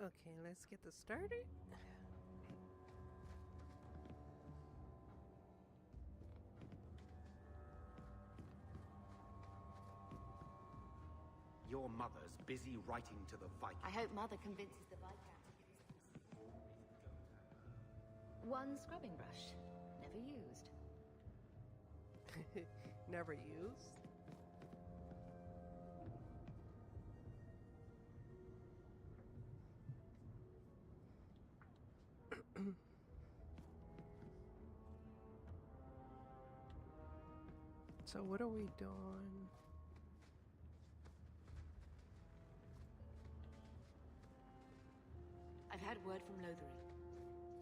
Okay, let's get this started. Your mother's busy writing to the Viking. I hope Mother convinces the Viscount to give us one scrubbing brush. Never used. Never used. So what are we doing? I've had word from Lothary.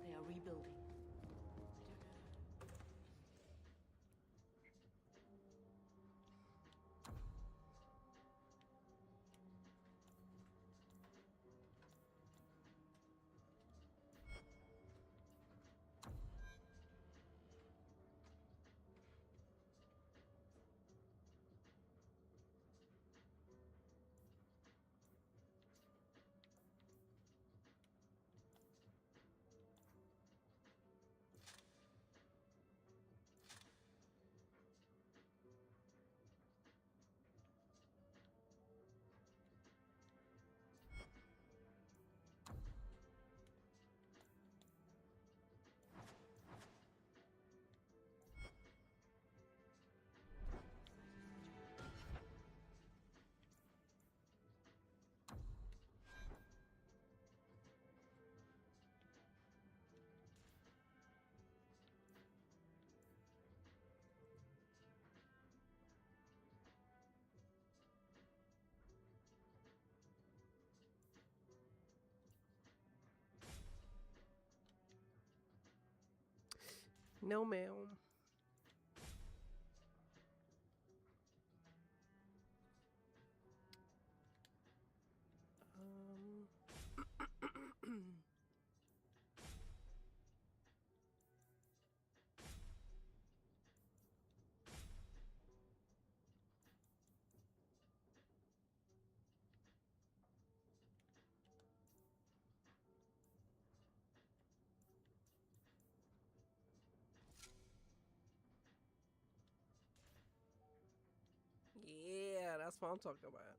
They are rebuilding. No, ma'am. Yeah, that's what I'm talking about.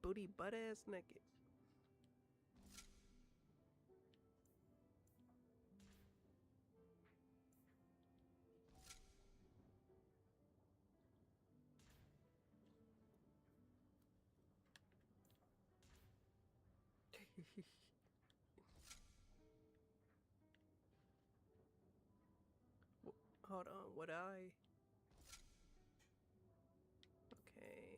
Booty butt ass naked. Hold on, what I? Okay.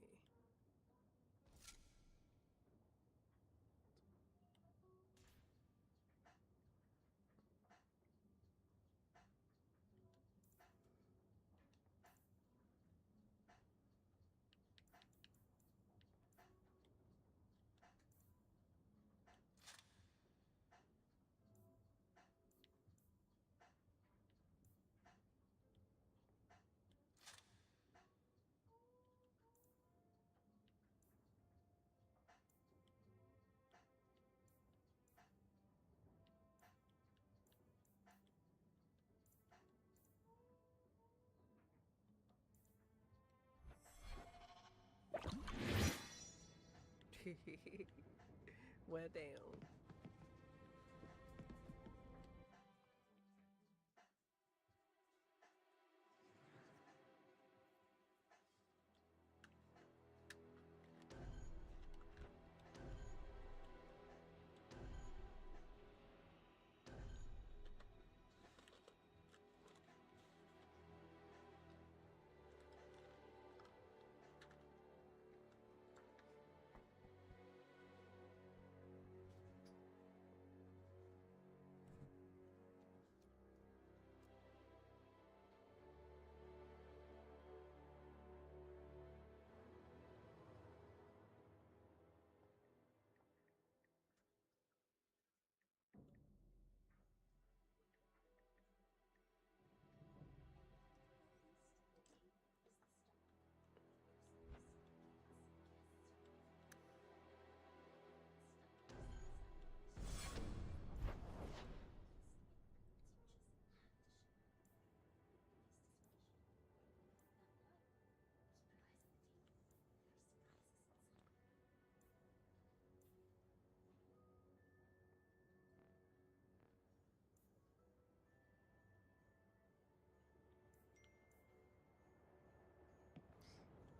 Well, damn.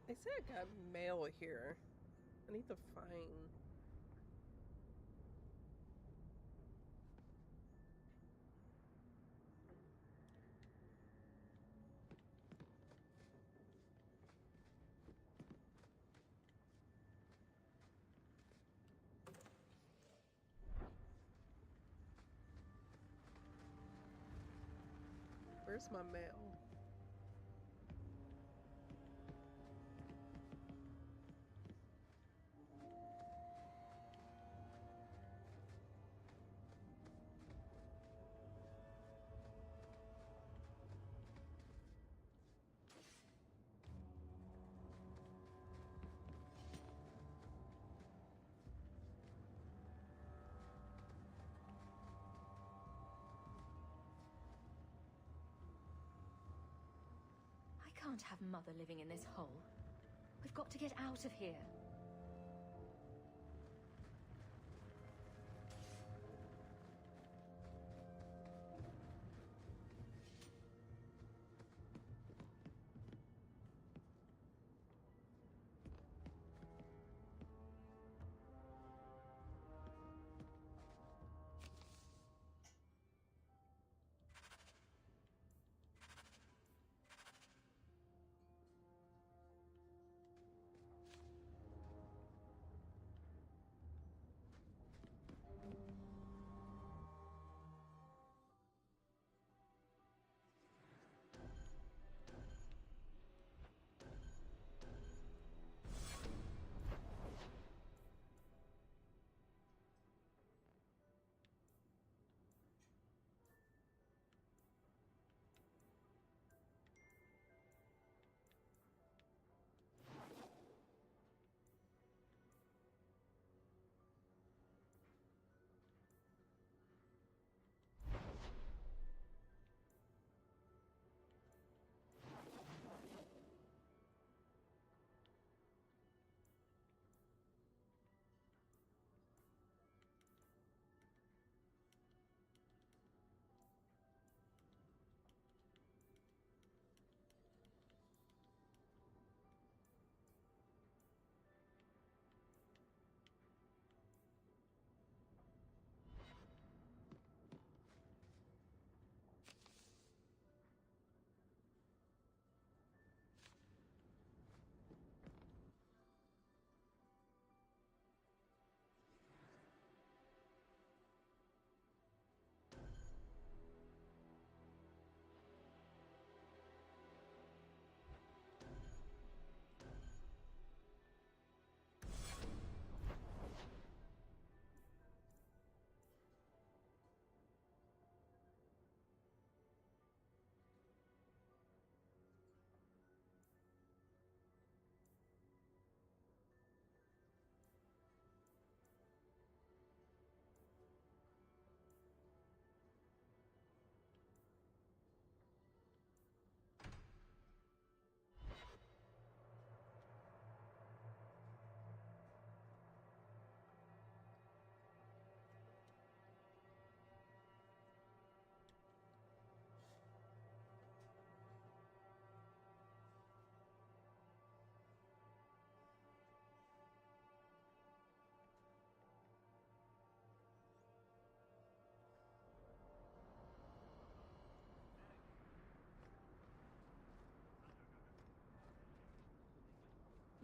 They said I got mail here. I need to find. Where's my mail? I can't have Mother living in this hole. We've got to get out of here.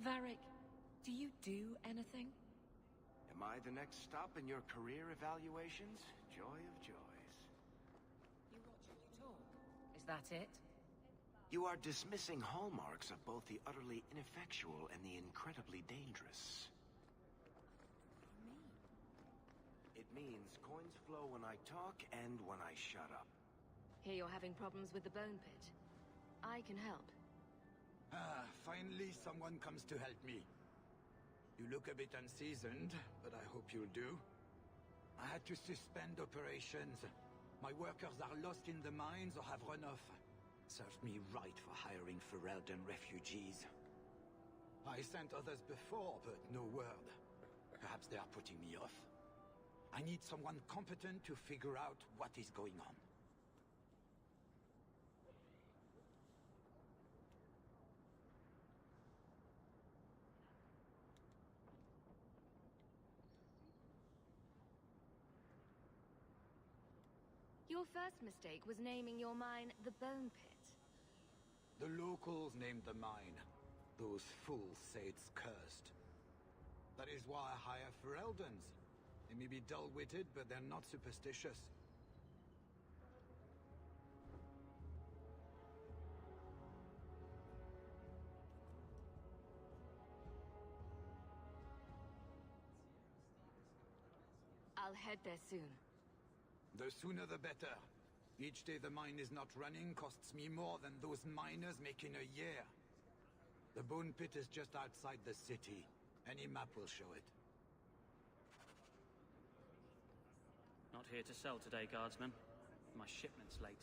Varric, do you do anything? Am I the next stop in your career evaluations? Joy of joys. You watch and you talk. Is that it? You are dismissing hallmarks of both the utterly ineffectual and the incredibly dangerous. What do you mean? It means coins flow when I talk and when I shut up. Hear you're having problems with the bone pit. I can help. Ah, finally someone comes to help me. You look a bit unseasoned, but I hope you'll do. I had to suspend operations. My workers are lost in the mines or have run off. Served me right for hiring Ferelden refugees. I sent others before, but no word. Perhaps they are putting me off. I need someone competent to figure out what is going on. Your first mistake was naming your mine the Bone Pit. The locals named the mine. Those fools say it's cursed. That is why I hire Fereldans. They may be dull-witted, but they're not superstitious. I'll head there soon. The sooner the better. Each day the mine is not running costs me more than those miners make in a year. The Bone Pit is just outside the city. Any map will show it. Not here to sell today, guardsman. My shipment's late.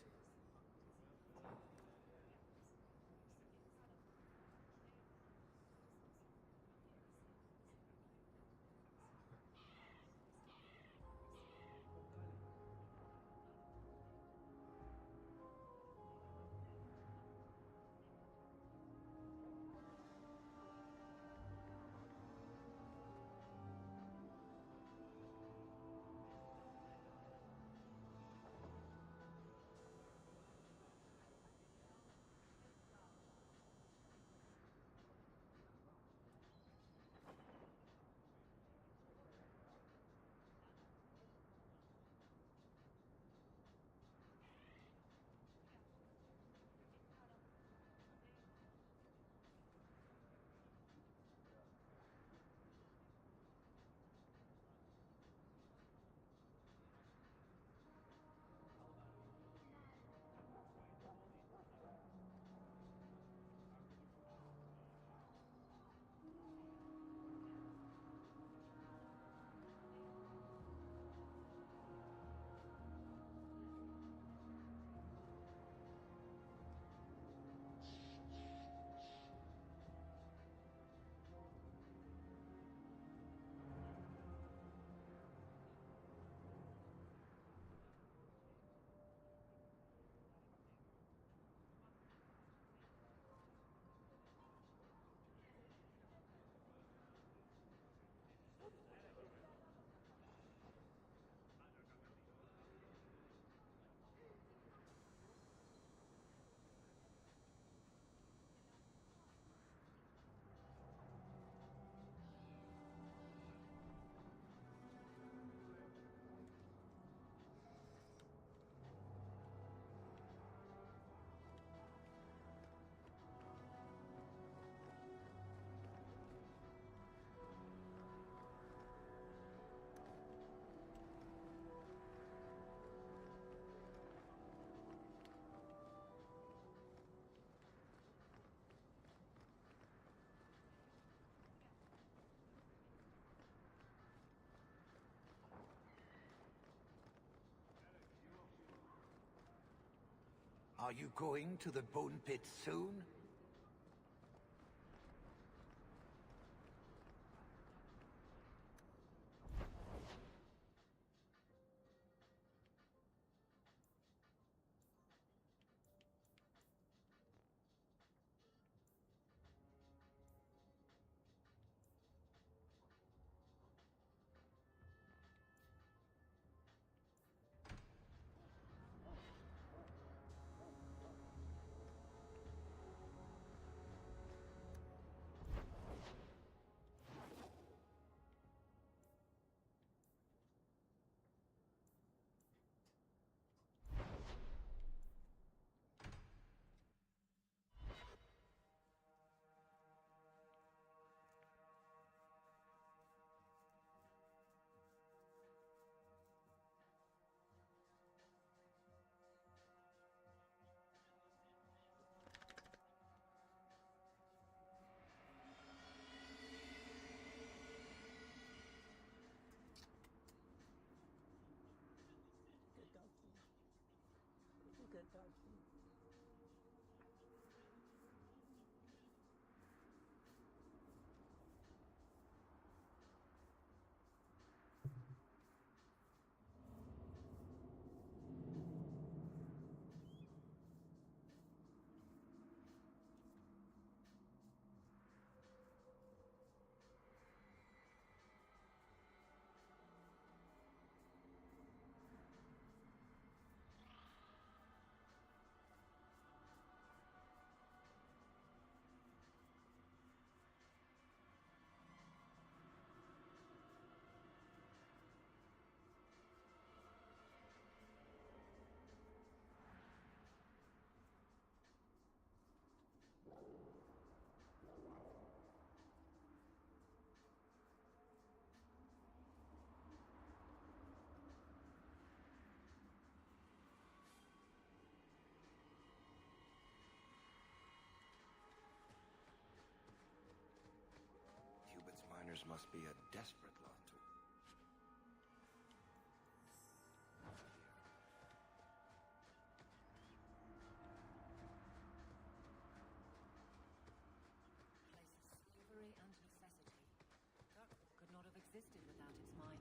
Are you going to the Bone Pit soon? Yours must be a desperate lot to... Slavery and necessity. That could not have existed without its might.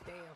Damn.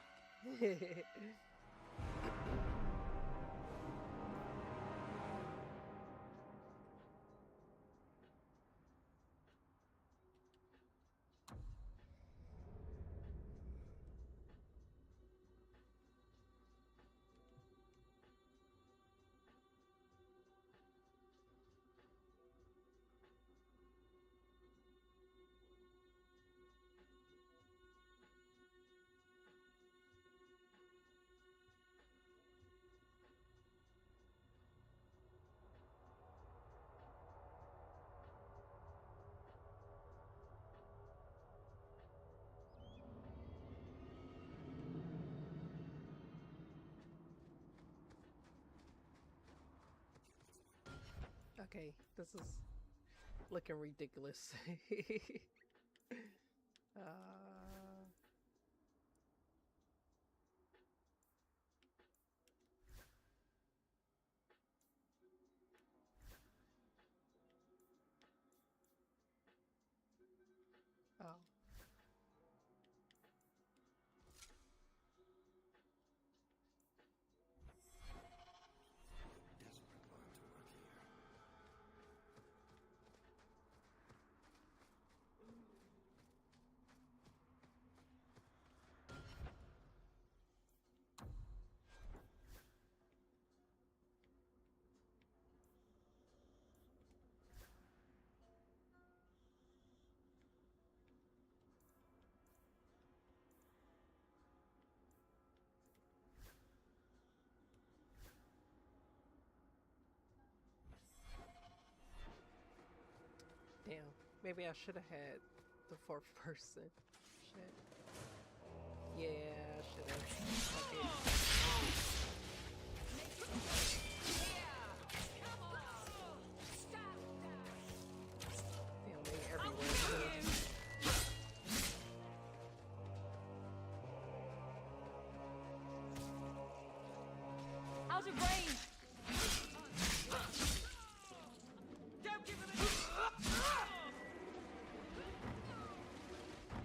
Okay, this is looking ridiculous. uh, oh. Damn, maybe I should have had the fourth person. Shit. Yeah, I should have. Damn, they everywhere. Out of range!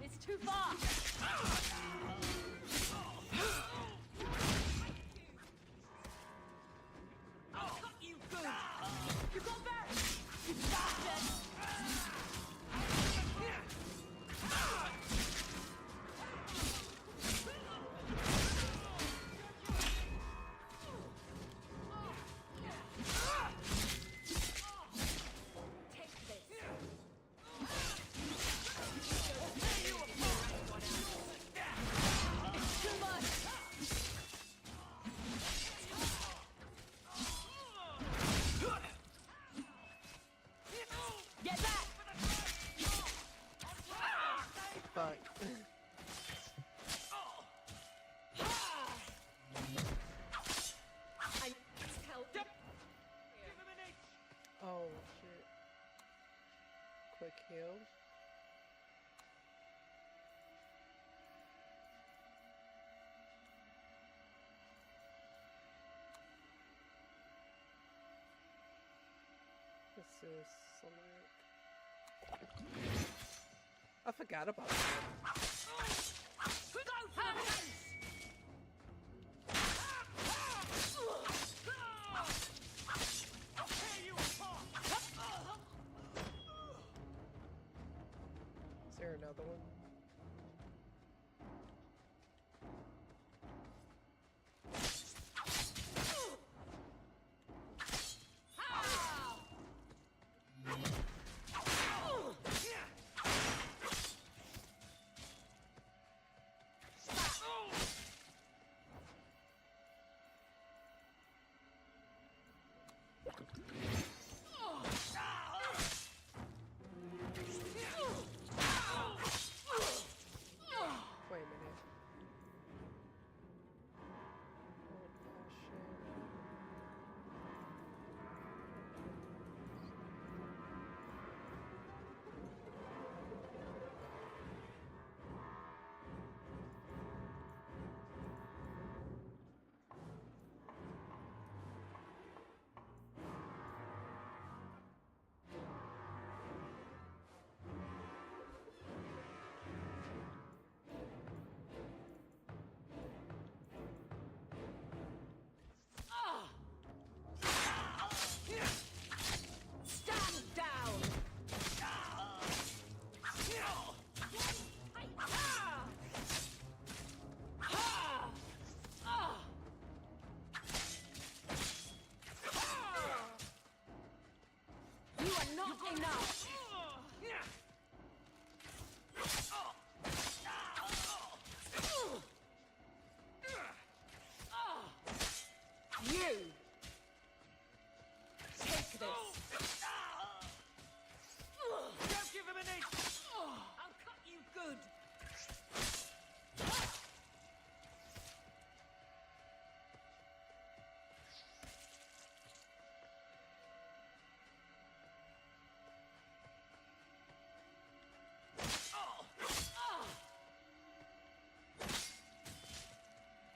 It's too far! I'll cut you good! You got back! You bastard! quick heal. This is select. I forgot about that. Is there another one? Wait a minute. Stand down! You are not enough! You! Take this! Don't give him an inch! I'll cut you good!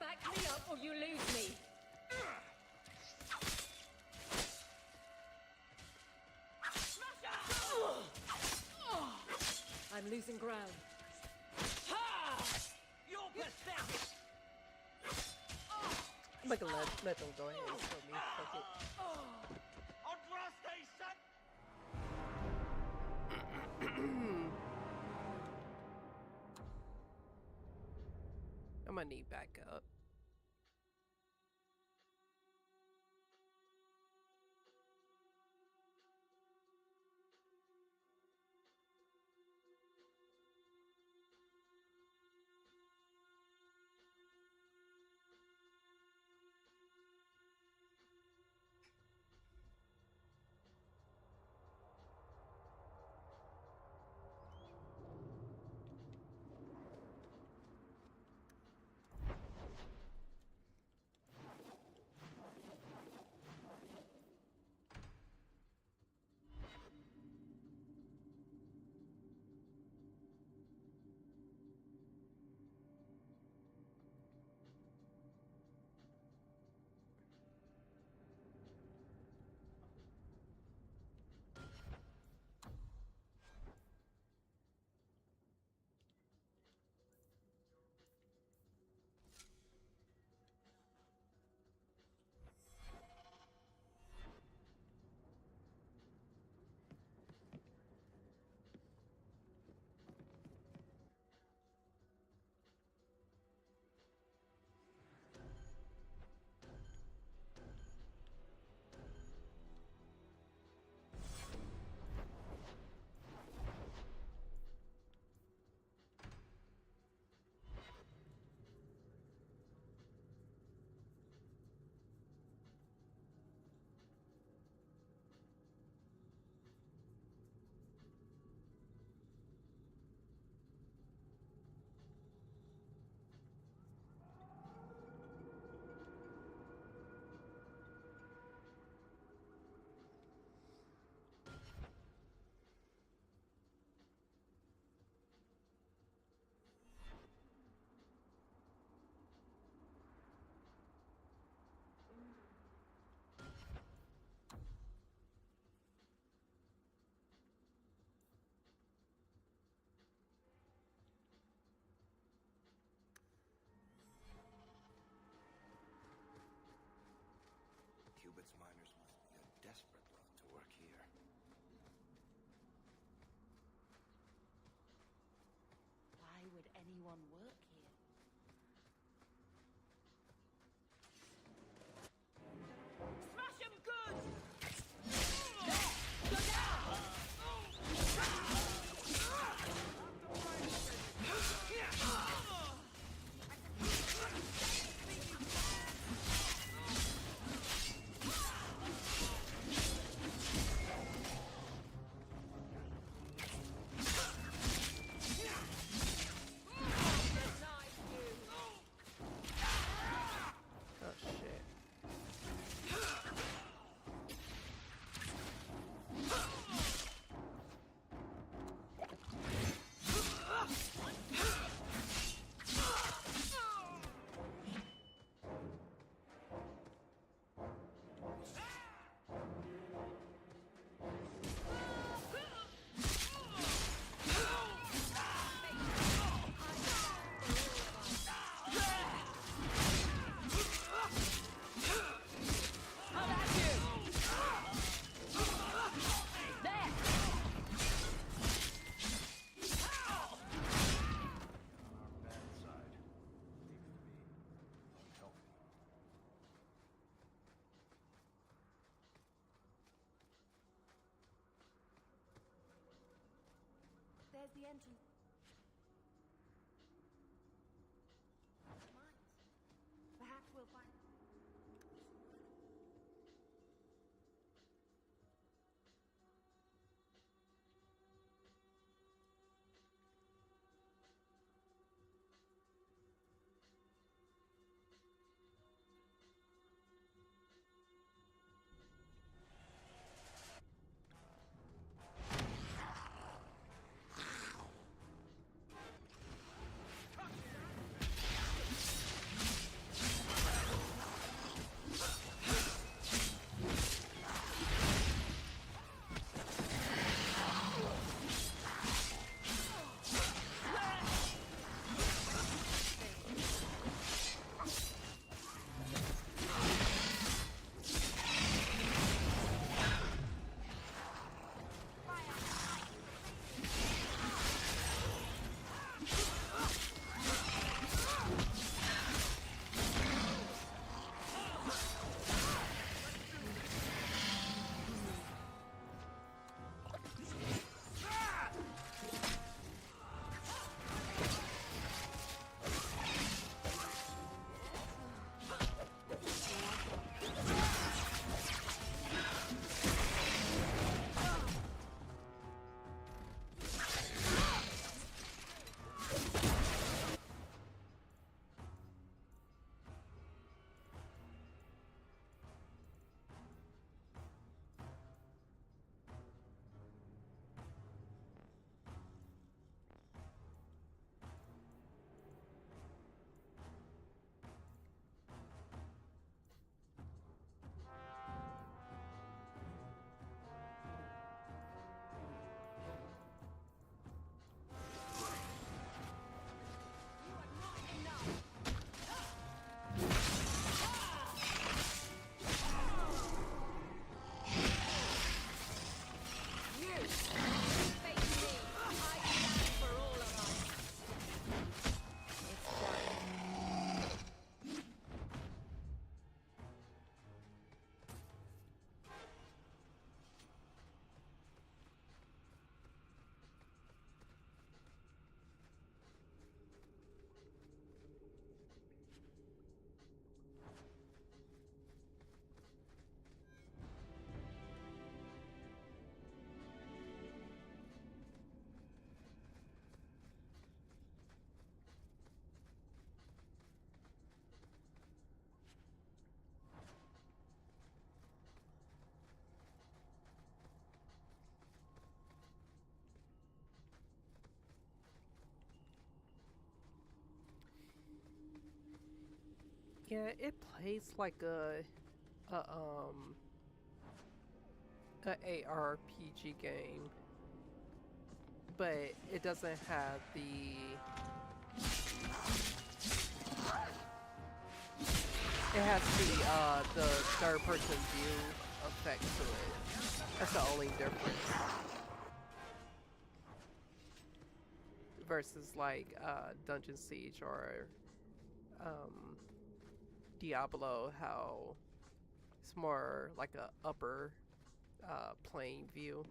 Back me up or you lose me! I'm losing ground. You're pathetic! I'm gonna let them go ahead and kill me. Fuck it. I'm gonna need backup. Those miners must be a desperate lot to work here. Why would anyone work here? Smash 'em good! Go down! Oh shit. There's the entrance. Perhaps we'll find... Yeah, it plays like a ARPG game, but it doesn't have the It has the third person view effect to it. That's the only difference. Versus like Dungeon Siege or Diablo, how it's more like a upper plane view.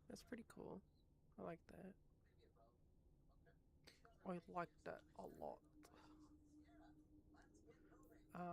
That's pretty cool. I like that. I like that a lot. Okay.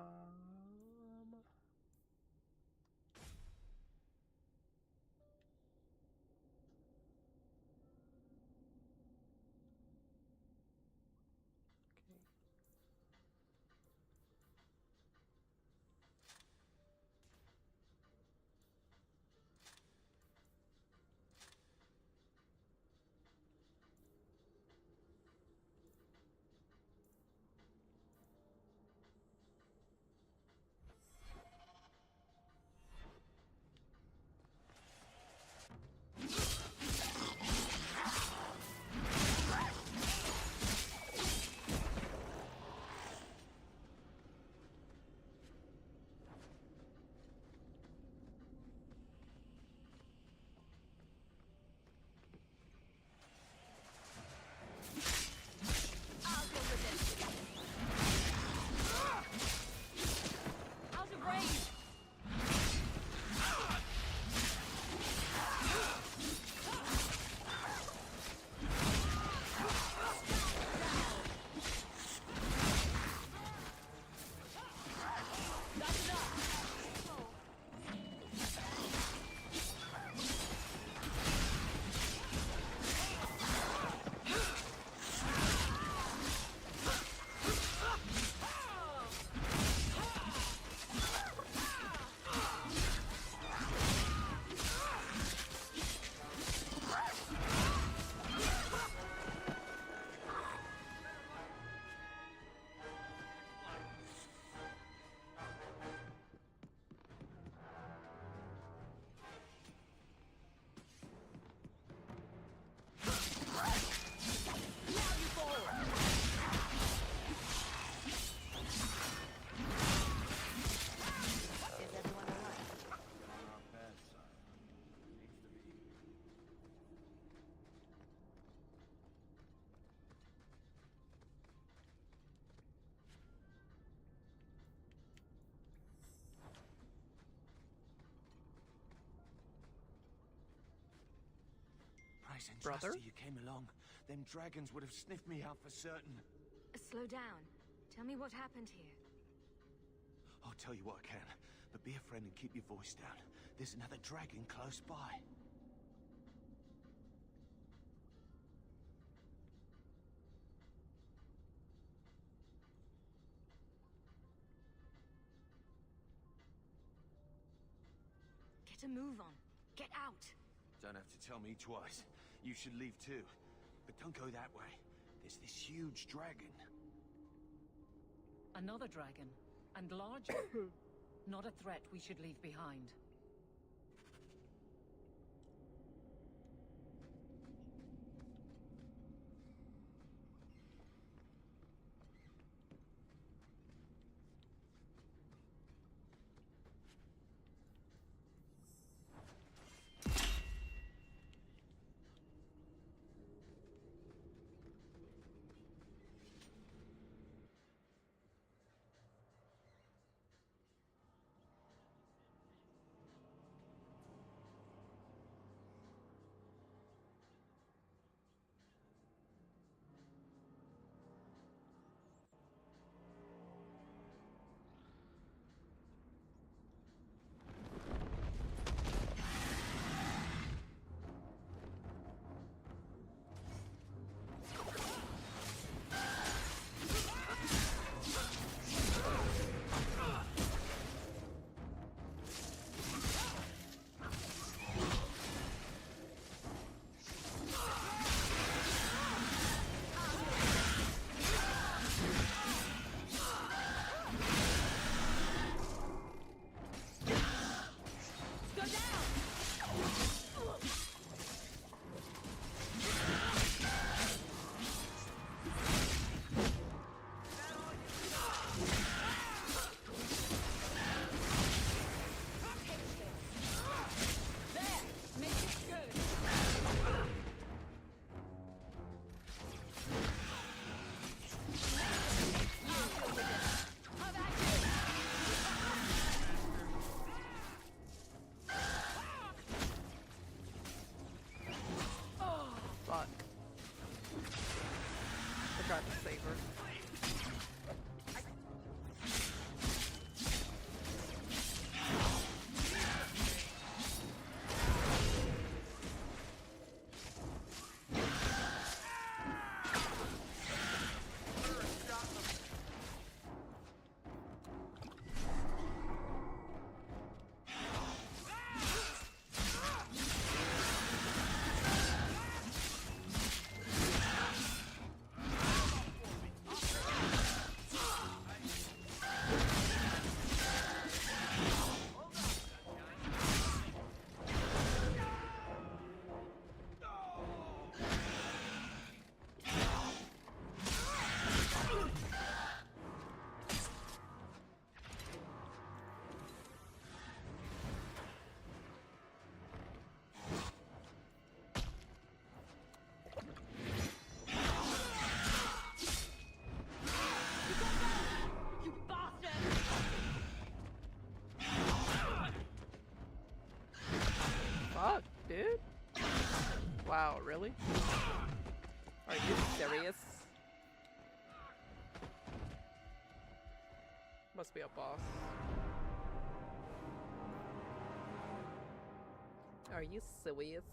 nice and brother? trusty you came along. Them dragons would have sniffed me out for certain. Slow down. Tell me what happened here. I'll tell you what I can, but be a friend and keep your voice down. There's another dragon close by. Get a move on. Get out. Don't have to tell me twice. You should leave too. But don't go that way. There's this huge dragon. Another dragon, and larger. Not a threat we should leave behind. Fuck. I tried to save her. You bastard! Fuck, dude. Wow, really? Are you serious? Must be a boss. Are you serious?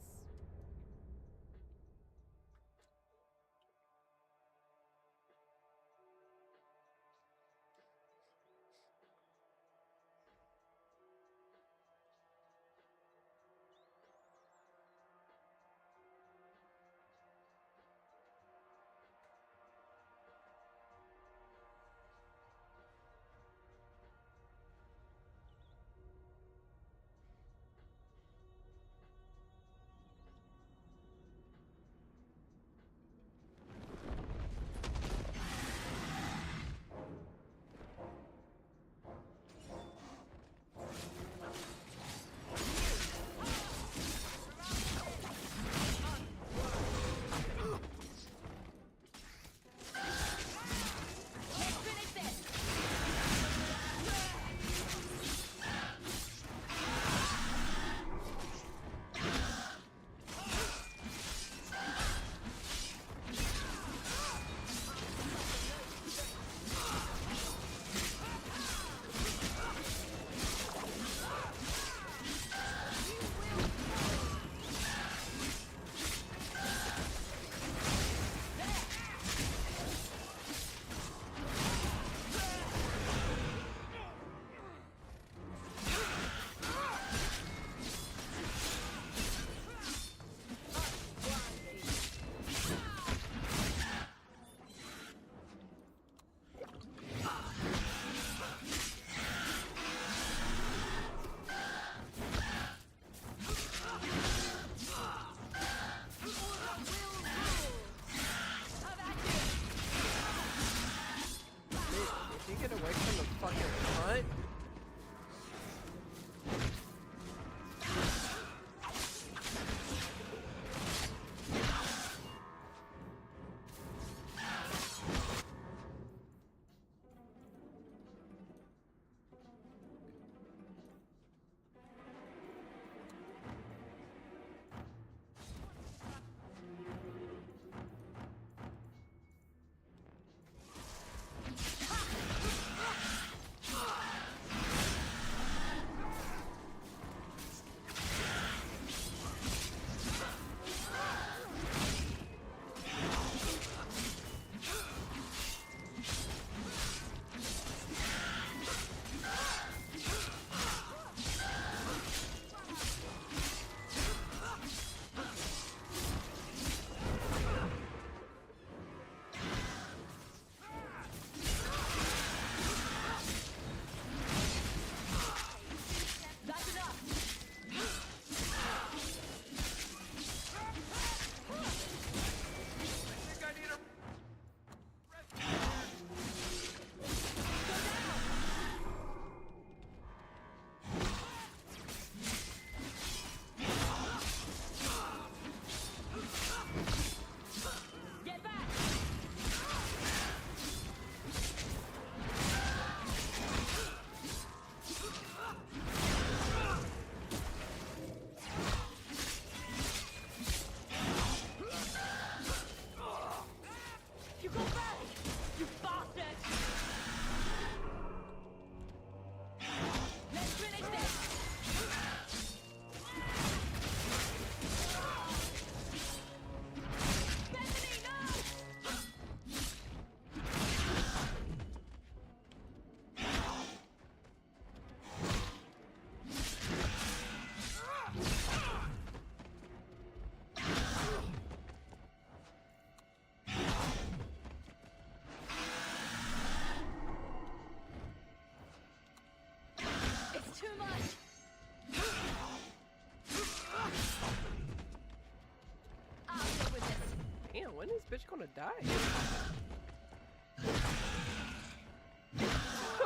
bitch gonna die?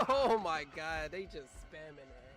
Oh my god, they just spamming it.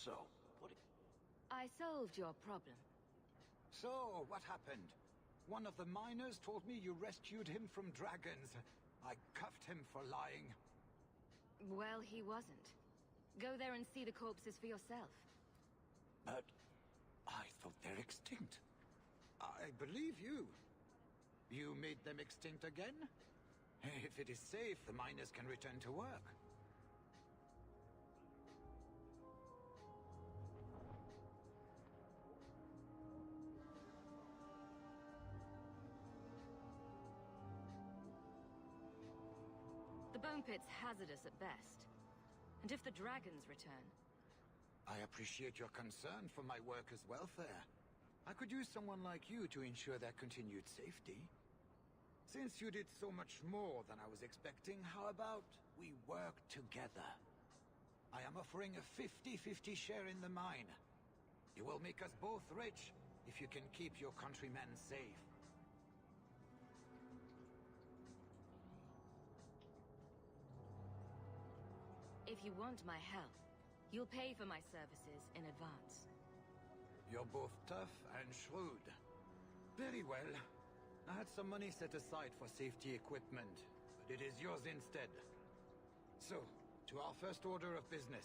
So, what... I solved your problem. So, what happened? One of the miners told me you rescued him from dragons. I cuffed him for lying. Well, he wasn't. Go there and see the corpses for yourself. But I thought they're extinct. I believe you. You made them extinct again? If it is safe, the miners can return to work. The bone pit's hazardous at best. And if the dragons return... I appreciate your concern for my workers' welfare. I could use someone like you to ensure their continued safety. Since you did so much more than I was expecting, how about we work together? I am offering a 50-50 share in the mine. You will make us both rich if you can keep your countrymen safe. If you want my help, you'll pay for my services in advance. You're both tough and shrewd. Very well. I had some money set aside for safety equipment, but it is yours instead. So, to our first order of business,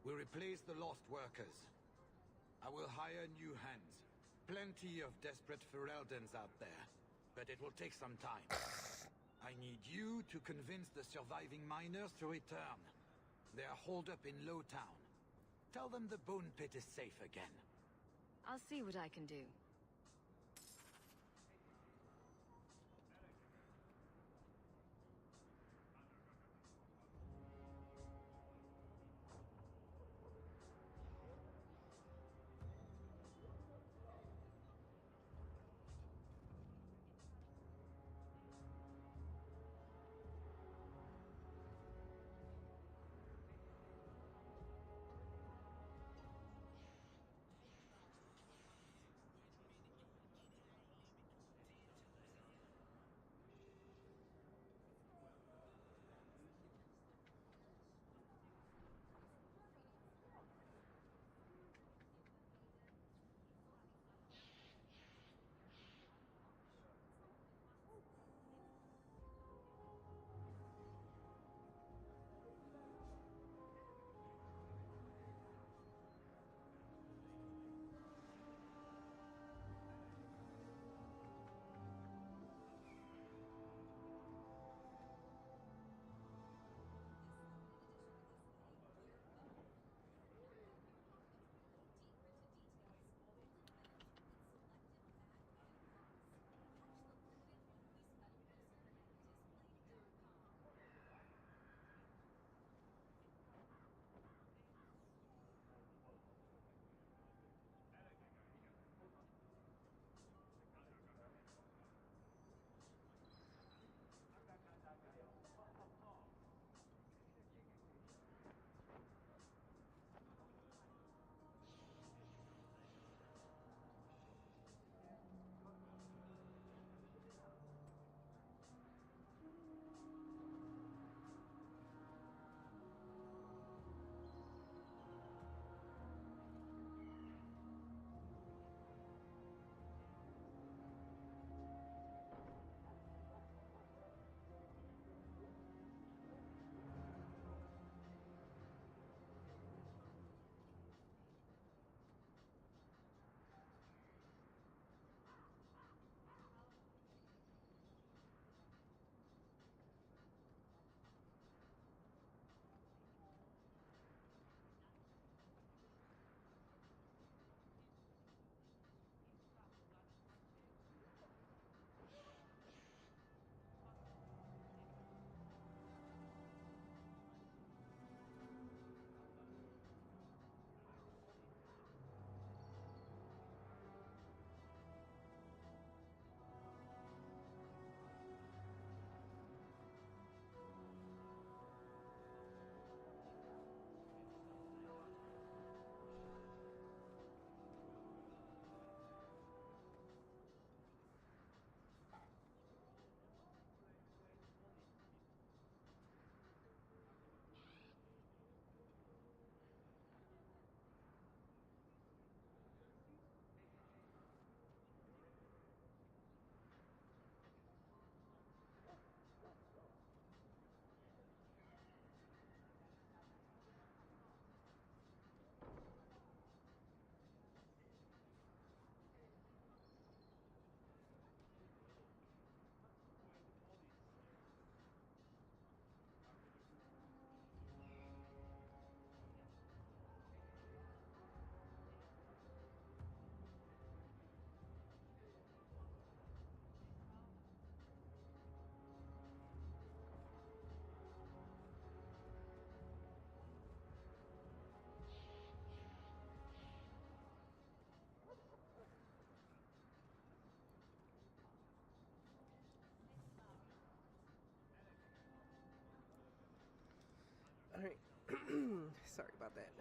we replace the lost workers. I will hire new hands. Plenty of desperate Ferelden's out there, but it will take some time. I need you to convince the surviving miners to return. They are holed up in Lowtown. Tell them the bone pit is safe again. I'll see what I can do. Alright. Sorry about that.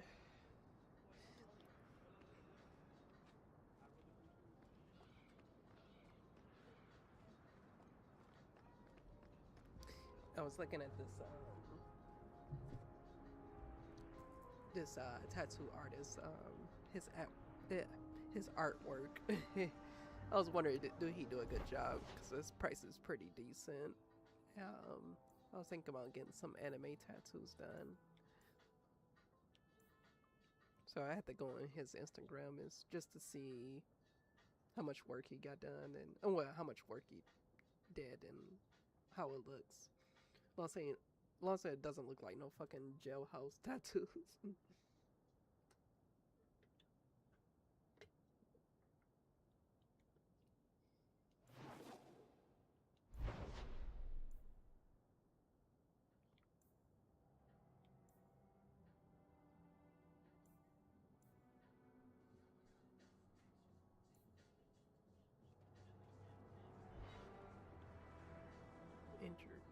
I was looking at this tattoo artist, his artwork. I was wondering, do he do a good job? Because his price is pretty decent. I was thinking about getting some anime tattoos done. So I had to go on his Instagram just to see how much work he got done and how much work he did and how it looks. Well, I'm saying it doesn't look like no fucking jailhouse tattoos. Injured.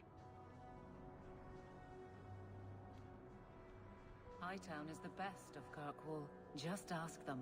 Hightown is the best of Kirkwall. Just ask them.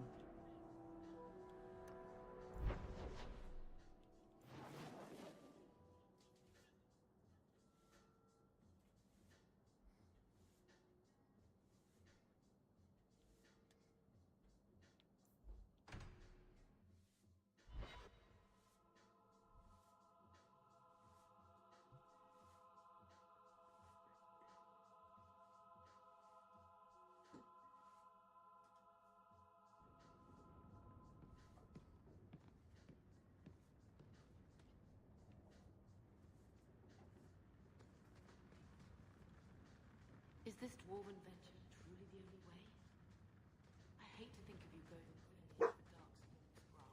Is this dwarven venture truly the only way? I hate to think of you going willingly for Darkspawn's grasp.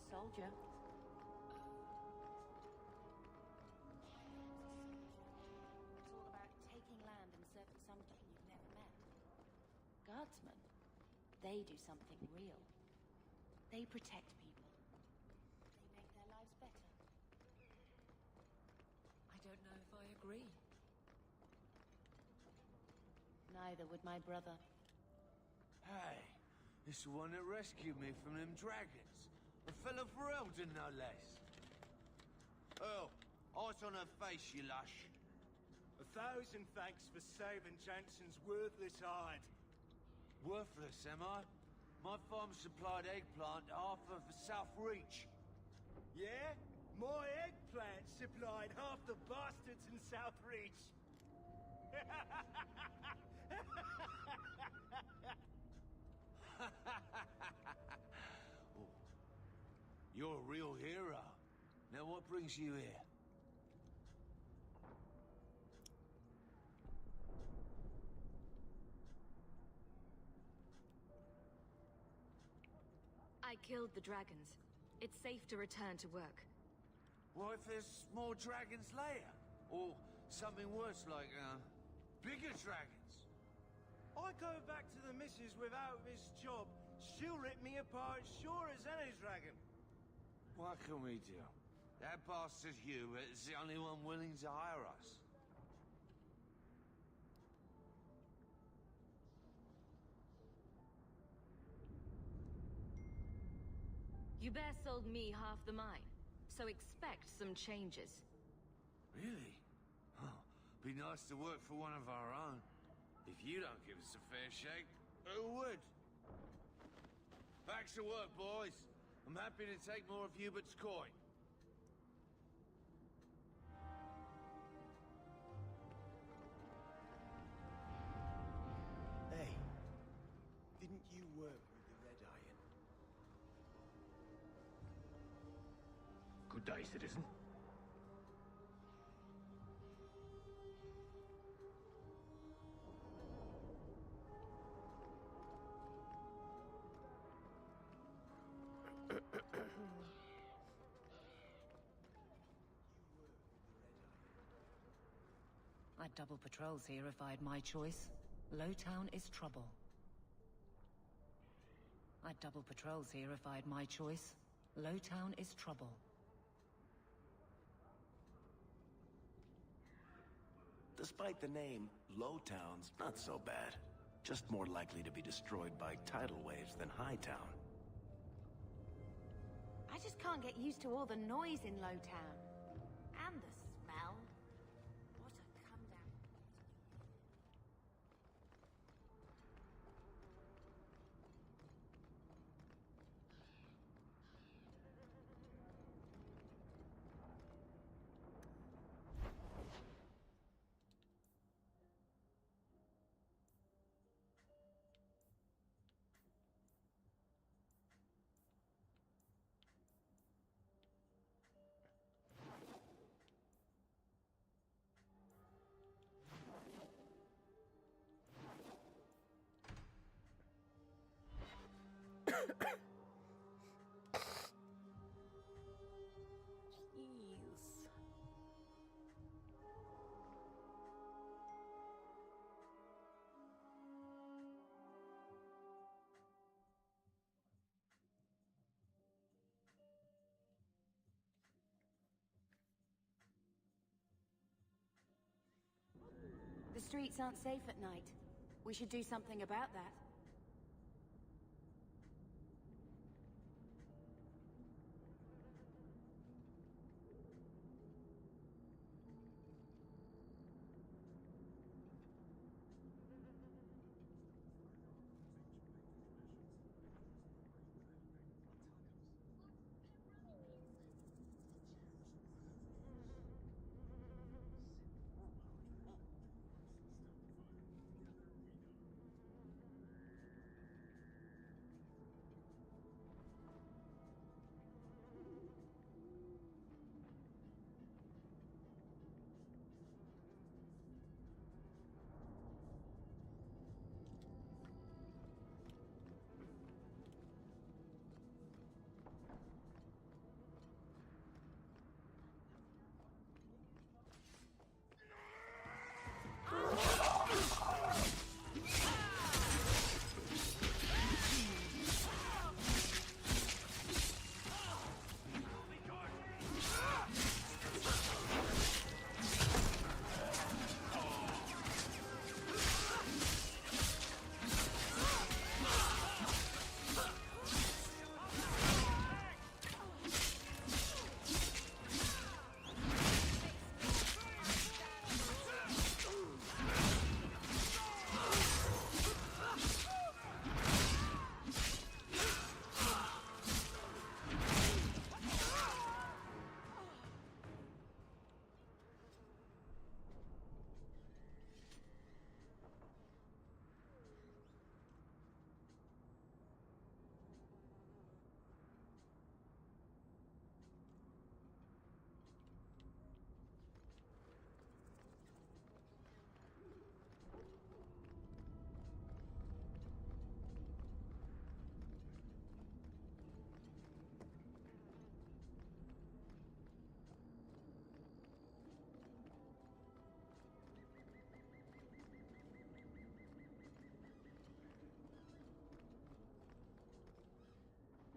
a soldier. It's all about taking land and serving some king you've never met. Guardsmen, they do something real. They protect people. They make their lives better. I don't know if I agree. Neither would my brother. Hey, it's the one that rescued me from them dragons. A fellow for Eldon, no less. Earl, eyes on her face, you lush. 1,000 thanks for saving Jansen's worthless hide. Worthless, am I? My farm supplied eggplant to half of the South Reach. Yeah? My eggplant supplied half the bastards in South Reach. Oh, you're a real hero. Now what brings you here? I killed the dragons. It's safe to return to work. What if there's more dragons later? Or something worse like, bigger dragons? I go back to the missus without this job. She'll rip me apart sure as any dragon. What can we do? That bastard Hubert is the only one willing to hire us. Hubert sold me half the mine, so expect some changes. Really? Oh, be nice to work for one of our own. If you don't give us a fair shake, who would? Back to work, boys. I'm happy to take more of Hubert's coin. Hey, didn't you work with the Red Iron? Good day, citizen. I'd double patrols here if I had my choice. Lowtown is trouble. I'd double patrols here if I had my choice. Lowtown is trouble. Despite the name, Lowtown's not so bad. Just more likely to be destroyed by tidal waves than Hightown. I just can't get used to all the noise in Lowtown. And the smell. What a come down. Jeez. The streets aren't safe at night. We should do something about that.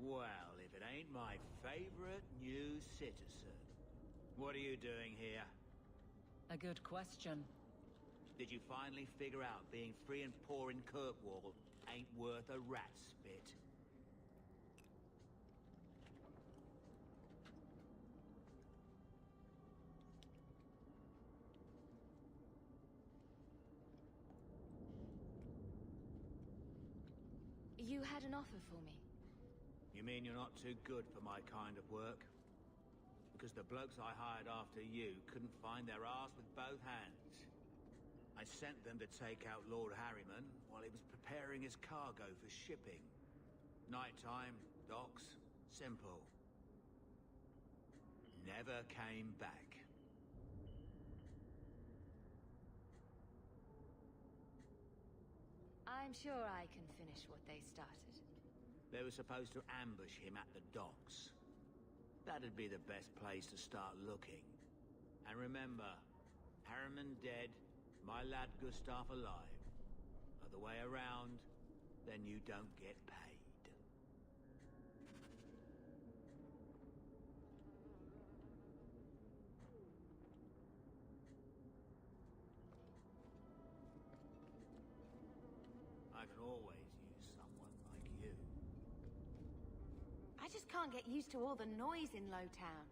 Well, if it ain't my favorite new citizen. What are you doing here? A good question. Did you finally figure out being free and poor in Kirkwall ain't worth a rat's spit? You had an offer for me. You mean you're not too good for my kind of work? Because the blokes I hired after you couldn't find their arse with both hands. I sent them to take out Lord Harriman while he was preparing his cargo for shipping. Nighttime, docks, simple. Never came back. I'm sure I can finish what they started. They were supposed to ambush him at the docks. That'd be the best place to start looking. And remember, Harriman dead, my lad Gustav alive. Other way around, then you don't get paid. I can always use someone like you. I just can't get used to all the noise in Lowtown.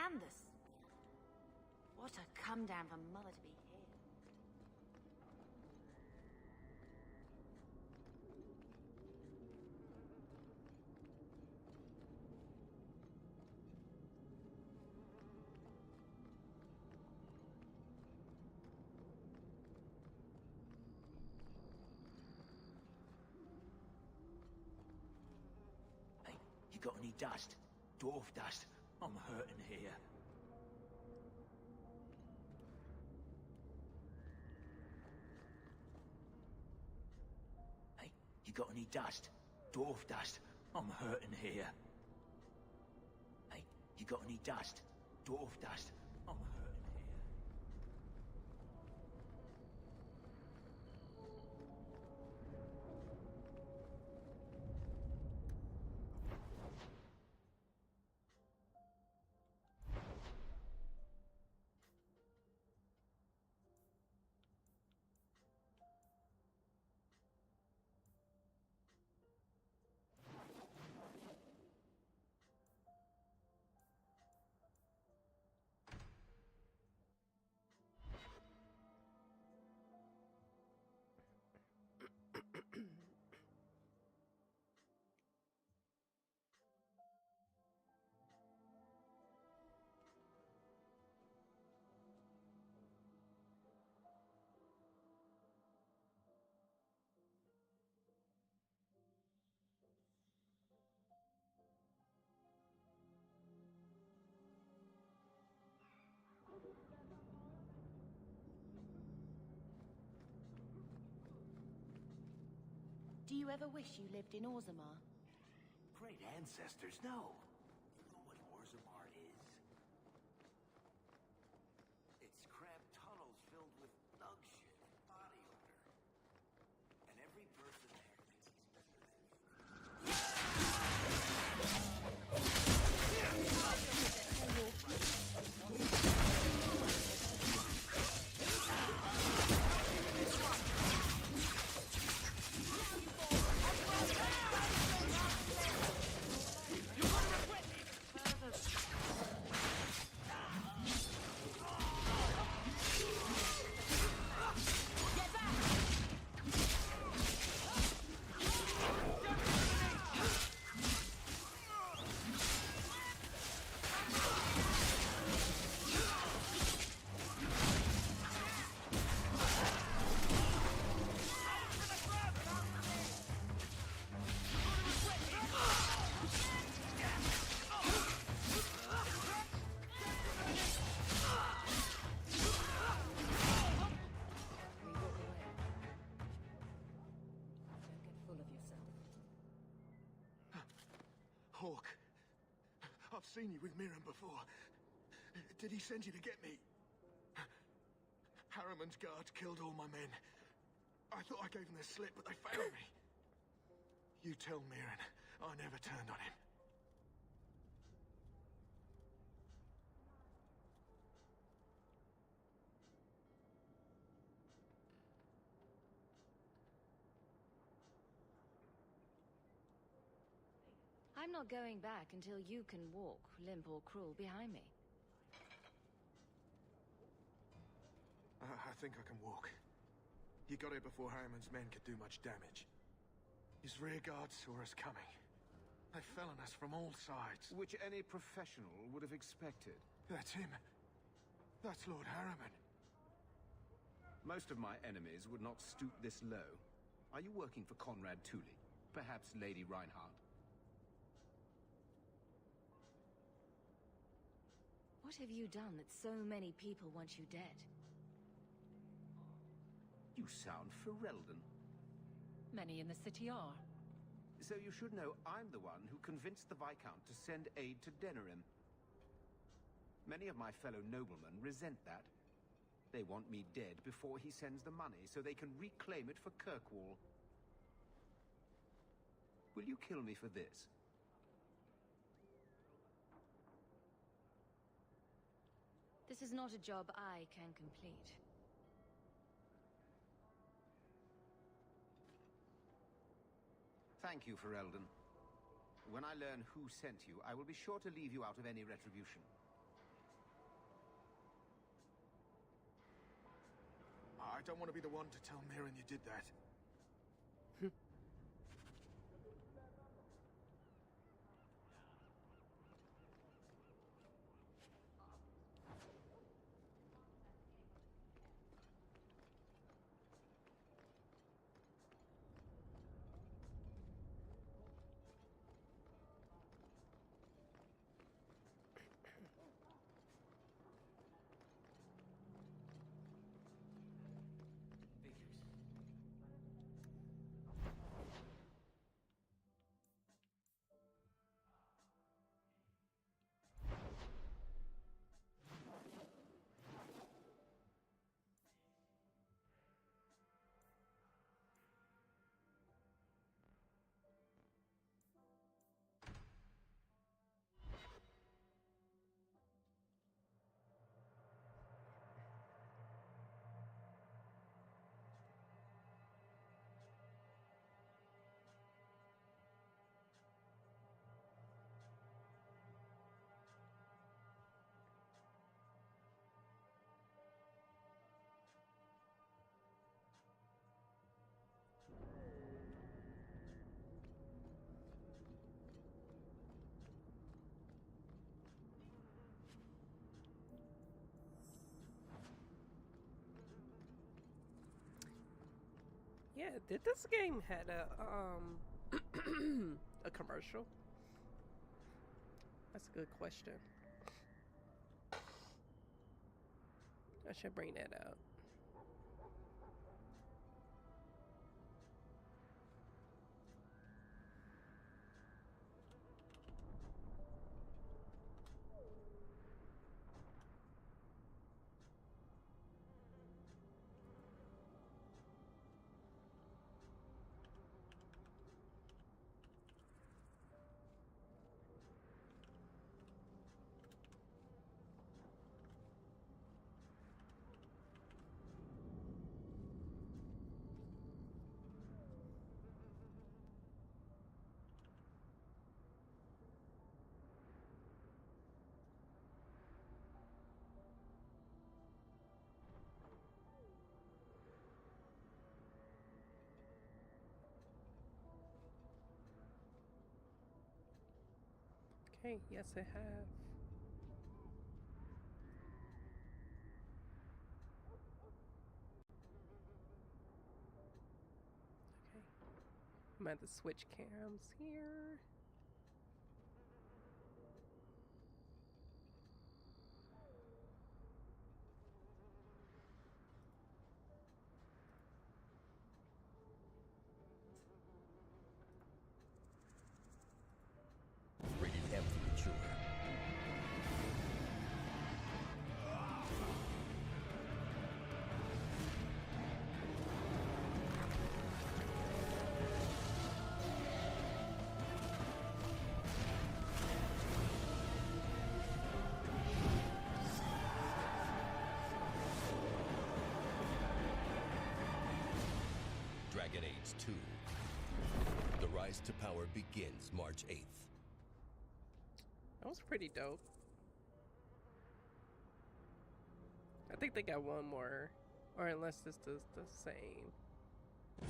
And the... What a come down for Mother to be here. Hey, you got any dust? Dwarf dust? I'm hurting here. Hey, you got any dust? Dwarf dust? I'm hurting here. Hey, you got any dust? Dwarf dust? I'm hurting here. Do you ever wish you lived in Orzammar? Great ancestors, no. You know what Orzammar is? It's cramped tunnels filled with thug shit and body odor. And every person there thinks he's better than you. Hawk, I've seen you with Miriam before. Did he send you to get me? Harriman's guards killed all my men. I thought I gave them the slip, but they found me. You tell Mirren I never turned on him. I'm not going back until you can walk, limp or crawl, behind me. I think I can walk. He got here before Harriman's men could do much damage. His rear guard saw us coming. They fell on us from all sides. Which any professional would have expected. That's him. That's Lord Harriman. Most of my enemies would not stoop this low. Are you working for Conrad Tooley? Perhaps Lady Reinhardt? What have you done that so many people want you dead? You sound Ferelden. Many in the city are. So you should know I'm the one who convinced the Viscount to send aid to Denerim. Many of my fellow noblemen resent that. They want me dead before he sends the money, so they can reclaim it for Kirkwall. Will you kill me for this? This is not a job I can complete. Thank you, Ferelden. When I learn who sent you, I will be sure to leave you out of any retribution. I don't want to be the one to tell Mirren you did that. Yeah, did this game had a a commercial? That's a good question. I should bring that out. Okay, yes it have. Okay. I'm at the switch cams here. Dragon Age 2. The rise to power begins March 8th. That was pretty dope. I think they got one more, or unless this is the same.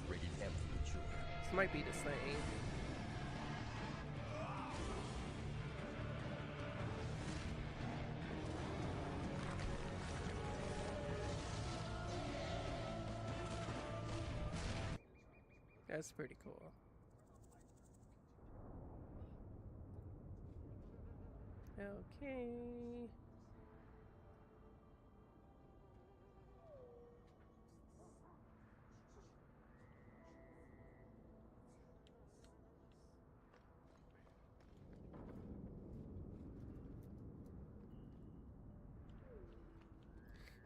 Rated M for mature. This might be the same. That's pretty cool. Okay.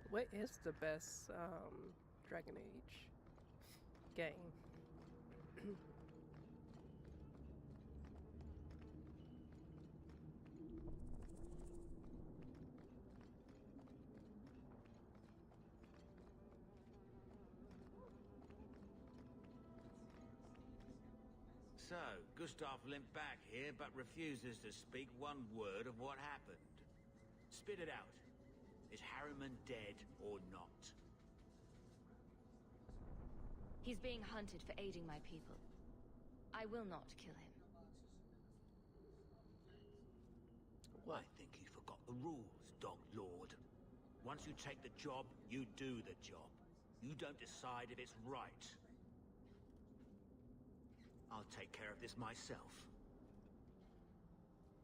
What is the best Dragon Age game? So, Gustav limped back here, but refuses to speak one word of what happened. Spit it out. Is Harriman dead or not? He's being hunted for aiding my people. I will not kill him. I think you forgot the rules, Dog Lord. Once you take the job, you do the job. You don't decide if it's right. I'll take care of this myself.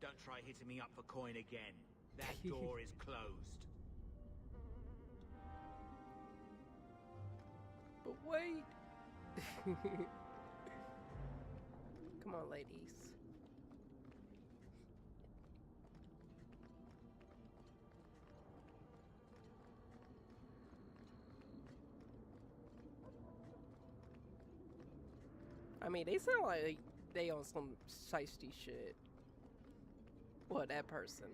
Don't try hitting me up for coin again. That door is closed. But wait! Come on, ladies. I mean, they sound like they on some shiesty shit. Well, that person.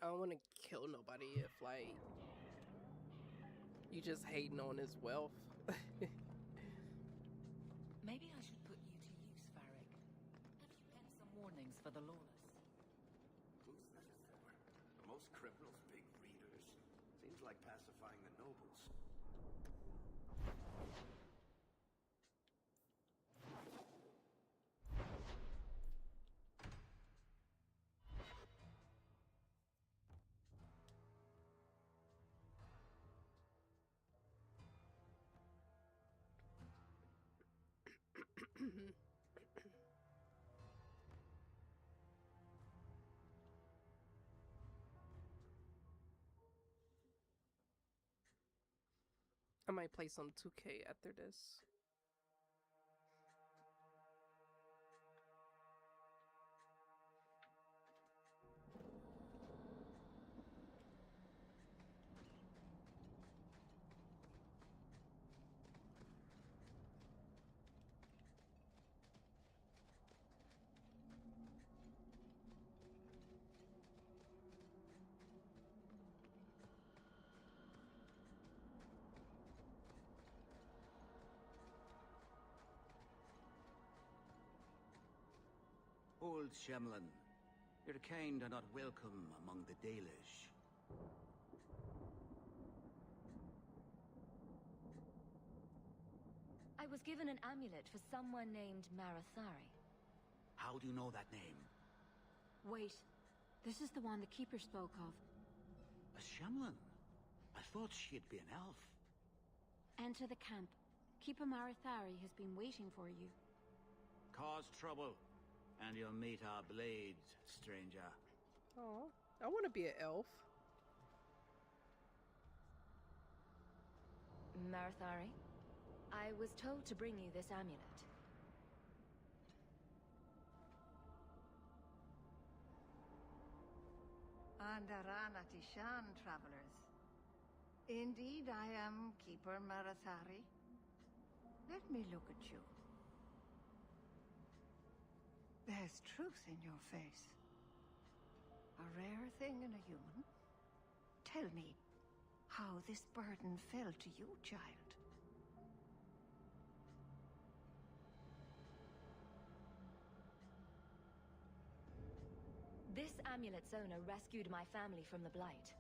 I don't want to kill nobody if, like, you just hating on his wealth. Maybe I should put you to use, Varric. Pen some warnings for the lawless. Who's that for? Are most criminals big readers? Seems like pacifying the nobles. I might play some 2K after this. Old Shemlin, your kind are not welcome among the Dalish. I was given an amulet for someone named Marathari. How do you know that name? Wait. This is the one the Keeper spoke of. A Shemlin? I thought she'd be an elf. Enter the camp. Keeper Marathari has been waiting for you. Cause trouble, and you'll meet our blades, stranger. Oh, I want to be an elf. Marathari, I was told to bring you this amulet. Andarana Tishan, travelers. Indeed, I am Keeper Marathari. Let me look at you. There's truth in your face. A rare thing in a human. Tell me how this burden fell to you, child. This amulet's owner rescued my family from the Blight.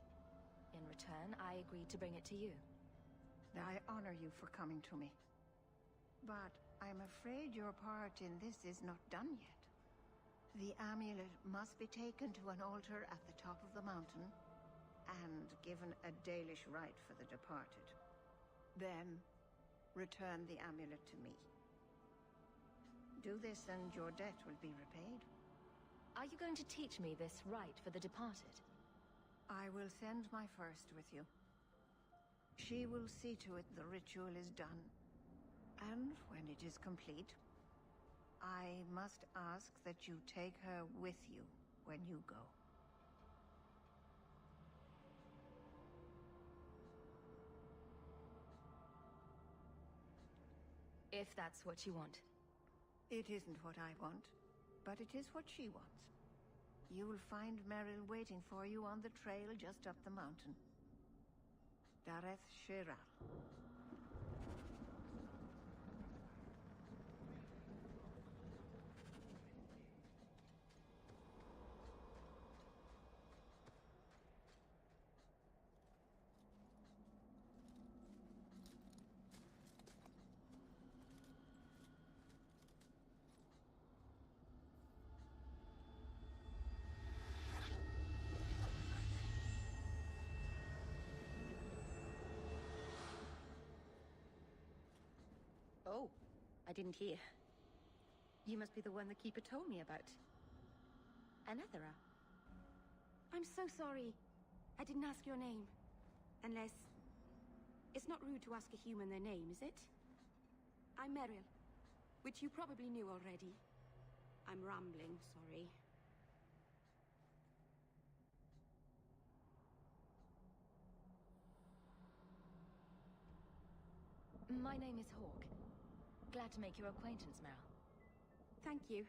In return, I agreed to bring it to you. I honor you for coming to me. But I'm afraid your part in this is not done yet. The amulet must be taken to an altar at the top of the mountain and given a Dalish rite for the departed. Then, return the amulet to me. Do this and your debt will be repaid. Are you going to teach me this rite for the departed? I will send my first with you. She will see to it the ritual is done. And when it is complete, I must ask that you take her with you when you go. If that's what you want. It isn't what I want, but it is what she wants. You will find Meryl waiting for you on the trail just up the mountain. Dareth Shiral. Oh, I didn't hear. You must be the one the Keeper told me about. Anethera. I'm so sorry. I didn't ask your name. Unless... It's not rude to ask a human their name, is it? I'm Meryl, which you probably knew already. I'm rambling, sorry. My name is Hawk. Glad to make your acquaintance, Meryl. Thank you.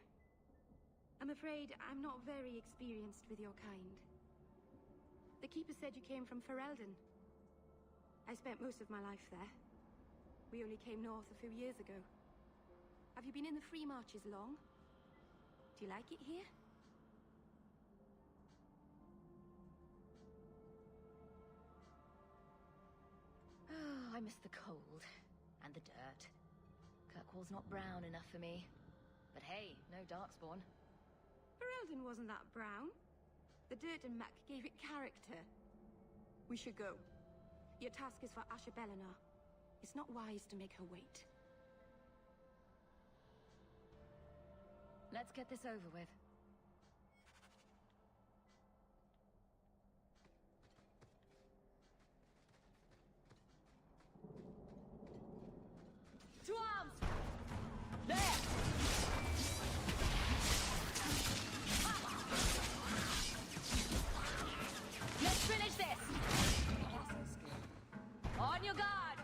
I'm afraid I'm not very experienced with your kind. The Keeper said you came from Ferelden. I spent most of my life there. We only came north a few years ago. Have you been in the Free Marches long? Do you like it here? Oh, I miss the cold. And the dirt. Kirkwall's not brown enough for me. But hey, no Darkspawn. Ferelden wasn't that brown. The dirt and muck gave it character. We should go. Your task is for Asha Bellinar. It's not wise to make her wait. Let's get this over with. To arms! There! Let's finish this! On your guard!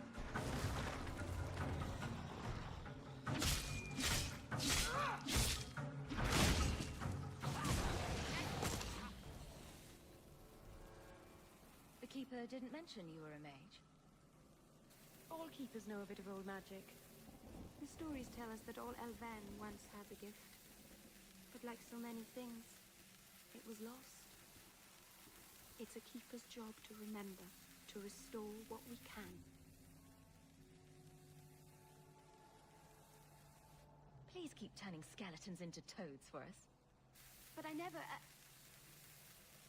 The Keeper didn't mention you were a mage. All Keepers know a bit of old magic. The stories tell us that all Elven once had the gift. But like so many things, it was lost. It's a Keeper's job to remember, to restore what we can. keep turning skeletons into toads for us. But I never...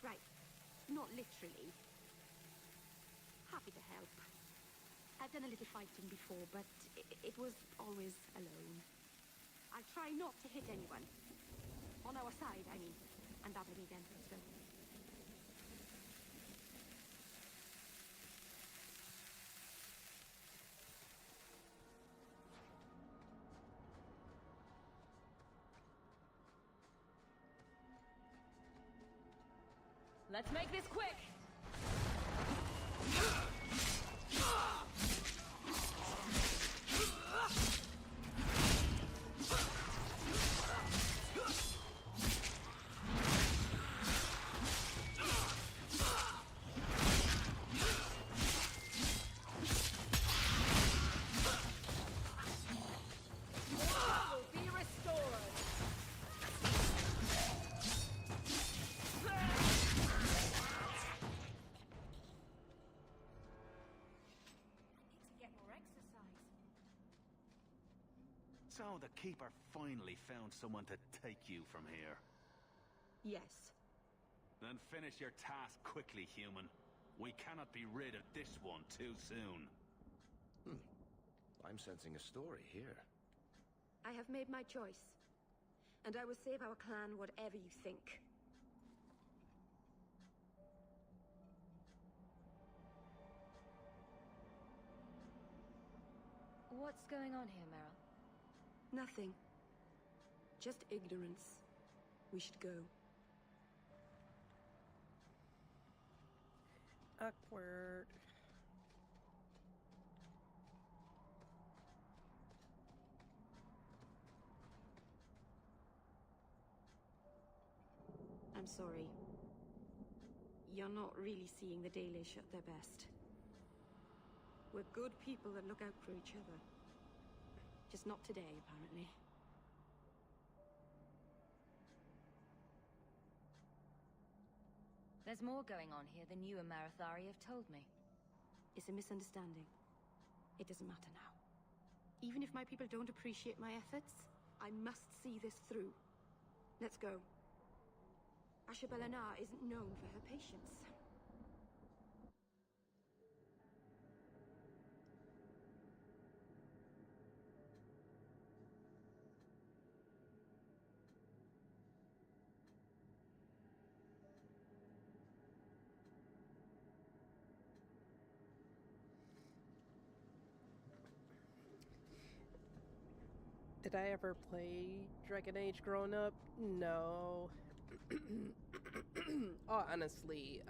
Right. Not literally. Happy to help. I've done a little fighting before, but it was always alone. I'll try not to hit anyone. On our side, I mean. And that'll be then. Let's go. Let's make this quick! So the Keeper finally found someone to take you from here. Yes. Then finish your task quickly, human. We cannot be rid of this one too soon. I'm sensing a story here. I have made my choice. And I will save our clan whatever you think. What's going on here, Meryl? Nothing. Just ignorance. We should go. Awkward. I'm sorry. You're not really seeing the Dalish at their best. We're good people that look out for each other. Just not today, apparently. There's more going on here than you and Marathari have told me. It's a misunderstanding. It doesn't matter now. Even if my people don't appreciate my efforts, I must see this through. Let's go. Asha Belanar isn't known for her patience. Did I ever play Dragon Age growing up? No. Oh, honestly,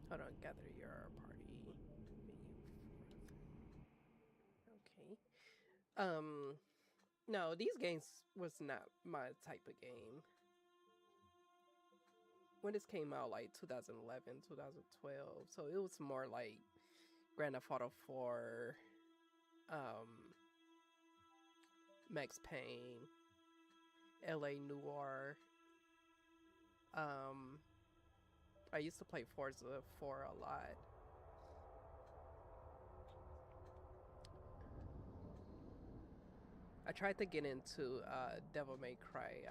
hold on, gather your party. Okay. No, these games was not my type of game. When this came out, like 2011, 2012, so it was more like Grand Theft Auto 4, Max Payne, LA Noire. I used to play Forza 4 a lot. I tried to get into Devil May Cry.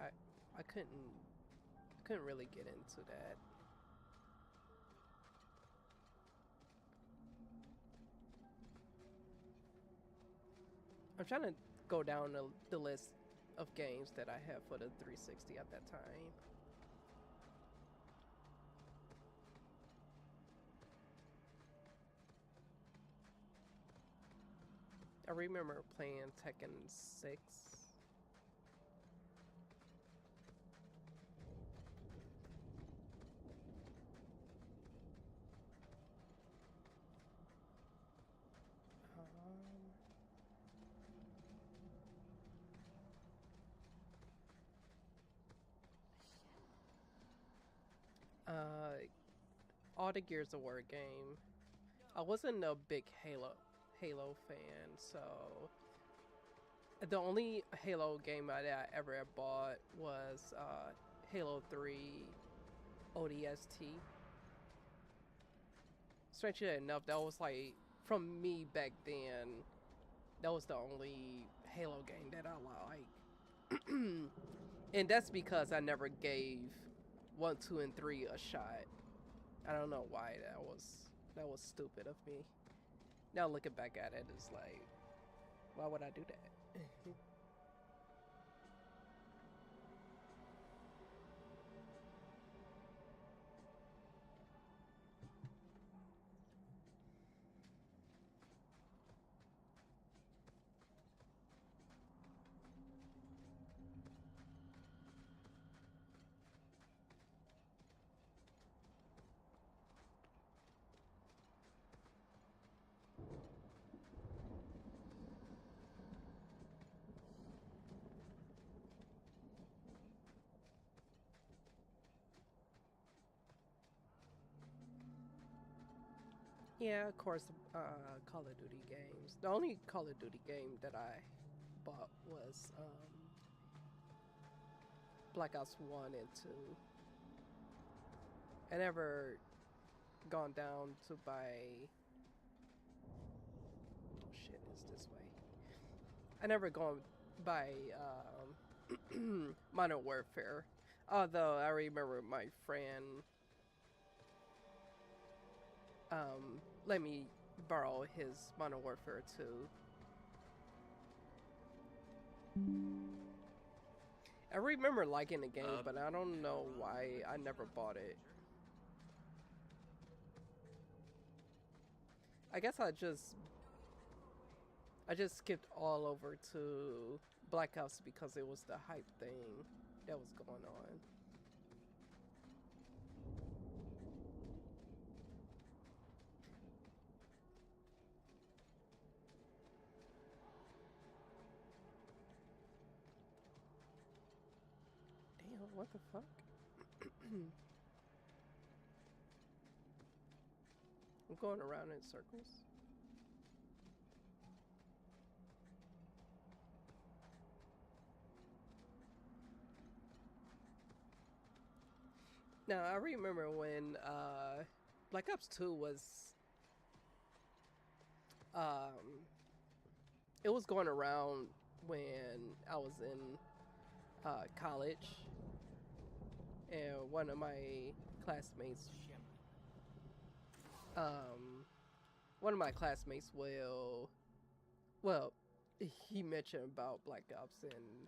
I couldn't really get into that. I'm trying to go down the list of games that I have for the 360 at that time. I remember playing Tekken 6. All the Gears of War game. I wasn't a big Halo fan, so the only Halo game that I ever bought was Halo 3 ODST. Strangely enough, that was like, from me back then, That was the only Halo game that I like. And that's because I never gave 1, 2, and 3 a shot. I don't know why that was stupid of me. Now looking back at it, it's like, why would I do that? Yeah, of course, Call of Duty games. The only Call of Duty game that I bought was Black Ops 1 and 2. I never gone down to buy... Oh shit, it's this way. I never gone by Modern Warfare. Although I remember my friend let me borrow his Modern Warfare 2. I remember liking the game, but I don't know why I never bought it. I guess I just skipped all over to Black Ops because it was the hype thing that was going on. Damn, what the fuck? I'm going around in circles. Now, I remember when Black Ops 2 was it was going around when I was in college, and one of my classmates well, he mentioned about Black Ops, and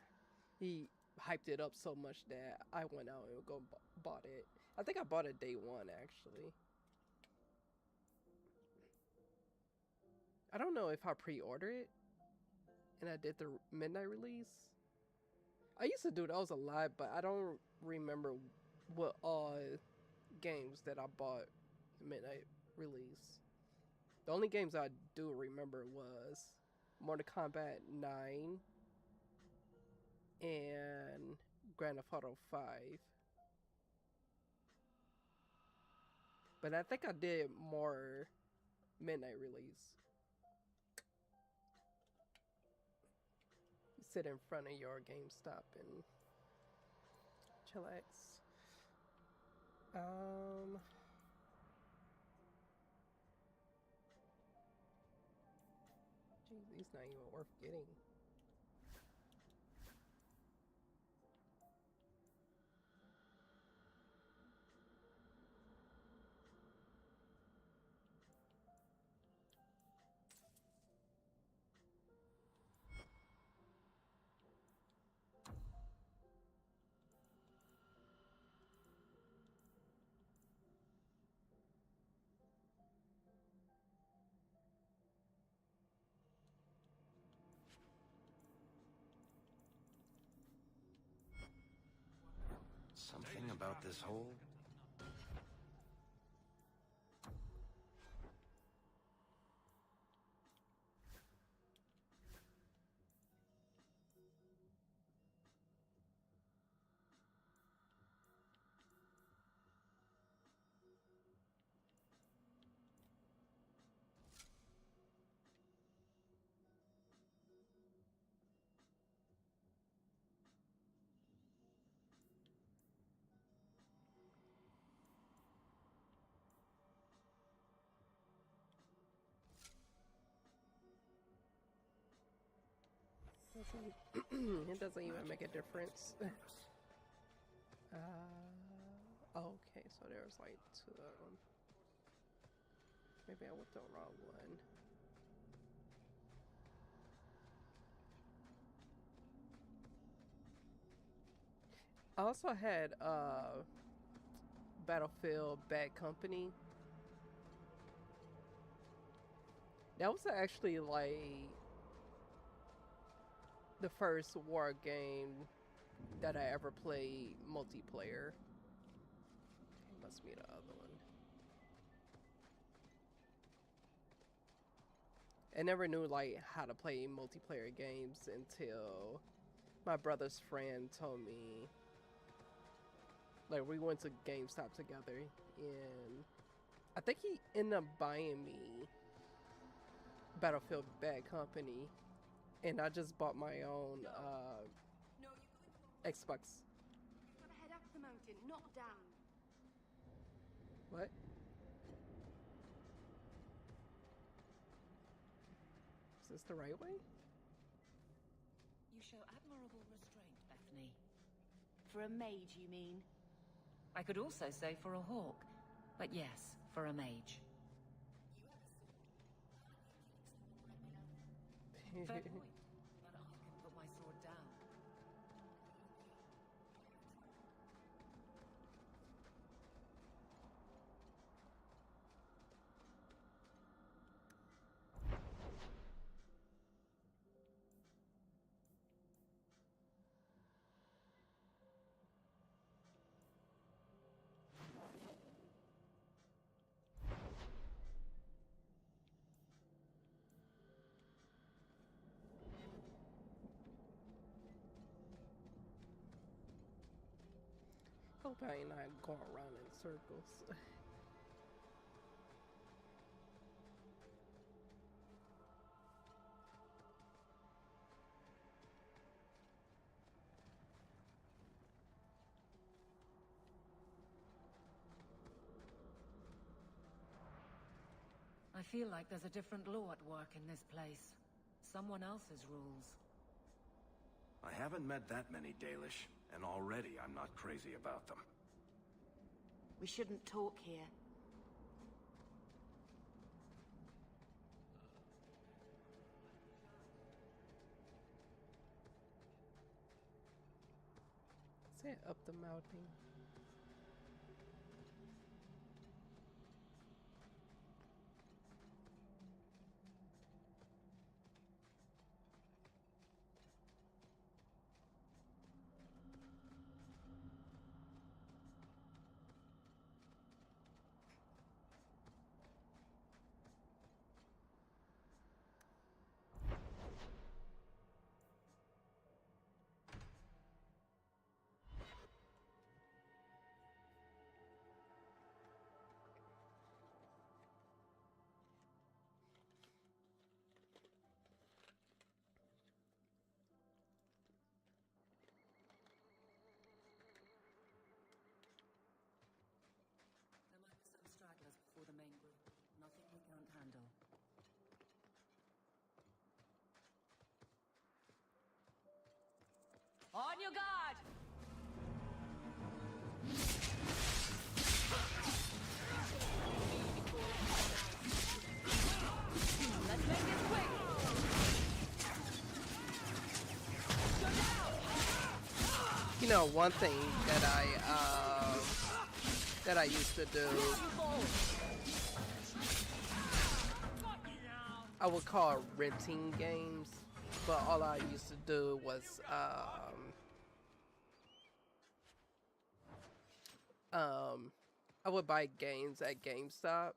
he hyped it up so much that I went out and bought it. I think I bought it day one, actually. I don't know if I pre-ordered it and I did the midnight release. I used to do those a lot, but I don't remember what all games that I bought midnight release. The only games I do remember was Mortal Kombat 9 and Grand Theft Auto 5. But I think I did more midnight release. Sit in front of your GameStop and chillax. Geez, these not even worth getting. Something about this hole? It doesn't even make a difference. Okay, so there's like 2 of them. Maybe I went the wrong one. I also had Battlefield Bad Company. That was actually like the first war game that I ever played multiplayer. It must be the other one. I never knew like how to play multiplayer games until my brother's friend told me. Like, we went to GameStop together, and I think he ended up buying me Battlefield Bad Company, and I just bought my own Xbox. You've got to head up the mountain, not down. What? Is this the right way? You show admirable restraint, Bethany. For a mage, you mean? I could also say for a hawk, but yes, for a mage. Fair point, but I can put my sword down. Hope I ain't not going around in circles. I feel like there's a different law at work in this place. Someone else's rules. I haven't met that many Dalish, and already I'm not crazy about them. We shouldn't talk here. Say up the mountain. There might be some stragglers before the main group. Nothing we can't handle. On your guard! Let's make this quick! Go down! You know, one thing that I used to do, I would call renting games, but all I used to do was I would buy games at GameStop,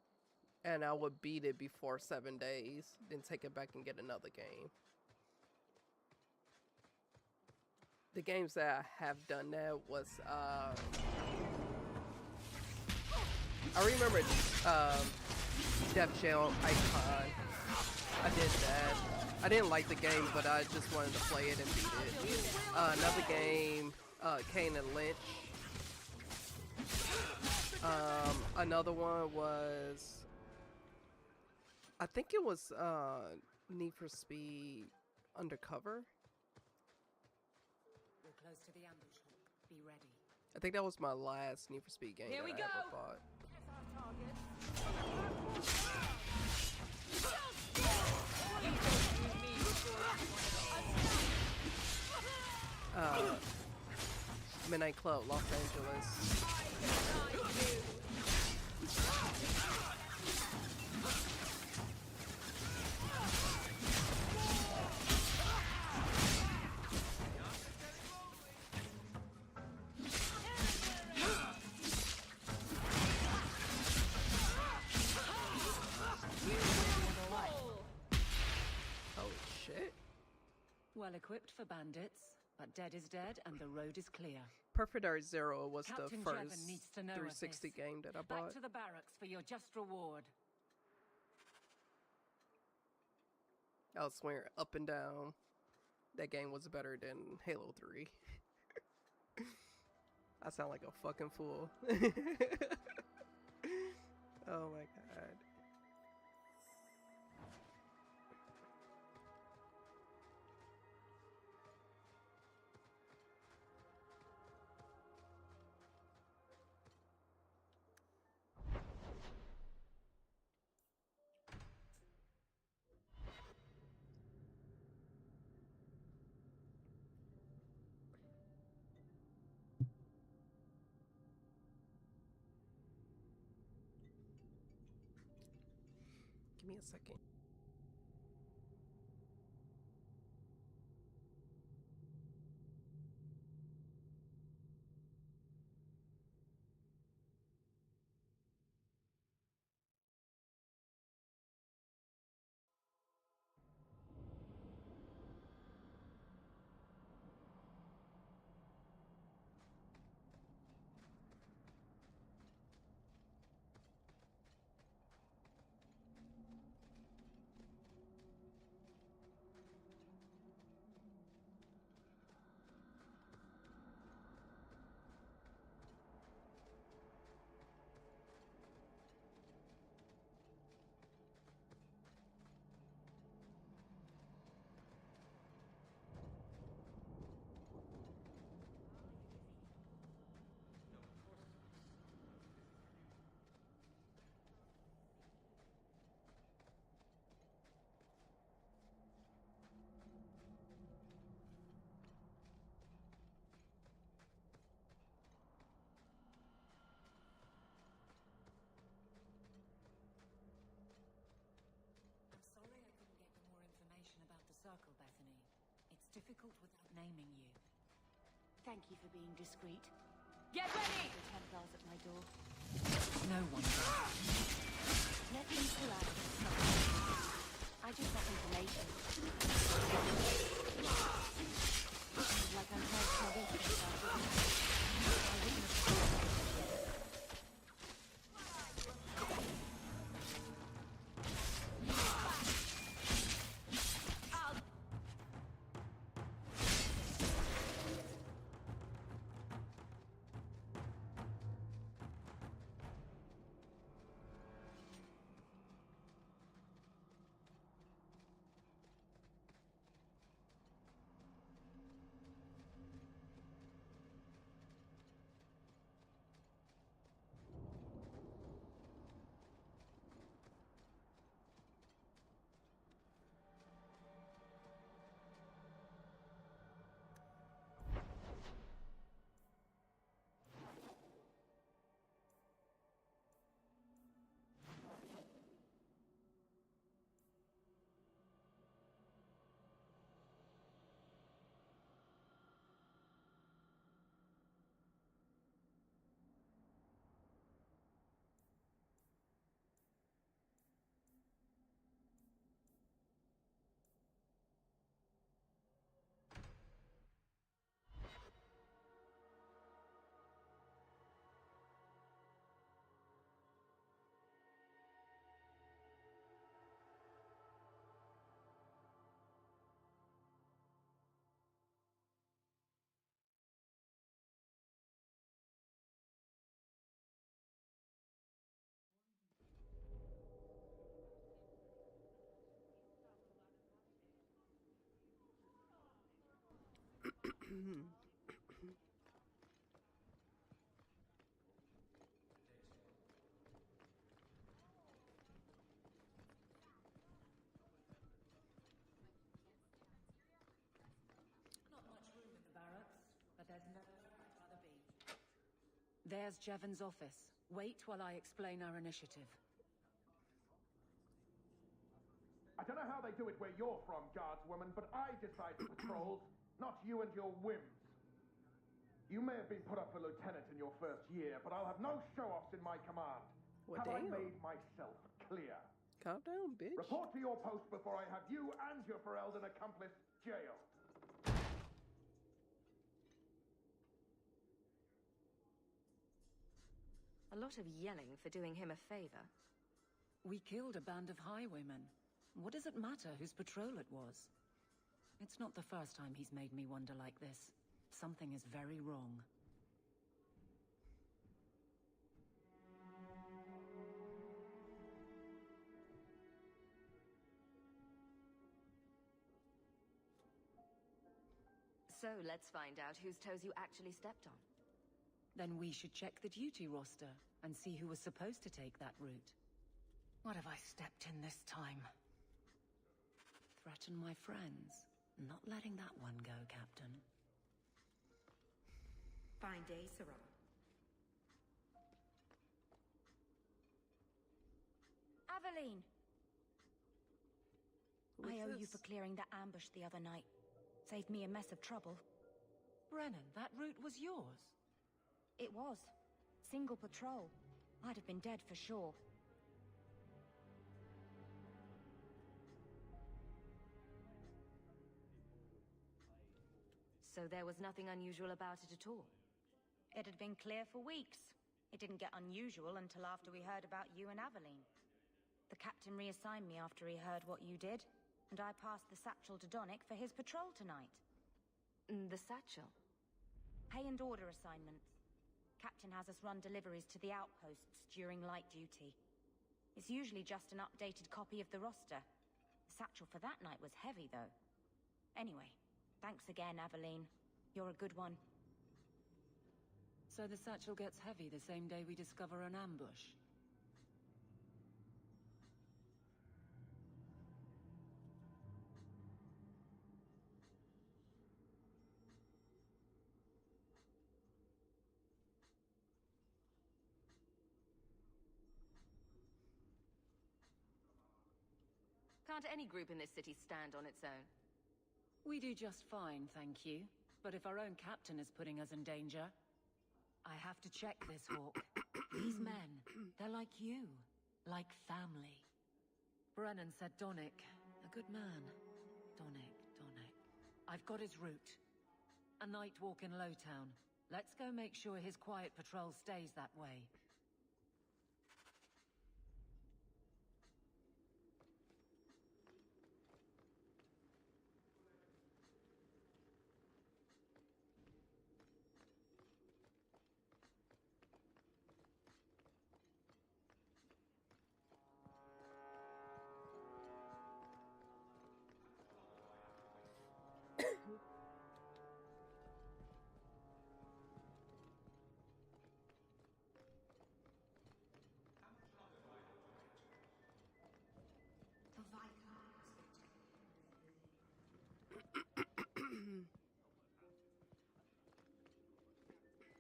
and I would beat it before 7 days, then take it back and get another game. The games that I have done that was, I remember Def Jam Icon. I did that. I didn't like the game, but I just wanted to play it and beat it. Another game, Kane and Lynch. Another one was, I think it was Need for Speed Undercover. close to the ambush hole. Be ready. I think that was my last Need for Speed game Here that we I go. ever bought. Midnight Club, Los Angeles. Holy shit. Well equipped for bandits, but dead is dead and the road is clear. Perfect Dark Zero was Captain the Jevon first needs to know of 360 this. game that I Back bought. to the barracks for your just reward. I was swearing up and down that game was better than Halo 3. I sound like a fucking fool. Oh my god. Give me a second. Circle, Bethany. It's difficult without naming you. Thank you for being discreet. Get ready! The Templars at my door. No one. Let me pull out of this. I just want information. Like I'm trying to tell this myself, isn't it? I wouldn't have thought of it yet. There's Jevon's office. Wait while I explain our initiative. I don't know how they do it where you're from, guardswoman, but I decide the patrols, not you and your whims. You may have been put up for lieutenant in your first year, but I'll have no show-offs in my command. Well, have damn. I made myself clear? Calm down, bitch. Report to your post before I have you and your Ferelden accomplice jailed. A lot of yelling for doing him a favor. We killed a band of highwaymen. What does it matter whose patrol it was? It's not the first time he's made me wonder like this. Something is very wrong. So let's find out whose toes you actually stepped on. Then we should check the duty roster and see who was supposed to take that route. What have I stepped in this time? Threaten my friends. Not letting that one go, Captain. Fine day, Sarah. Aveline! I owe you this? for clearing that ambush the other night. Saved me a mess of trouble. Brennan, that route was yours. It was. Single patrol. I'd have been dead for sure. So there was nothing unusual about it at all? It had been clear for weeks. It didn't get unusual until after we heard about you and Aveline. The captain reassigned me after he heard what you did, and I passed the satchel to Donick for his patrol tonight. The satchel? Pay and order assignments. Captain has us run deliveries to the outposts during light duty. It's usually just an updated copy of the roster. The satchel for that night was heavy, though. Anyway, thanks again, Aveline. You're a good one. So the satchel gets heavy the same day we discover an ambush. Can't any group in this city stand on its own? We do just fine, thank you. But if our own captain is putting us in danger, I have to check this, Hawk. These men, they're like you. Like family. Brennan said Donick. A good man. Donick. I've got his route. A night walk in Lowtown. Let's go make sure his quiet patrol stays that way.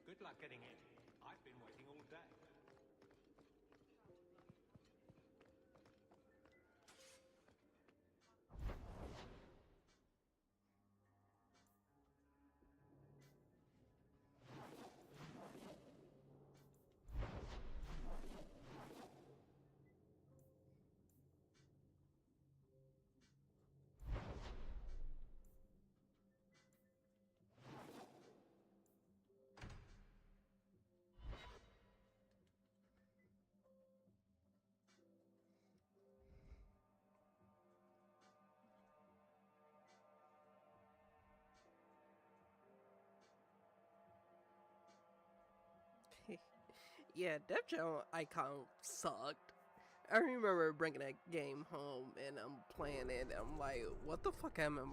Good luck getting in. I've been waiting all day. Yeah, Def Jam icon sucked. I remember bringing that game home and I'm playing it. And I'm like, what the fuck am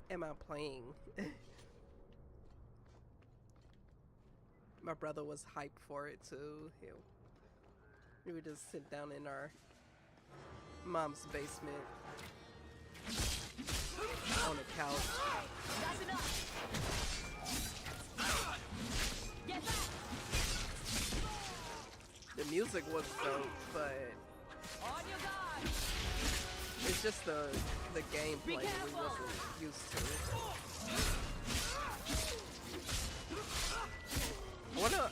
I playing? My brother was hyped for it too. We would just sit down in our mom's basement on the couch. That's enough! Get back! music was dope, but it's just the gameplay we wasn't used to. I wonder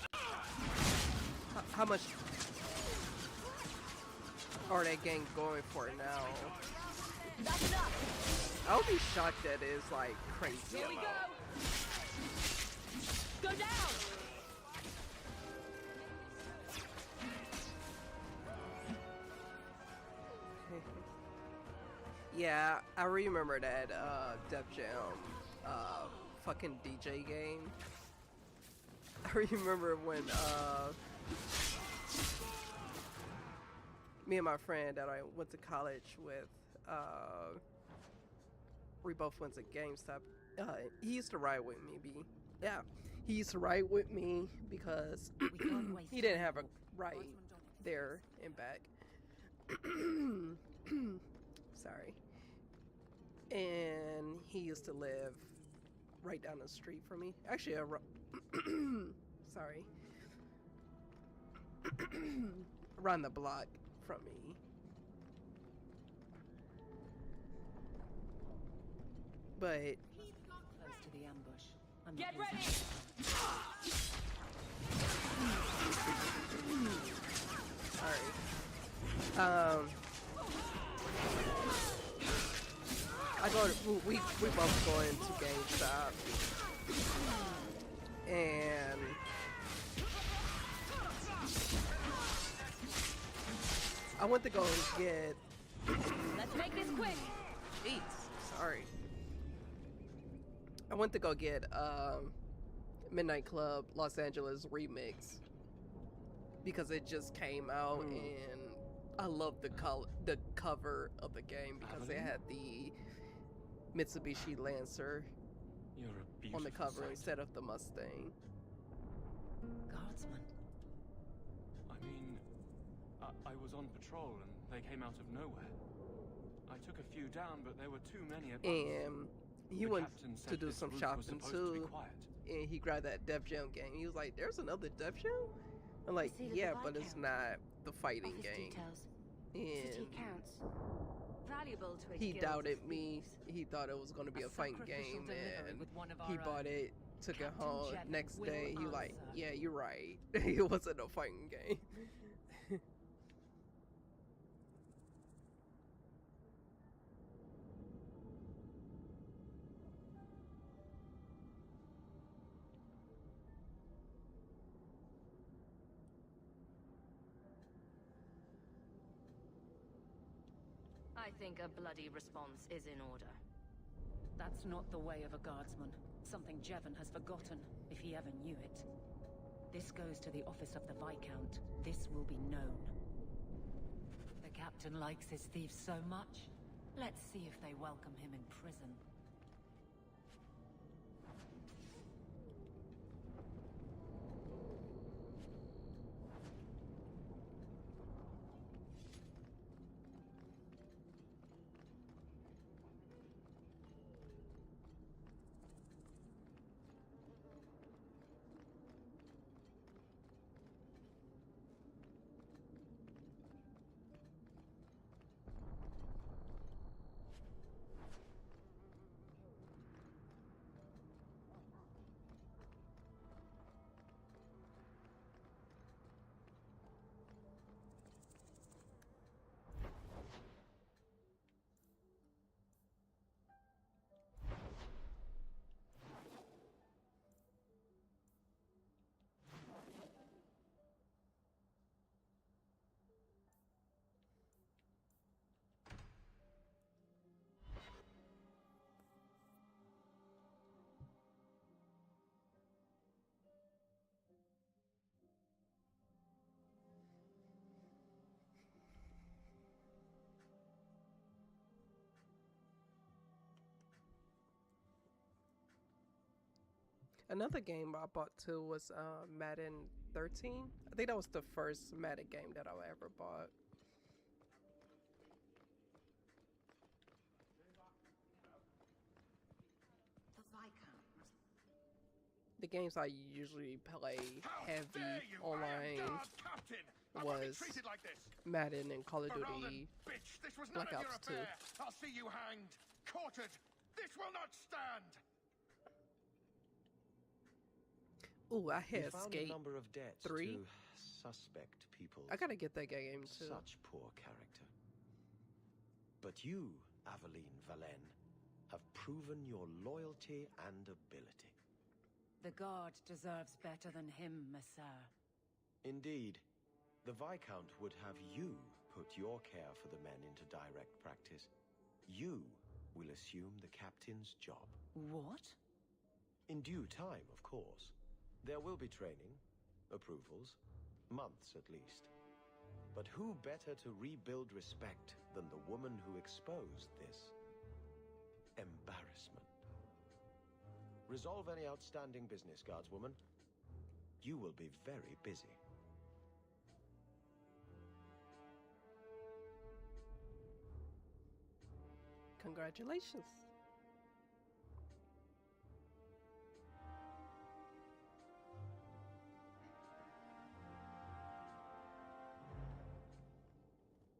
how much are they game going for now? I'll be shocked that it's like crazy. Here we amount. go. Go down. Yeah, I remember that Def Jam fucking DJ game. I remember when me and my friend that I went to college with, we both went to GameStop. He used to ride with me. He used to ride with me because he didn't have a ride there and back. Sorry. And he used to live right down the street from me. Actually, sorry. Around the block from me. But Close to the ambush. I'm Get not ready. sorry. We both go into GameStop, and I went to go get. Let's make this quick. Jeez, sorry. I went to go get Midnight Club Los Angeles remix because it just came out, and I love the cover of the game because it had the Mitsubishi Lancer on the cover instead of the Mustang. Guardsman. I mean, I was on patrol and they came out of nowhere. I took a few down, but there were too many at once. And he went to do some shopping too, and he grabbed that Def Jam game. He was like, "There's another Def Jam?" I'm like, "Yeah, but it's not the fighting game." And Valuable to a he guild doubted of me. thieves. He thought it was going to be a fighting game, and with one of he our bought own. it, took it Captain home. Jet Next will day, he like, answer. "Yeah, you're right. It wasn't a fighting game." I think a bloody response is in order. That's not the way of a guardsman. Something Jevon has forgotten, if he ever knew it. This goes to the office of the Viscount. This will be known. The captain likes his thieves so much. Let's see if they welcome him in prison. Another game I bought too was Madden 13. I think that was the first Madden game that I ever bought. The Viscount must... The games I usually play heavy online. Captain! was Madden and Call of Duty Bitch, this was Black none of your Ops 2. affair. I'll see you hanged, quartered. This will not stand. Ooh, I We had found Skate a number of debts 3. to suspect people. I gotta get that game too. Such poor character. But you, Aveline Valen, have proven your loyalty and ability. The guard deserves better than him, Messire. Indeed. The Viscount would have you put your care for the men into direct practice. You will assume the captain's job. What? In due time, of course. There will be training, approvals, months at least. But who better to rebuild respect than the woman who exposed this embarrassment? Resolve any outstanding business, guardswoman. You will be very busy. Congratulations.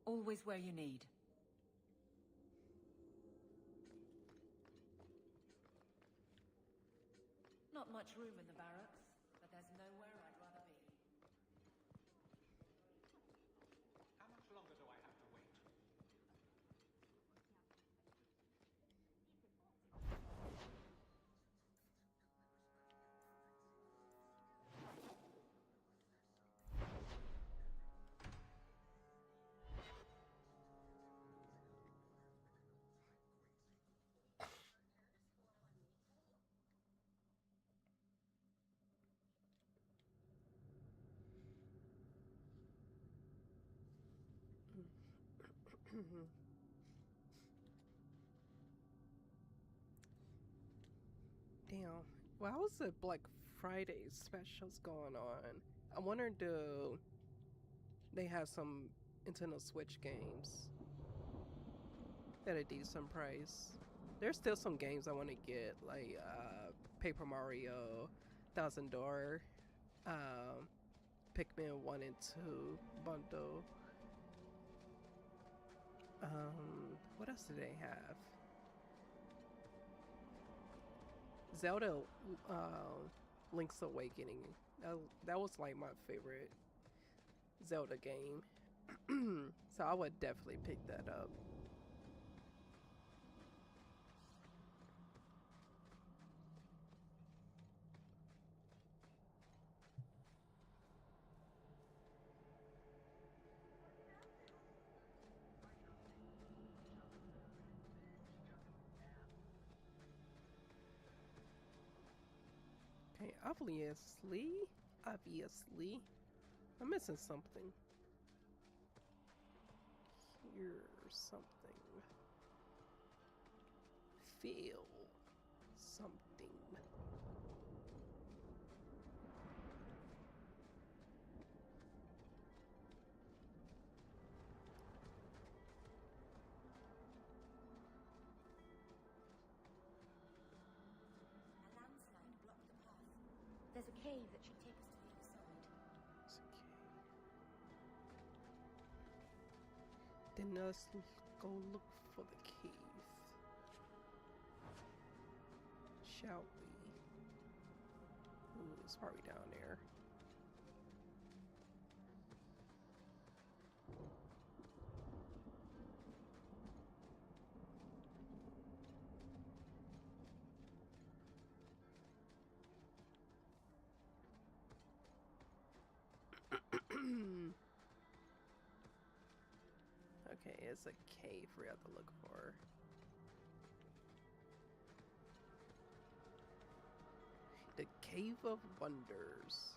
Always where you need. Not much room in the barracks, but there's nowhere I'd rather be. How much longer do I have to wait? Damn. Well, how was the Black Friday specials going on? I wonder, do they have some Nintendo Switch games at a decent price? There's still some games I want to get, like Paper Mario, Thousand Door, Pikmin 1 and 2 bundle. What else do they have? Zelda Link's Awakening. That was like my favorite Zelda game. So I would definitely pick that up. Okay, obviously, I'm missing something. Here's something. Feel something. There's a cave that should take us to the other side. Then let's go look for the cave. Shall we? Ooh, it's probably down there. Okay, it's a cave we have to look for. The Cave of Wonders.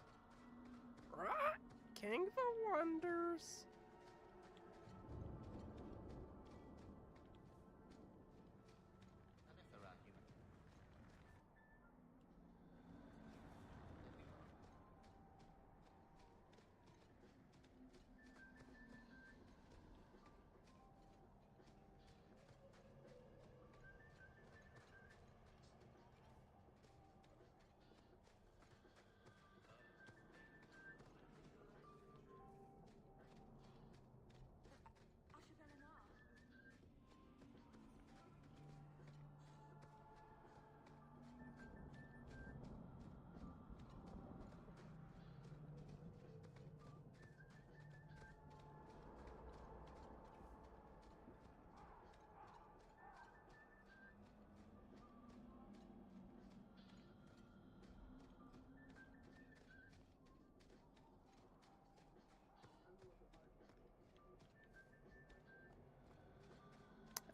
Right? Cave of Wonders.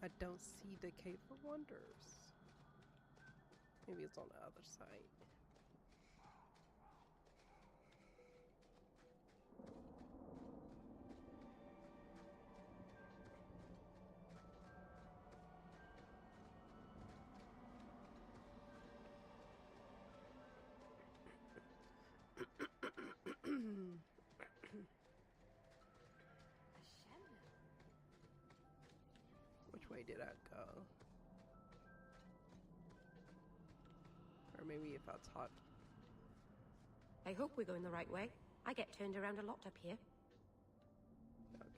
I don't see the Cave of Wonders. Maybe it's on the other side. Which way did I go? Or maybe if I talk. I hope we're going the right way. I get turned around a lot up here. Okay.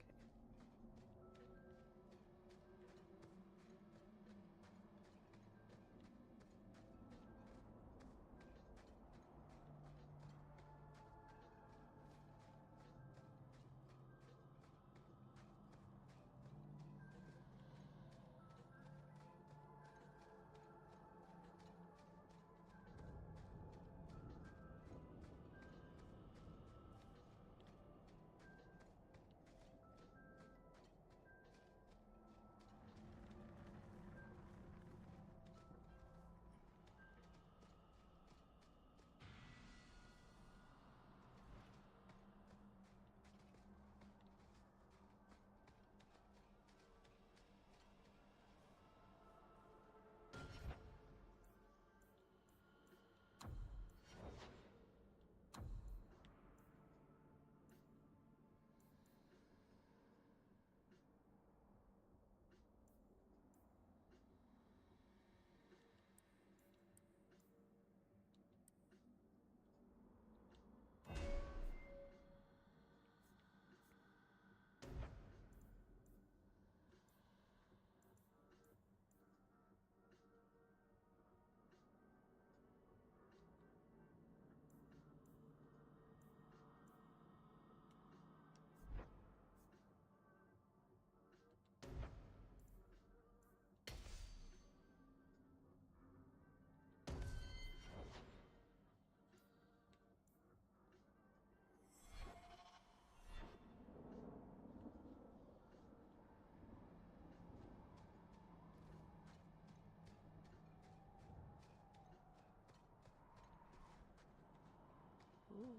Ooh.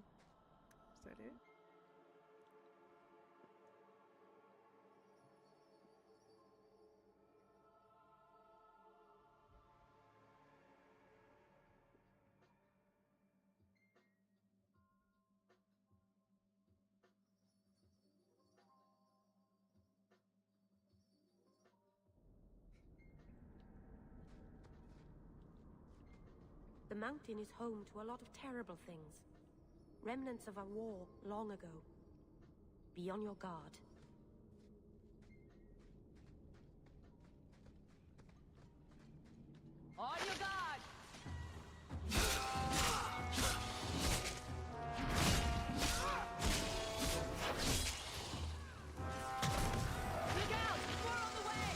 Is that it? The mountain is home to a lot of terrible things. Remnants of a war long ago. Be on your guard. On your guard! Look out! More on the way!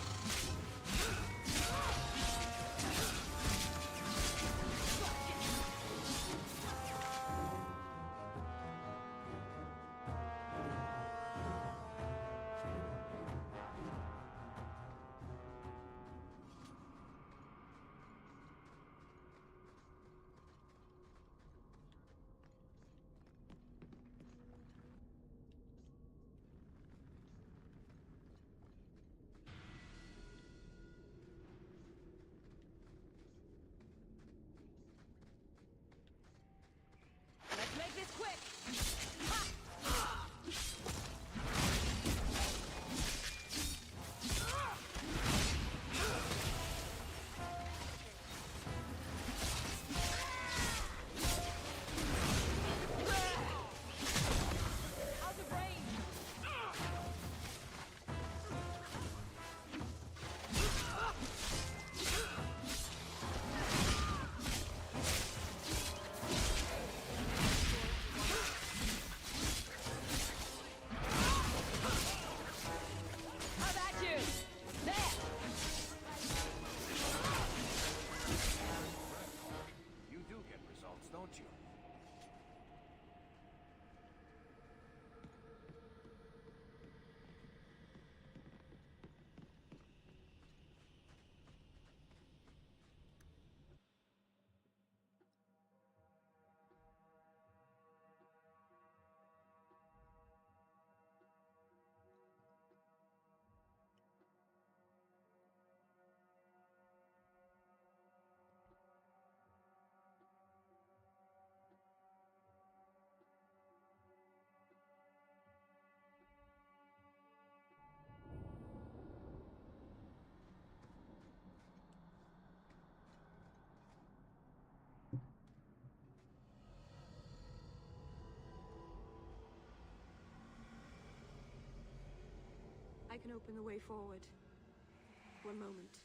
can open the way forward. One moment.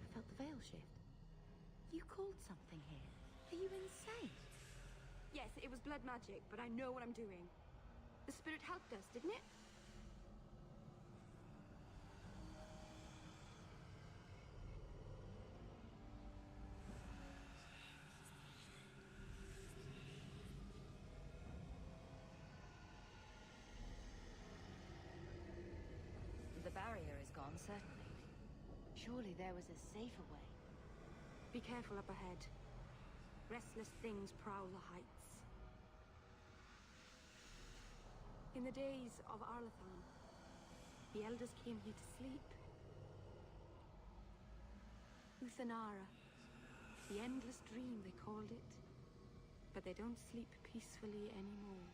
I felt the veil shift. You called something here. Are you insane? Yes, it was blood magic, but I know what I'm doing. The spirit helped us, didn't it? The barrier is gone, certainly. Surely there was a safer way. Be careful up ahead. Restless things prowl the heights. In the days of Arlathan, the elders came here to sleep. Uthanara, the endless dream they called it. But they don't sleep peacefully anymore.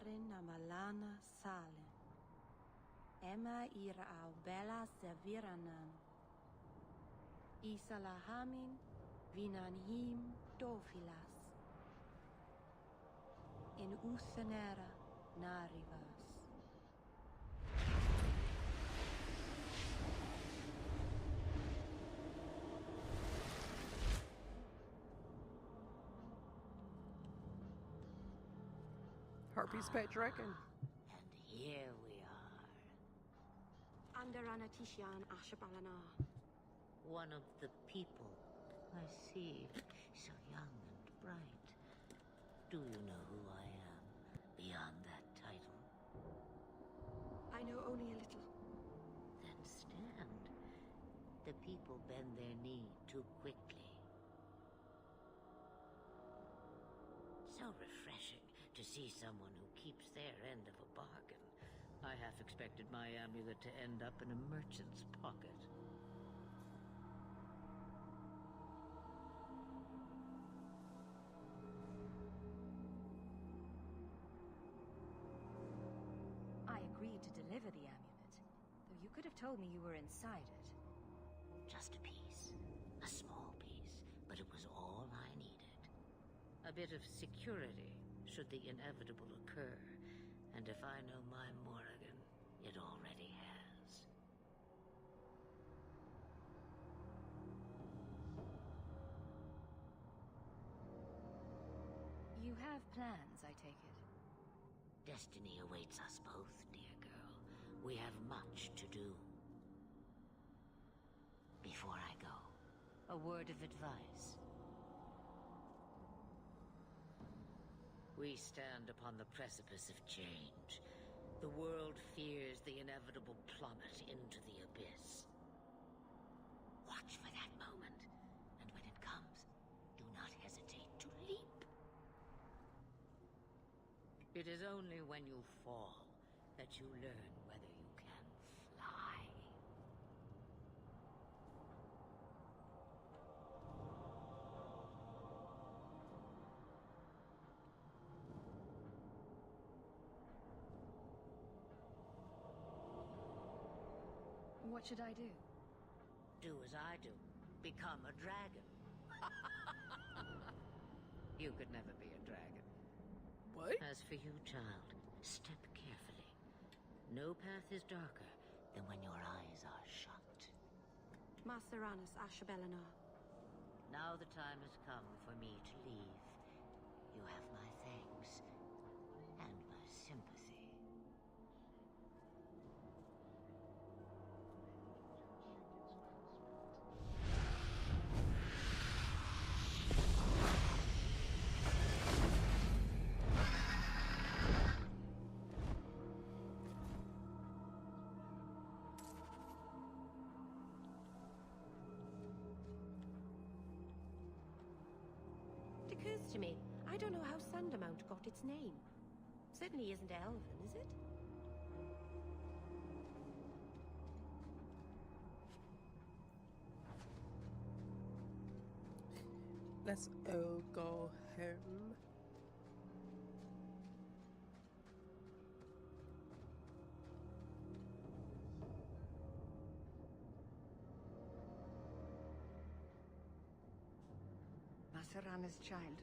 Namalana Sale. Emma ira au bella serviranan. Isalahamin vinanhim dofilas. In Uthanera narivas. Harpy's pet dragon. And here we Anderana Tishan Ashabalana. One of the people. I see. So young and bright. Do you know who I am, beyond that title? I know only a little. Then stand. The people bend their knee too quickly. So refreshing to see someone who keeps their end of a bargain. I half expected my amulet to end up in a merchant's pocket. I agreed to deliver the amulet, though you could have told me you were inside it. Just a piece. A small piece, but it was all I needed. A bit of security, should the inevitable occur. And if I know my Morrigan, it already has. You have plans, I take it. Destiny awaits us both, dear girl. We have much to do. Before I go, a word of advice. We stand upon the precipice of change. The world fears the inevitable plummet into the abyss. Watch for that moment, and when it comes, do not hesitate to leap. It is only when you fall that you learn whether you can fly. What should I do? Do as I do. Become a dragon. You could never be a dragon. What? As for you, child, step carefully. No path is darker than when your eyes are shut. Maseranus Ashabelana. Now the time has come for me to leave. You have my thanks and my sympathy. It occurs to me, I don't know how Sandamount got its name. Certainly isn't Elven, is it? Let's all go home. Maserana's child,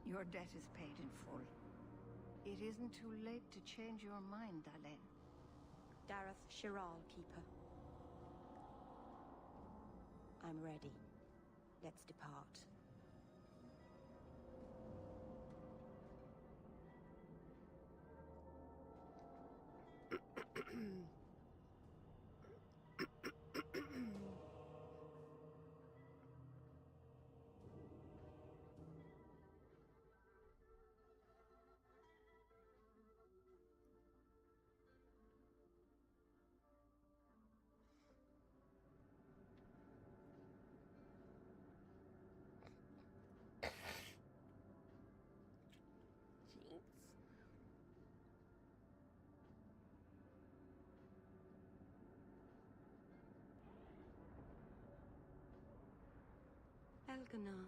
your debt is paid in full. It isn't too late to change your mind, Dalen. Dareth Shiral, Keeper. I'm ready. Let's depart. Elganon.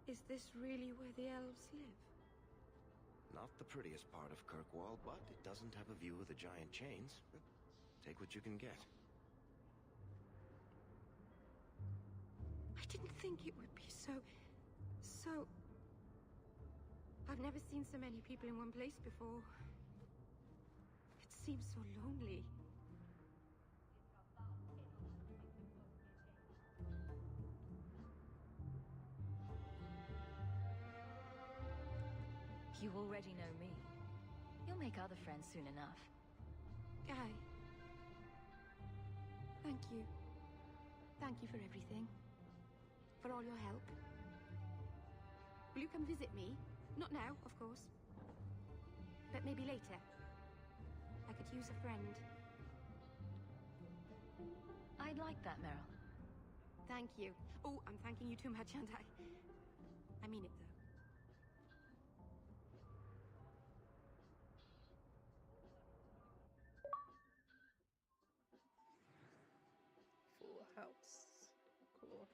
Is this really where the elves live? Not the prettiest part of Kirkwall, but it doesn't have a view of the giant chains. But take what you can get. I didn't think it would be so... I've never seen so many people in one place before. It seems so lonely. You already know me. You'll make other friends soon enough. Guy. Thank you. Thank you for everything. For all your help. Will you come visit me? Not now, of course. But maybe later. I could use a friend. I'd like that, Meryl. Thank you. Oh, I'm thanking you too much, aren't I? I mean it, though. Full house. Cool.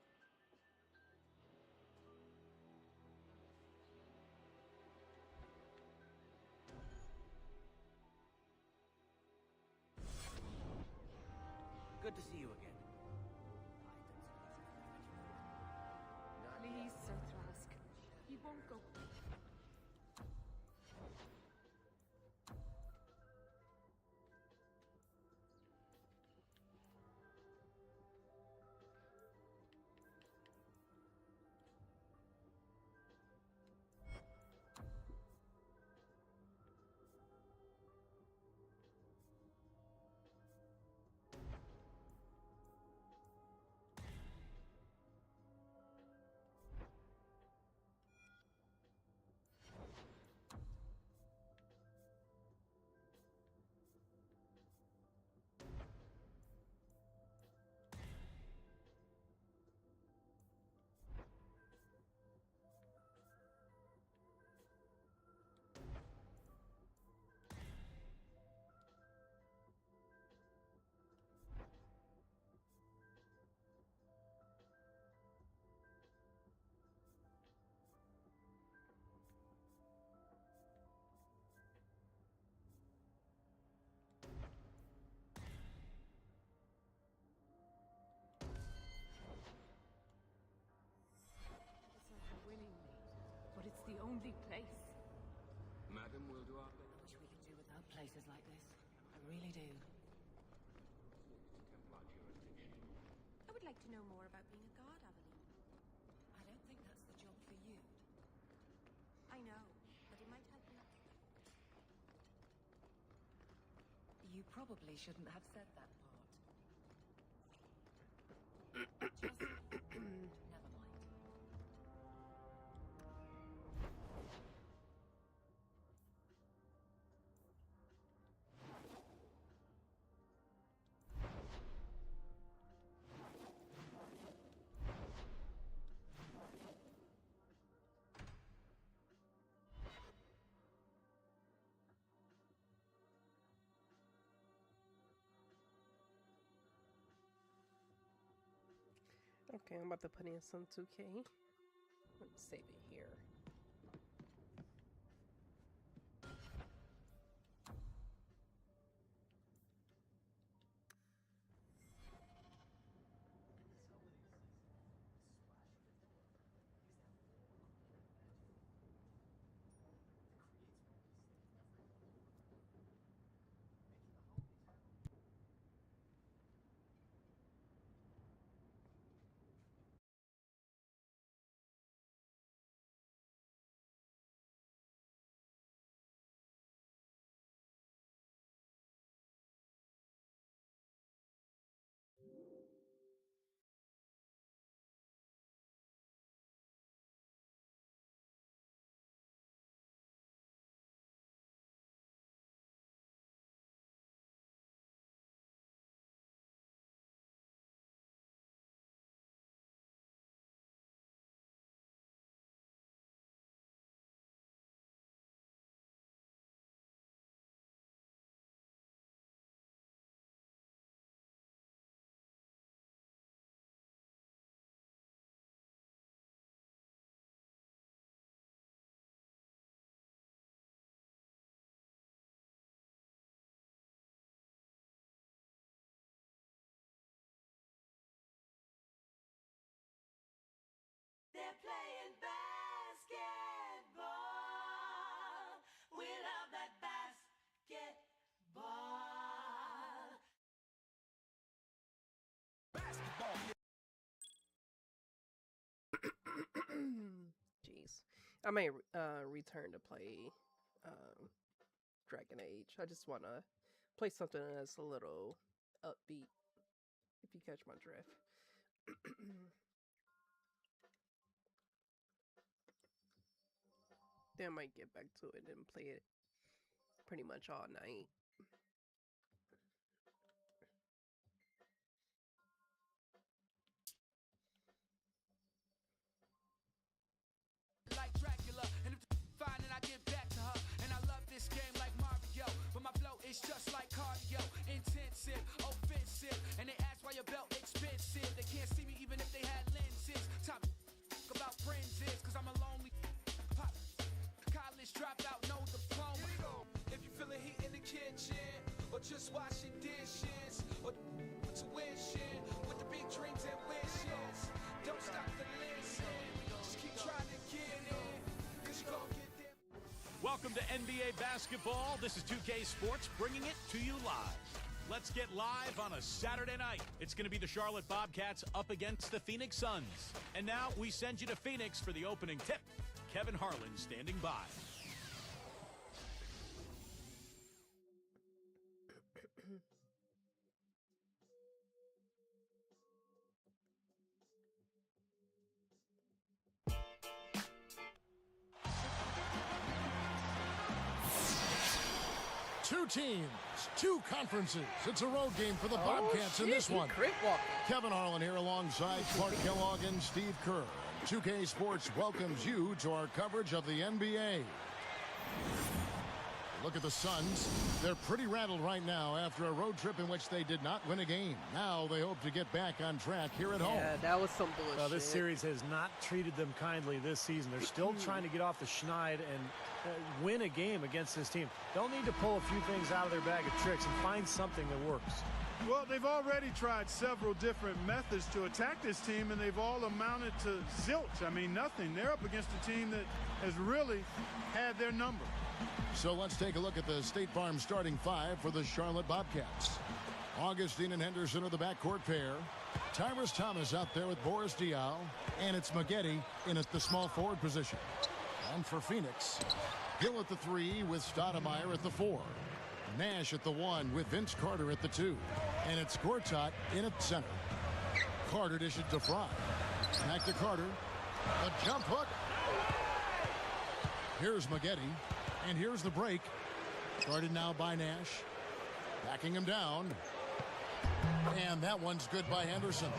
Good to see you again. Please, Sir Thrask. He won't go. But it's the only place. Madam, we'll do our best. I wish we could do without places like this. I really do. I would like to know more about being a guard, Aveline. I don't think that's the job for you. I know, but it might help me. You probably shouldn't have said that part. Just never mind. Okay, I'm about to put in some 2K. Let's save it here. They're playing basketball. We love that basketball. Jeez. I may return to play Dragon Age. I just want to play something that's a little upbeat, if you catch my drift. Then I might get back to it and play it pretty much all night. Like Dracula, and if fine, and I get back to her. And I love this game like Mario, but my flow is just like cardio, intensive, offensive. And they ask why your belt expensive. They can't see me even if they had lenses. Top about friends is, cause I'm a lonely pop. College dropout, no diploma. If you feel the heat in the kitchen, or just washing dishes, or tuition, with the big dreams and wishes, don't stop to listen. Just keep trying to get in, cause you gon' get there. Welcome to NBA basketball. This is 2K Sports bringing it to you live. Let's get live on a Saturday night. It's going to be the Charlotte Bobcats up against the Phoenix Suns. And now we send you to Phoenix for the opening tip. Kevin Harlan standing by. Two teams, two conferences. It's a road game for the Bobcats in this one. Kevin Harlan here alongside Clark Kellogg and Steve Kerr. 2K Sports welcomes you to our coverage of the NBA. Look at the Suns. They're pretty rattled right now after a road trip in which they did not win a game. Now they hope to get back on track here at home. Yeah, that was some bullshit. Well, this series has not treated them kindly this season. They're still trying to get off the schneid and win a game against this team. They'll need to pull a few things out of their bag of tricks and find something that works. Well, they've already tried several different methods to attack this team, and they've all amounted to zilch. I mean, nothing. They're up against a team that has really had their number. So let's take a look at the State Farm starting five for the Charlotte Bobcats. Augustine and Henderson are the backcourt pair. Tyrus Thomas out there with Boris Diaw, and it's Maggette in at the small forward position. And for Phoenix, Hill at the 3 with Stoudemire at the 4. Nash at the 1 with Vince Carter at the 2. And it's Gortat in at center. Carter dishes to Fry. Back to Carter. A jump hook. Here's Maggette. And here's the break. Guarded now by Nash. Backing him down. And that one's good by Henderson.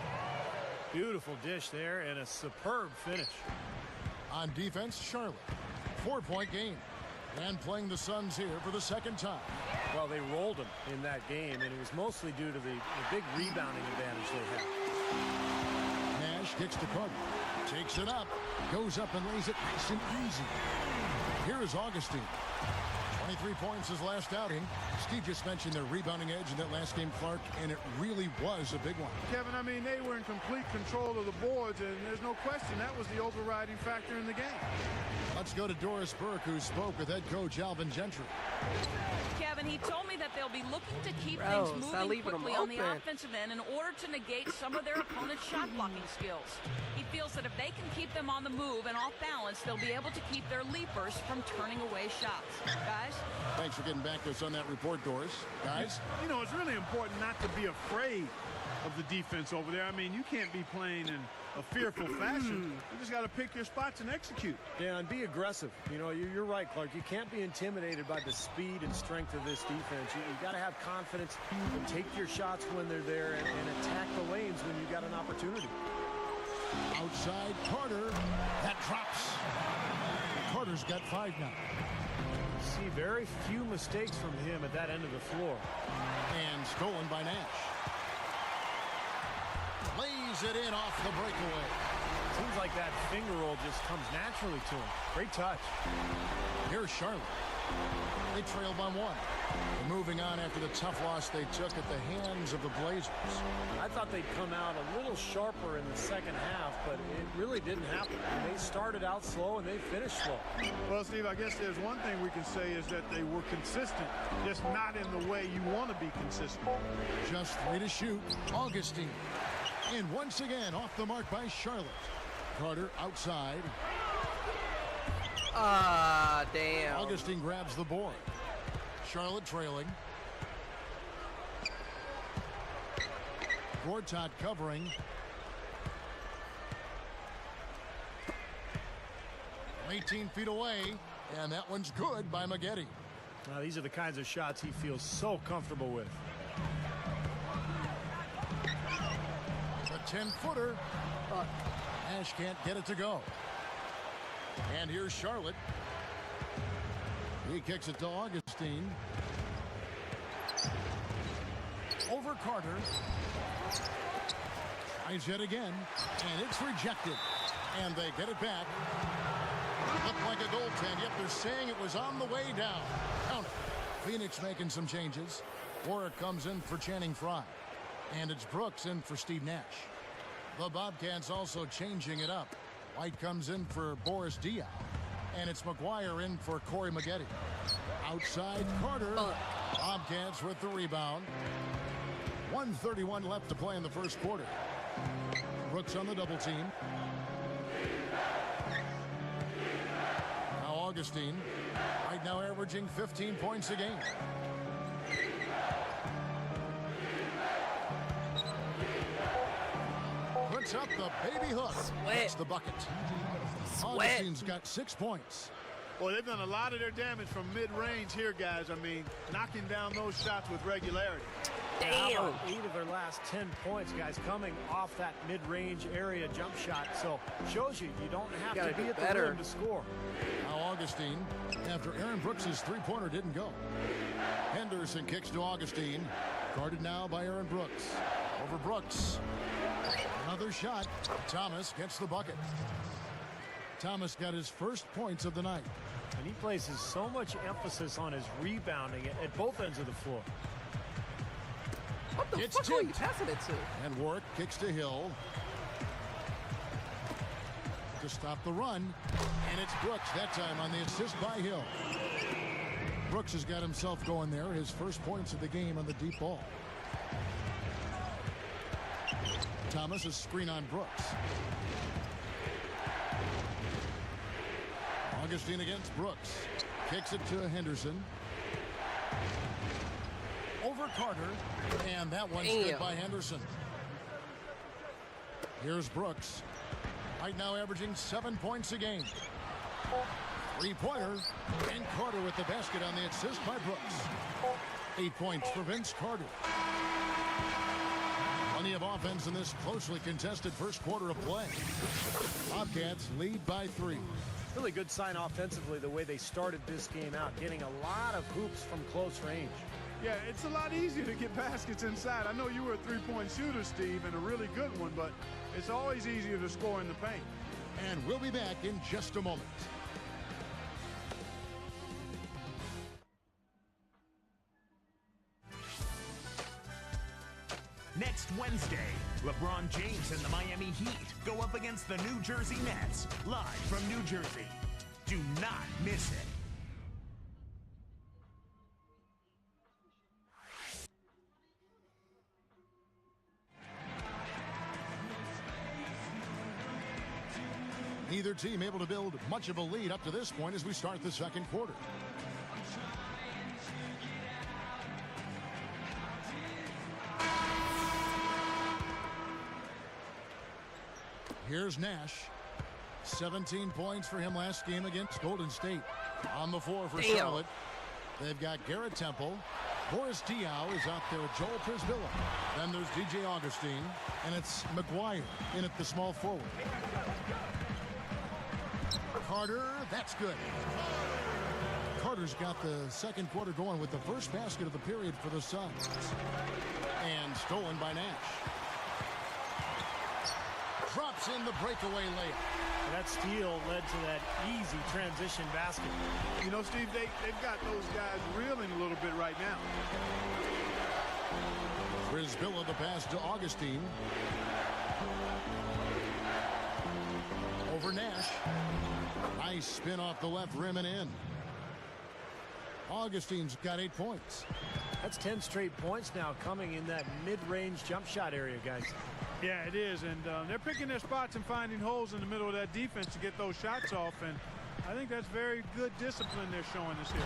Beautiful dish there and a superb finish. On defense, Charlotte. 4-point game. And playing the Suns here for the second time. Well, they rolled them in that game, and it was mostly due to the big rebounding advantage they had. Nash kicks to Carter. Takes it up. Goes up and lays it nice and easy. Here is Augustine. 23 points his last outing. Steve just mentioned their rebounding edge in that last game, Clark, and it really was a big one. Kevin, I mean, they were in complete control of the boards, and there's no question that was the overriding factor in the game. Let's go to Doris Burke, who spoke with head coach Alvin Gentry. Kevin, he told me that they'll be looking to keep things moving quickly on the offensive end in order to negate some of their opponent's shot blocking skills. He feels that if they can keep them on the move and off balance, they'll be able to keep their leapers from turning away shots. Guys? Thanks for getting back to us on that report, Doris. Guys? You know, it's really important not to be afraid of the defense over there. I mean, you can't be playing in a fearful fashion. You just got to pick your spots and execute. Yeah, and be aggressive. You know, you're right, Clark. You can't be intimidated by the speed and strength of this defense. You got to have confidence and take your shots when they're there and attack the lanes when you got an opportunity. Outside Carter. That drops. Carter's got 5 now. See very few mistakes from him at that end of the floor. And stolen by Nash. Lays it in off the breakaway. Seems like that finger roll just comes naturally to him. Great touch. Here's Charlotte. They trail by 1. They're moving on after the tough loss they took at the hands of the Blazers. I thought they'd come out a little sharper in the second half, but it really didn't happen. They started out slow and they finished slow. Well, Steve, I guess there's one thing we can say is that they were consistent, just not in the way you want to be consistent. Just 3 to shoot. Augustine. And once again, off the mark by Charlotte. Carter outside. Ah, damn. Augustine grabs the board. Charlotte trailing. Gortat covering. From 18 feet away, and that one's good by Maggette. Now, these are the kinds of shots he feels so comfortable with. The 10-footer. Nash can't get it to go. And here's Charlotte. He kicks it to Augustine. Over Carter. Tries yet again, and it's rejected. And they get it back. Looked like a goaltend, yet they're saying it was on the way down. Count it. Phoenix making some changes. Warwick comes in for Channing Frye. And it's Brooks in for Steve Nash. The Bobcats also changing it up. White comes in for Boris Diaw. And it's McGuire in for Corey Maggette. Outside, Carter. Bobcats with the rebound. 1:31 left to play in the first quarter. Brooks on the double team. Now Augustine. Right now averaging 15 points a game. Puts up the baby hook. That's the bucket. Augustine's got 6 points. Well, they've done a lot of their damage from mid-range here, guys. I mean, knocking down those shots with regularity. Damn. 8 of their last 10 points, guys, coming off that mid-range area jump shot. So shows you don't have to be at the rim to score. Now Augustine, after Aaron Brooks' three-pointer didn't go. Henderson kicks to Augustine. Guarded now by Aaron Brooks. Over Brooks. Another shot. Thomas gets the bucket. Thomas got his first points of the night. And he places so much emphasis on his rebounding at both ends of the floor. What the fuck are you passing it to? And Warwick kicks to Hill. To stop the run. And it's Brooks that time on the assist by Hill. Brooks has got himself going there. His first points of the game on the deep ball. Thomas, a screen on Brooks. Augustine against Brooks. Kicks it to Henderson. Over Carter. And that one's good by Henderson. Here's Brooks. Right now averaging 7 points a game. Three-pointer. And Carter with the basket on the assist by Brooks. 8 points for Vince Carter. Plenty of offense in this closely contested first quarter of play. Bobcats lead by 3. Really good sign offensively the way they started this game out, getting a lot of hoops from close range. Yeah, it's a lot easier to get baskets inside. I know you were a three-point shooter, Steve, and a really good one, but it's always easier to score in the paint. And we'll be back in just a moment. Next Wednesday, LeBron James and the Miami Heat go up against the New Jersey Nets, live from New Jersey. Do not miss it. Neither team able to build much of a lead up to this point as we start the second quarter. Here's Nash. 17 points for him last game against Golden State. On the floor for Charlotte. They've got Garrett Temple. Boris Diaw is out there with Joel Prisbilla. Then there's DJ Augustine. And it's McGuire in at the small forward. Carter, that's good. Carter's got the second quarter going with the first basket of the period for the Suns. And stolen by Nash. Drops in the breakaway layup. That steal led to that easy transition basket. You know, Steve, they've got those guys reeling a little bit right now. Prisbilla the pass to Augustine. Over Nash. Nice spin off the left rim and in. Augustine's got 8 points. That's 10 straight points now coming in that mid-range jump shot area, guys. Yeah, it is, and they're picking their spots and finding holes in the middle of that defense to get those shots off, and I think that's very good discipline they're showing us here.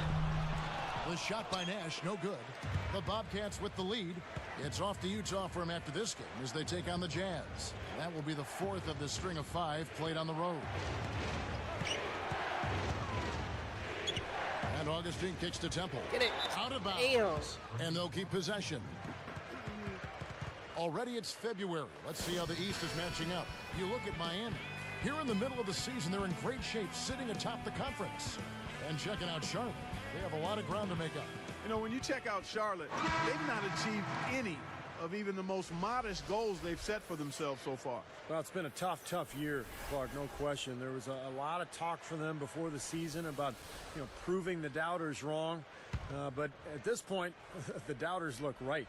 The shot by Nash, no good. The Bobcats with the lead. It's off to Utah for him after this game as they take on the Jazz. That will be the 4th of the string of 5 played on the road. And Augustine kicks to Temple. Get it. Out of bounds. And they'll keep possession. Already it's February. Let's see how the East is matching up. You look at Miami. Here in the middle of the season, they're in great shape, sitting atop the conference. And checking out Charlotte. They have a lot of ground to make up. You know, when you check out Charlotte, they've not achieved any of even the most modest goals they've set for themselves so far. Well, it's been a tough year, Clark, no question. There was a lot of talk for them before the season about, proving the doubters wrong. But at this point, the doubters look right.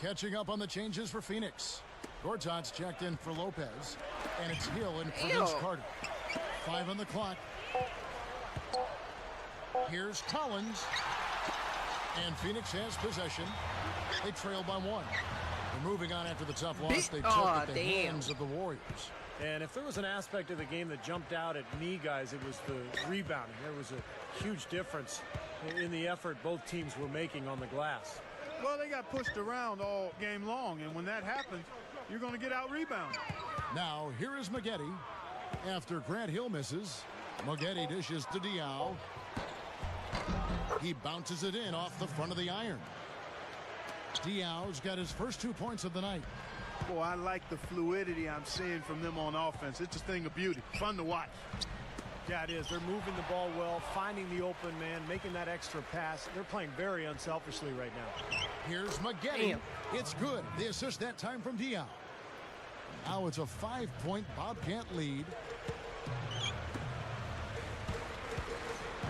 Catching up on the changes for Phoenix. Gortat's checked in for Lopez. And it's Hill in for Vince Carter. 5 on the clock. Here's Collins. And Phoenix has possession. They trail by 1. They're moving on after the tough loss they took at the hands of the Warriors. And if there was an aspect of the game that jumped out at me, guys, it was the rebounding. There was a huge difference in the effort both teams were making on the glass. Well, they got pushed around all game long, and when that happens, you're going to get out-rebounded. Now, here is Maggette. After Grant Hill misses, Maggette dishes to Diaw. He bounces it in off the front of the iron. Diaw's got his first 2 points of the night. Boy, I like the fluidity I'm seeing from them on offense. It's a thing of beauty. Fun to watch. Yeah, it is. They're moving the ball well, finding the open man, making that extra pass. They're playing very unselfishly right now. Here's Maggette. It's good. The assist that time from Diaw. Now it's a 5-point Bobcat lead.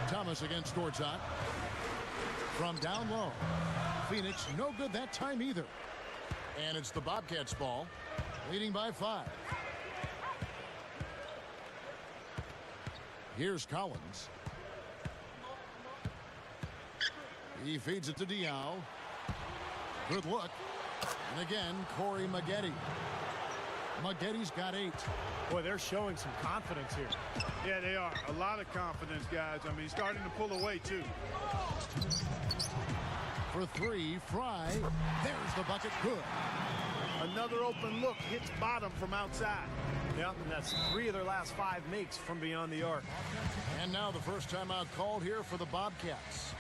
Thomas against Gortat. From down low. Phoenix no good that time either. And it's the Bobcats' ball, leading by 5. Here's Collins. He feeds it to Diaw. Good look. And again, Corey Maggette. Maggette's got 8. Boy, they're showing some confidence here. Yeah, they are. A lot of confidence, guys. I mean, starting to pull away, too. For 3, Fry. There's the bucket. Good. Another open look. Hits bottom from outside. Yep, and that's 3 of their last 5 makes from beyond the arc. And now the first timeout called here for the Bobcats.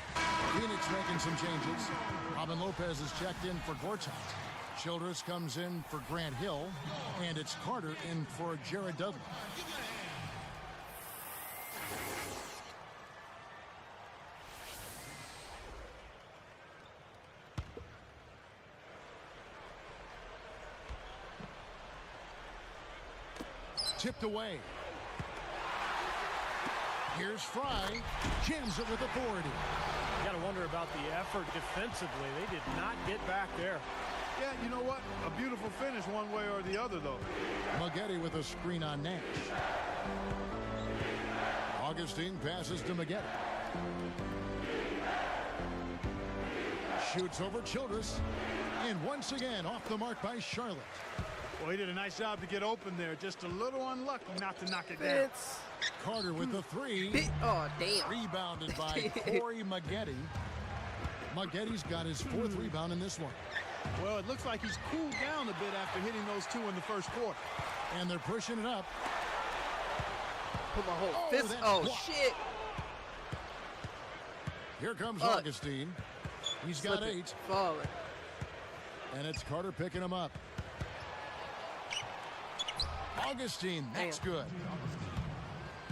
Phoenix making some changes. Robin Lopez is checked in for Gortat. Childress comes in for Grant Hill. And it's Carter in for Jared Dudley. Tipped away. Here's Fry. Jams it with authority. You got to wonder about the effort defensively. They did not get back there. Yeah, you know what? A beautiful finish one way or the other, though. Maggette with a screen on Nash. Augustine passes to Maggette. Shoots over Childress. And once again, off the mark by Charlotte. Well, he did a nice job to get open there. Just a little unlucky not to knock it down. Carter with the 3. Oh, damn. Rebounded by Corey Maggette. Maggette's got his 4th rebound in this one. Well, it looks like he's cooled down a bit after hitting those 2 in the first quarter. And they're pushing it up. Put my whole fist. Oh, shit. Here comes Augustine. He's got 8. Falling. And it's Carter picking him up. Augustine, that's good.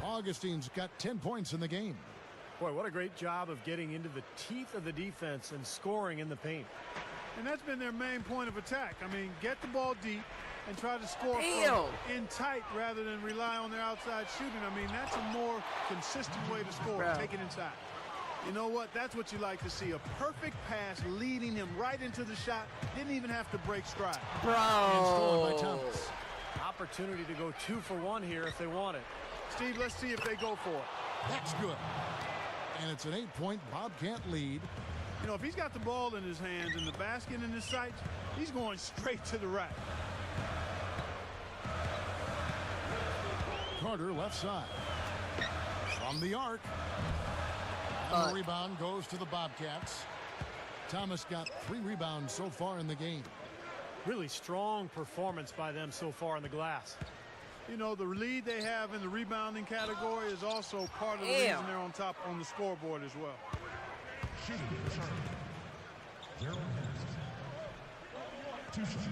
Augustine's got 10 points in the game. Boy, what a great job of getting into the teeth of the defense and scoring in the paint. And that's been their main point of attack. I mean, get the ball deep and try to score in tight rather than rely on their outside shooting. I mean, that's a more consistent way to score. Take it inside. You know what? That's what you like to see. A perfect pass leading him right into the shot. Didn't even have to break stride. Bro. And stolen by Thomas. Opportunity to go 2 for 1 here if they want it. Steve, let's see if they go for it. That's good. And it's an 8-point Bobcat lead. You know, if he's got the ball in his hands and the basket in his sights, he's going straight to the rack. Carter left side. From the arc. And the rebound goes to the Bobcats. Thomas got 3 rebounds so far in the game. Really strong performance by them so far on the glass. You know, the lead they have in the rebounding category is also part of the reason they're on top on the scoreboard as well. Shooting for Charlotte. 0 assists. 2 shots.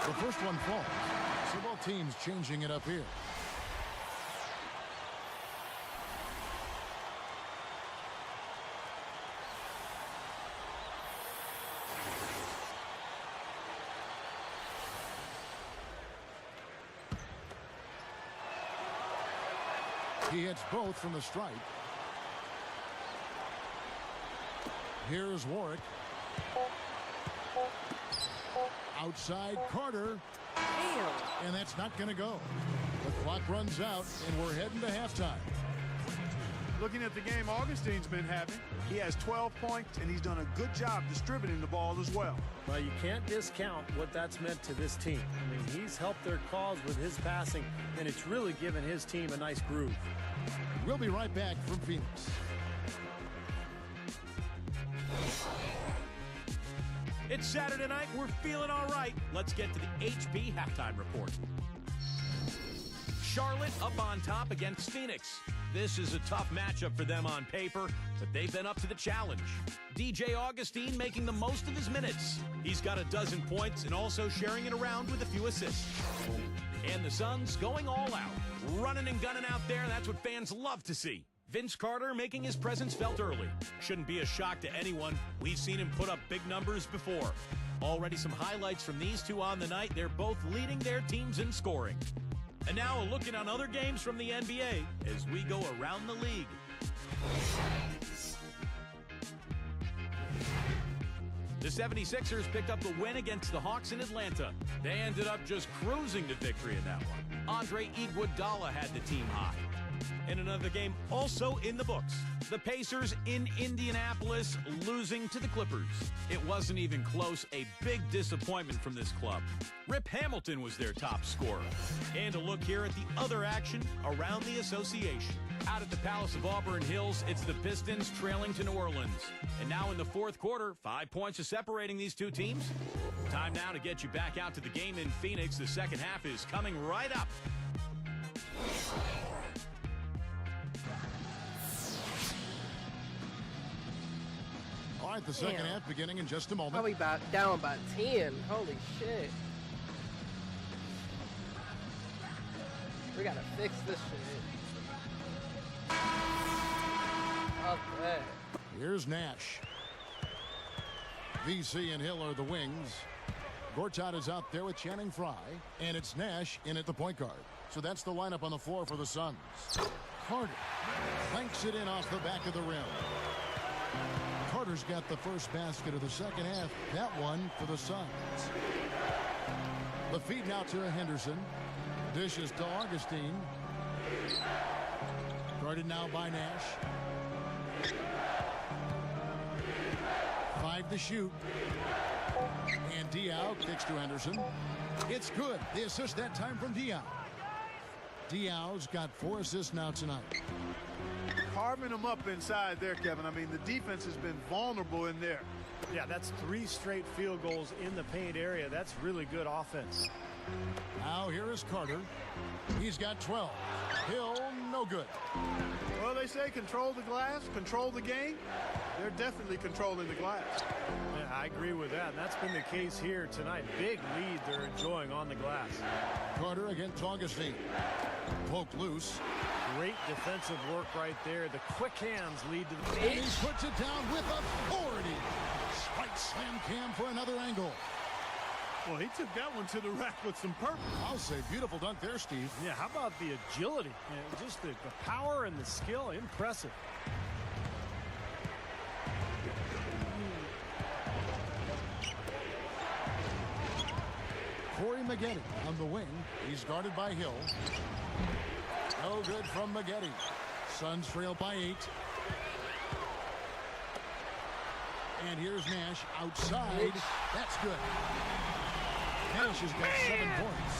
The first one falls. So both teams changing it up here. He hits both from the stripe. Here's Warwick. Outside Carter. Damn. And that's not going to go. The clock runs out, and we're heading to halftime. Looking at the game Augustine's been having, he has 12 points, and he's done a good job distributing the ball as well. Well, you can't discount what that's meant to this team. I mean, he's helped their cause with his passing, and it's really given his team a nice groove. We'll be right back from Phoenix. It's Saturday night. We're feeling all right. Let's get to the HB halftime report. Charlotte up on top against Phoenix. This is a tough matchup for them on paper, but they've been up to the challenge. DJ Augustine making the most of his minutes. He's got 12 points and also sharing it around with a few assists. And the Suns going all out. Running and gunning out there. That's what fans love to see. Vince Carter making his presence felt early. Shouldn't be a shock to anyone. We've seen him put up big numbers before. Already some highlights from these two on the night. They're both leading their teams in scoring. And now a look at on other games from the NBA as we go around the league. The 76ers picked up the win against the Hawks in Atlanta. They ended up just cruising to victory in that one. Andre Iguodala had the team hot. In another game also in the books, the Pacers in Indianapolis losing to the Clippers. It wasn't even close, a big disappointment from this club. Rip Hamilton was their top scorer. And a look here at the other action around the association. Out at the Palace of Auburn Hills, it's the Pistons trailing to New Orleans. And now in the fourth quarter, 5 points are separating these two teams. Time now to get you back out to the game in Phoenix. The second half is coming right up. All right, the second half beginning in just a moment. Probably down by 10. Holy shit. We gotta fix this shit. Okay. Here's Nash. VC and Hill are the wings. Gortat is out there with Channing Frye. And it's Nash in at the point guard. So that's the lineup on the floor for the Suns. Carter clanks it in off the back of the rim. Carter's got the first basket of the second half. That one for the Suns. The feed now to Henderson. Dishes to Augustine. Guarded now by Nash. 5 to shoot. And Diaw kicks to Henderson. It's good. The assist that time from Diaw. Diaw's got 4 assists now tonight. Carving them up inside there, Kevin. I mean, the defense has been vulnerable in there. Yeah, that's 3 straight field goals in the paint area. That's really good offense. Now here is Carter. He's got 12. Hill, no good. Well, they say control the glass, control the game. They're definitely controlling the glass. Yeah, I agree with that. That's been the case here tonight. Big lead they're enjoying on the glass. Carter against Augustine. Poked loose. Great defensive work right there. The quick hands lead to the... And he puts it down with authority. Spike slam Cam for another angle. Well, he took that one to the rack with some purpose. I'll say beautiful dunk there, Steve. Yeah, how about the agility? Yeah, just the power and the skill. Impressive. Corey Maggette on the wing. He's guarded by Hill. No good from Maggette. Suns trail by 8. And here's Nash outside. That's good. Nash has got 7 points.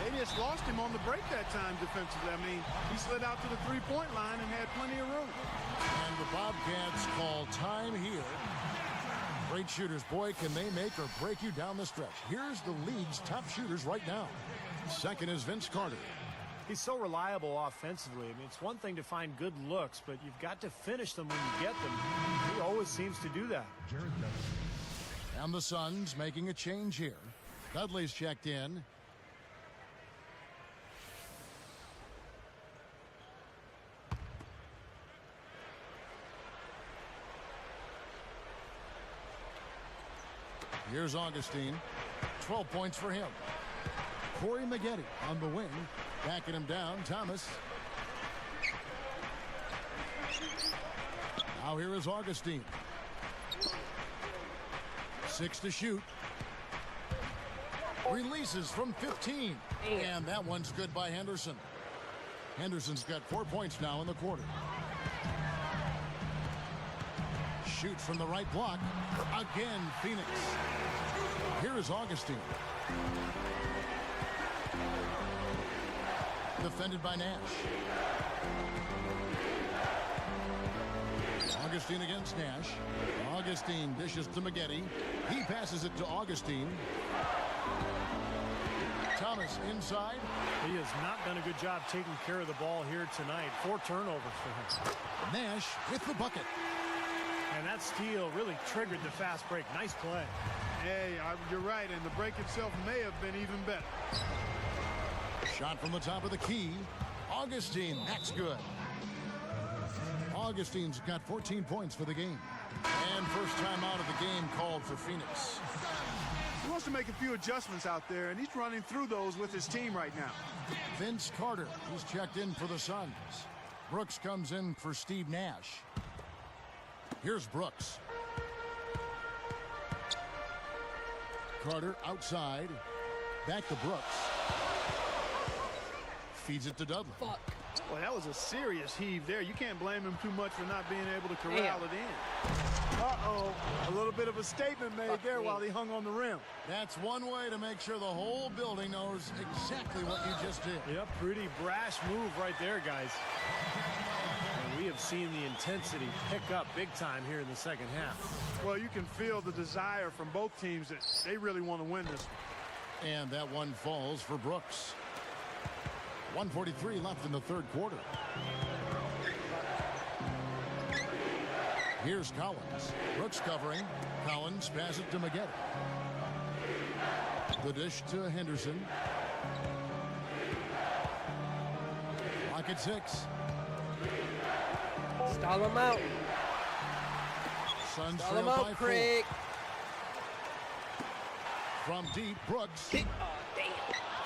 They just lost him on the break that time defensively. I mean, he slid out to the three-point line and had plenty of room. And the Bobcats call time here. Great shooters. Boy, can they make or break you down the stretch. Here's the league's top shooters right now. Second is Vince Carter. He's so reliable offensively. I mean, it's one thing to find good looks, but you've got to finish them when you get them. He always seems to do that. And the Suns making a change here. Dudley's checked in. Here's Augustine. 12 points for him. Corey Maggette on the wing. Backing him down, Thomas. Now here is Augustine. 6 to shoot. Releases from 15. And that one's good by Henderson. Henderson's got 4 points now in the quarter. Shoot from the right block. Again, Phoenix. Here is Augustine. Defended by Nash. Augustine against Nash. Augustine dishes to Maggette. He passes it to Augustine. Thomas inside. He has not done a good job taking care of the ball here tonight. 4 turnovers for him. Nash with the bucket. And that steal really triggered the fast break. Nice play. Hey, you're right, and the break itself may have been even better. Shot from the top of the key. Augustine, that's good. Augustine's got 14 points for the game. And first time out of the game called for Phoenix. He wants to make a few adjustments out there, and he's running through those with his team right now. Vince Carter, he's checked in for the Suns. Brooks comes in for Steve Nash. Here's Brooks. Carter outside. Back to Brooks. Feeds it to Dudley. Well, that was a serious heave there. You can't blame him too much for not being able to corral it in. Uh-oh. A little bit of a statement made there while he hung on the rim. That's one way to make sure the whole building knows exactly what you just did. Yep, pretty brash move right there, guys. And we have seen the intensity pick up big time here in the second half. Well, you can feel the desire from both teams that they really want to win this one. And that one falls for Brooks. 1:43 left in the third quarter. Here's Collins. Brooks covering. Collins passes it to Maggette. The dish to Henderson. Clock at 6. Stall him out. Suns Stall him trail out, by Craig. 4. From deep, Brooks.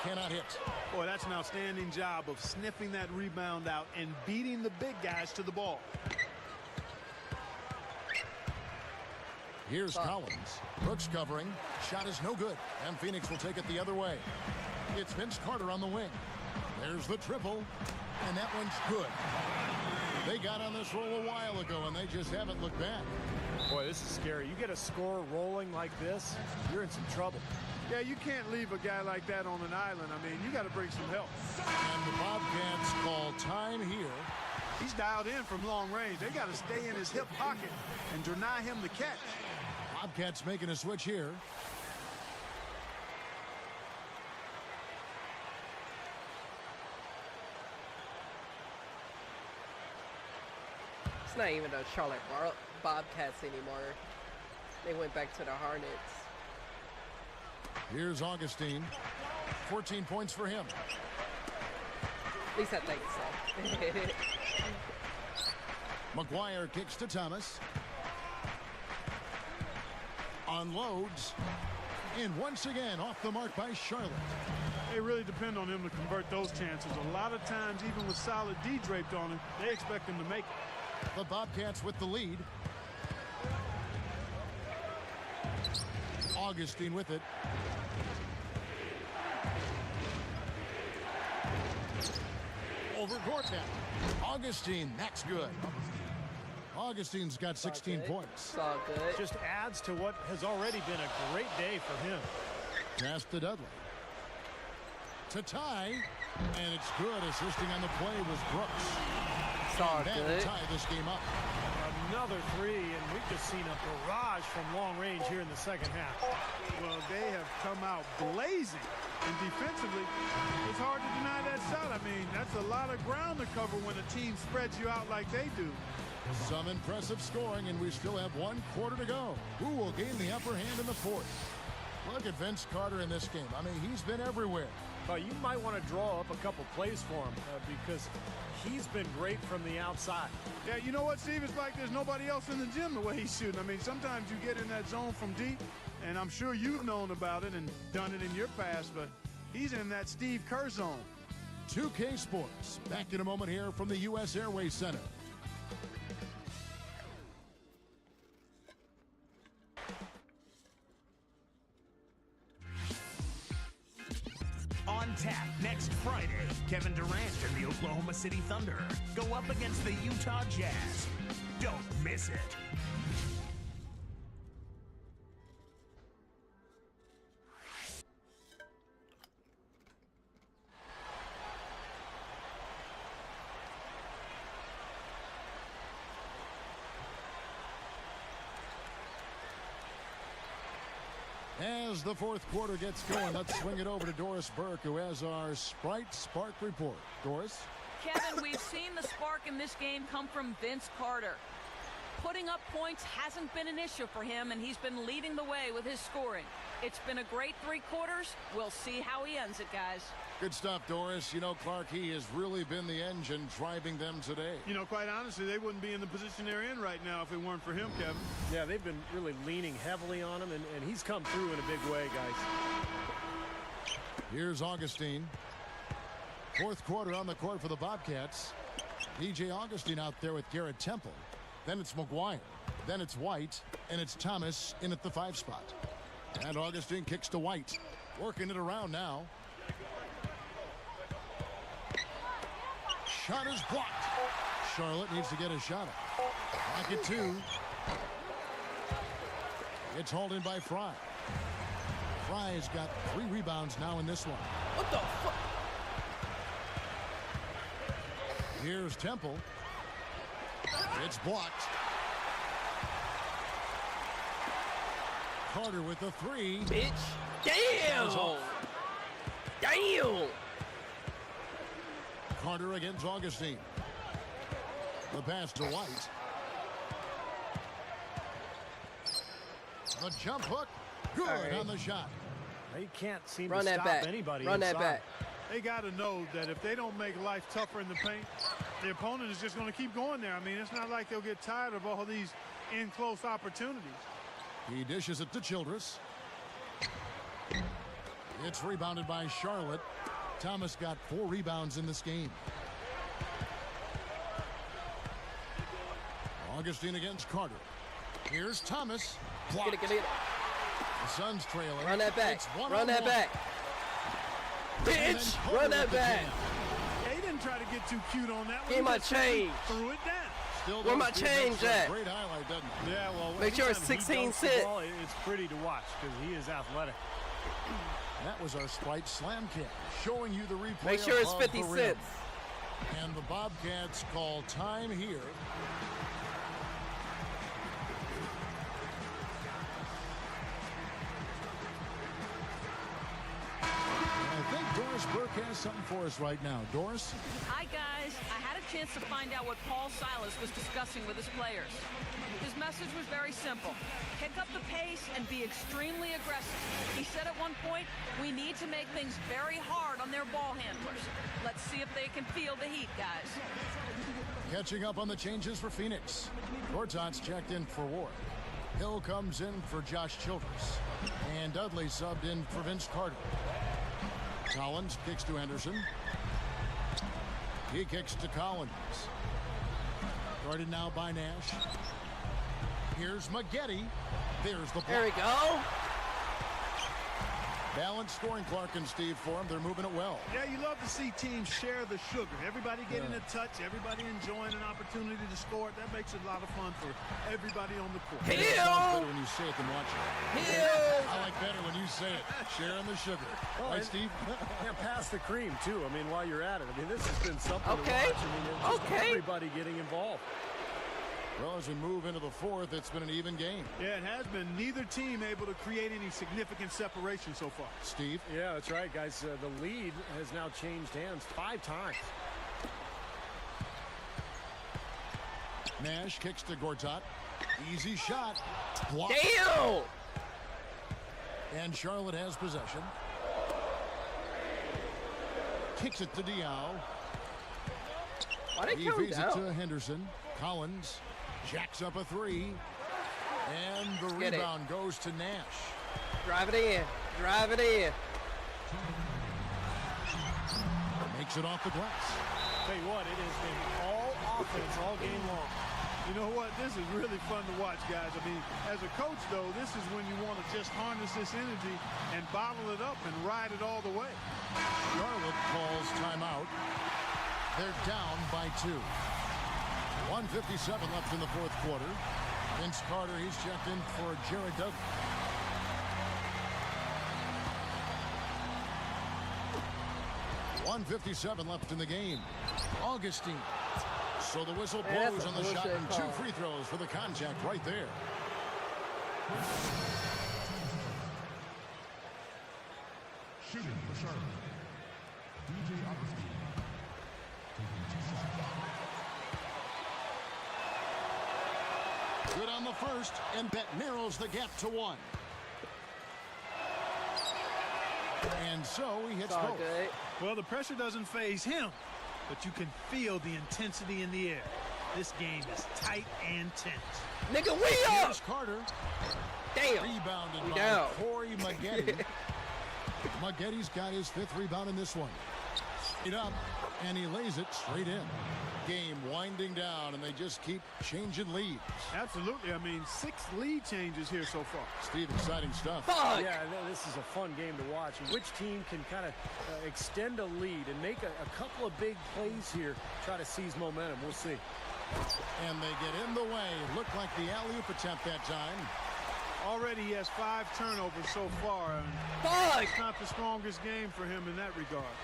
Cannot hit. Boy, that's an outstanding job of sniffing that rebound out and beating the big guys to the ball. Here's Collins. Brooks covering. Shot is no good. And Phoenix will take it the other way. It's Vince Carter on the wing. There's the triple. And that one's good. They got on this roll a while ago, and they just haven't looked back. Boy, this is scary. You get a score rolling like this, you're in some trouble. Yeah, you can't leave a guy like that on an island. I mean, you got to bring some help. And the Bobcats call time here. He's dialed in from long range. They got to stay in his hip pocket and deny him the catch. Bobcats making a switch here. It's not even the Charlotte Bobcats anymore. They went back to the Hornets. Here's Augustine. 14 points for him. At least I think so. McGuire kicks to Thomas. Unloads. And once again, off the mark by Charlotte. They really depend on him to convert those chances. A lot of times, even with solid D draped on him, they expect him to make it. The Bobcats with the lead. Augustine with it. Over Gortat. Augustine, that's good. Augustine's got 16 points. It's all good. Just adds to what has already been a great day for him. Pass to Dudley. To tie, and it's good. Assisting on the play was Brooks. It's all and good. Tie this game up. Another three, and we've just seen a barrage from long range here in the second half. Well, they have come out blazing, and defensively, it's hard to deny that shot. I mean, that's a lot of ground to cover when a team spreads you out like they do. Some impressive scoring, and we still have 1 quarter to go. Who will gain the upper hand in the fourth? Look at Vince Carter in this game. I mean, he's been everywhere. You might want to draw up a couple plays for him because he's been great from the outside. Yeah, you know what, Steve? It's like there's nobody else in the gym the way he's shooting. I mean, sometimes you get in that zone from deep, and I'm sure you've known about it and done it in your past, but he's in that Steve Kerr zone. 2K Sports. Back in a moment here from the U.S. Airways Center. On tap next Friday, Kevin Durant and the Oklahoma City Thunder go up against the Utah Jazz. Don't miss it. As the fourth quarter gets going, let's swing it over to Doris Burke, who has our Sprite Spark report. Doris? Kevin, we've seen the spark in this game come from Vince Carter. Putting up points hasn't been an issue for him, and he's been leading the way with his scoring. It's been a great 3 quarters. We'll see how he ends it, guys. Good stuff, Doris. You know, Clark, he has really been the engine driving them today. You know, quite honestly, they wouldn't be in the position they're in right now if it weren't for him, Kevin. Yeah, they've been really leaning heavily on him, and he's come through in a big way, guys. Here's Augustine. Fourth quarter on the court for the Bobcats. DJ Augustine out there with Garrett Temple. Then it's McGuire. Then it's White. And it's Thomas in at the 5 spot. And Augustine kicks to White. Working it around now. Shot is blocked. Charlotte needs to get a shot up. Pocket 2. It's hauled in by Fry. Fry's got 3 rebounds now in this one. What the fuck? Here's Temple. It's blocked. Carter with the 3. Bitch. Damn. Damn. Carter against Augustine. The pass to White. The jump hook. Good on the shot. They can't seem Run to that stop back. anybody Run inside. that back. They got to know that if they don't make life tougher in the paint, the opponent is just going to keep going there. I mean, it's not like they'll get tired of all these in-close opportunities. He dishes it to Childress. It's rebounded by Charlotte. Thomas got 4 rebounds in this game. Augustine against Carter. Here's Thomas. Blocked. Get it. The Suns trailing. Run that back. Run that back. Bitch, run that back. Yeah, he didn't try to get too cute on that one. Give my change. Threw it down. Still where my change at? Great highlight, doesn't it? Yeah, well, make sure it's anytime 16 he dunks the cents. ball, it's pretty to watch because he is athletic. That was our Sprite Slam Cam, showing you the replay. Make sure it's above 50 the rim. cents. And the Bobcats call time here. I think Doris Burke has something for us right now. Doris? Hi, guys. I had a chance to find out what Paul Silas was discussing with his players. His message was very simple. Pick up the pace and be extremely aggressive. He said at one point, we need to make things very hard on their ball handlers. Let's see if they can feel the heat, guys. Catching up on the changes for Phoenix. Gortat's checked in for Ward. Hill comes in for Josh Childress. And Dudley subbed in for Vince Carter. Collins kicks to Henderson. He kicks to Collins. Guarded now by Nash. Here's Maggette. There's the block. There we go. Balanced scoring, Clark and Steve, for him. They're moving it well. Yeah, you love to to see teams share the sugar. Everybody getting a touch, everybody enjoying an opportunity to score. That makes it a lot of fun for everybody on the court. It sounds better when you say it than watch it. I like better when you say it. Sharing the sugar. Right, Steve? Yeah, pass the cream, too. I mean, while you're at it. I mean, this has been something to watch. I mean, it's just everybody getting involved. Well, as we move into the fourth, it's been an even game. Yeah, it has been. Neither team able to create any significant separation so far. Steve? Yeah, that's right, guys. The lead has now changed hands 5 times. Nash kicks to Gortat. Easy shot. Blocked. Damn! And Charlotte has possession. Kicks it to Diao. He feeds it to Henderson. Collins jacks up a 3. And the rebound goes to Nash. Drive it in. Drive it in. Makes it off the glass. Tell you what, it has been all offense all game long. You know what? This is really fun to watch, guys. I mean, as a coach, though, this is when you want to just harness this energy and bottle it up and ride it all the way. Charlotte calls timeout. They're down by 2. 1:57 left in the fourth quarter. Vince Carter, he's checked in for Jared Dudley. .157 left in the game. Augustine. So the whistle blows on the shot and 2 free throws for the contact right there. Shooting for Charlotte. DJ Augustine. Good on the first, and Bet narrows the gap to 1. And so he hits both. Well, the pressure doesn't faze him, but you can feel the intensity in the air. This game is tight and tense. Nigga, we up! Here's Carter. Damn. Rebounded by Corey Maggette. Maggetti's got his 5th rebound in this one. Straight up, and he lays it straight in. Game winding down, and they just keep changing leads. Absolutely. I mean, 6 lead changes here so far. Steve, exciting stuff. Fuck! Yeah, this is a fun game to watch. Which team can kind of extend a lead and make a couple of big plays here, try to seize momentum. We'll see. And they get in the way. Looked like the alley-oop attempt that time. Already he has 5 turnovers so far. Fuck! It's not the strongest game for him in that regard.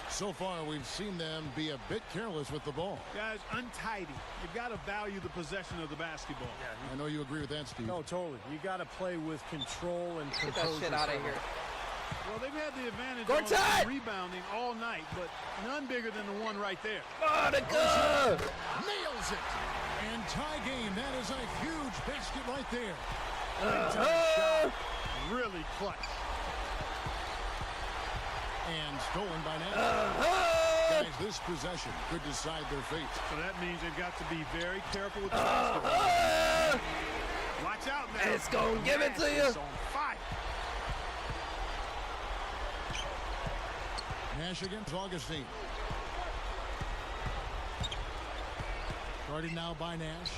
So far, we've seen them be a bit careless with the ball. Guys, untidy. You've got to value the possession of the basketball. Yeah, I know you agree with that, Steve. No, totally. You got to play with control and composure. Get that shit out of here. Well, they've had the advantage on rebounding all night, but none bigger than the one right there. Monica! Nails it. And tie game. That is a huge basket right there. Shot. Really clutch. And stolen by Nash. Guys, this possession could decide their fate. So that means they've got to be very careful with the basketball. Watch out now. It's going to give it to you. It's on fire. Nash against Augustine. Starting now by Nash.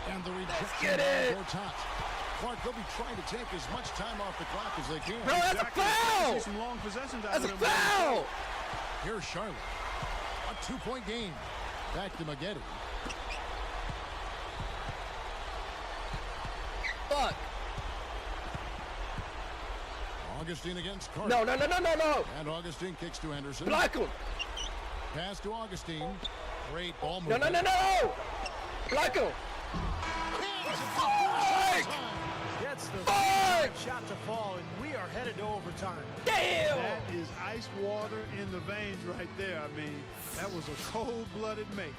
And the rejection by Gortat. Clark, they'll be trying to take as much time off the clock as they can. Bro, that's a foul! Some long possessions out that's of a them. foul! Here's Charlotte. A 2-point game. Back to Maggette. Fuck. Augustine against Carter. No. And Augustine kicks to Henderson. Block him. Pass to Augustine. Great ball movement. No. Block him. Gets the shot to fall, and we are headed to overtime. Damn! That is ice water in the veins right there. I mean, that was a cold-blooded make.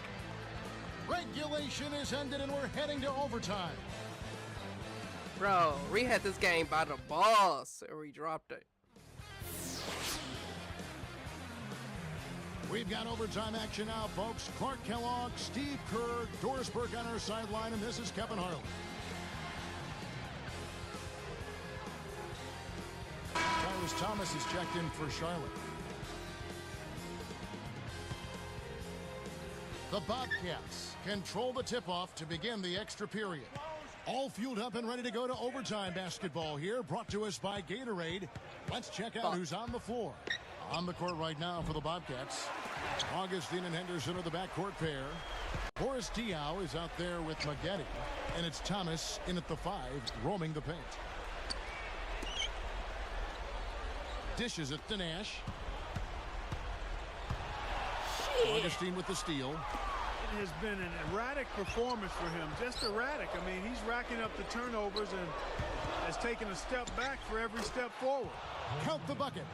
Regulation is ended, and we're heading to overtime. Bro, we had this game by the balls, and we dropped it. We've got overtime action now, folks. Clark Kellogg, Steve Kerr, Doris Burke on our sideline, and this is Kevin Harlan. Tyrus Thomas is checked in for Charlotte. The Bobcats control the tip-off to begin the extra period. All fueled up and ready to go to overtime basketball here, brought to us by Gatorade. Let's check out who's on the floor. On the court right now for the Bobcats. Augustine and Henderson are the backcourt pair. Boris Diaw is out there with Maggette. And it's Thomas in at the 5, roaming the paint. Dishes it to Nash. Augustine with the steal. It has been an erratic performance for him. Just erratic. I mean, he's racking up the turnovers and has taken a step back for every step forward. Count the bucket.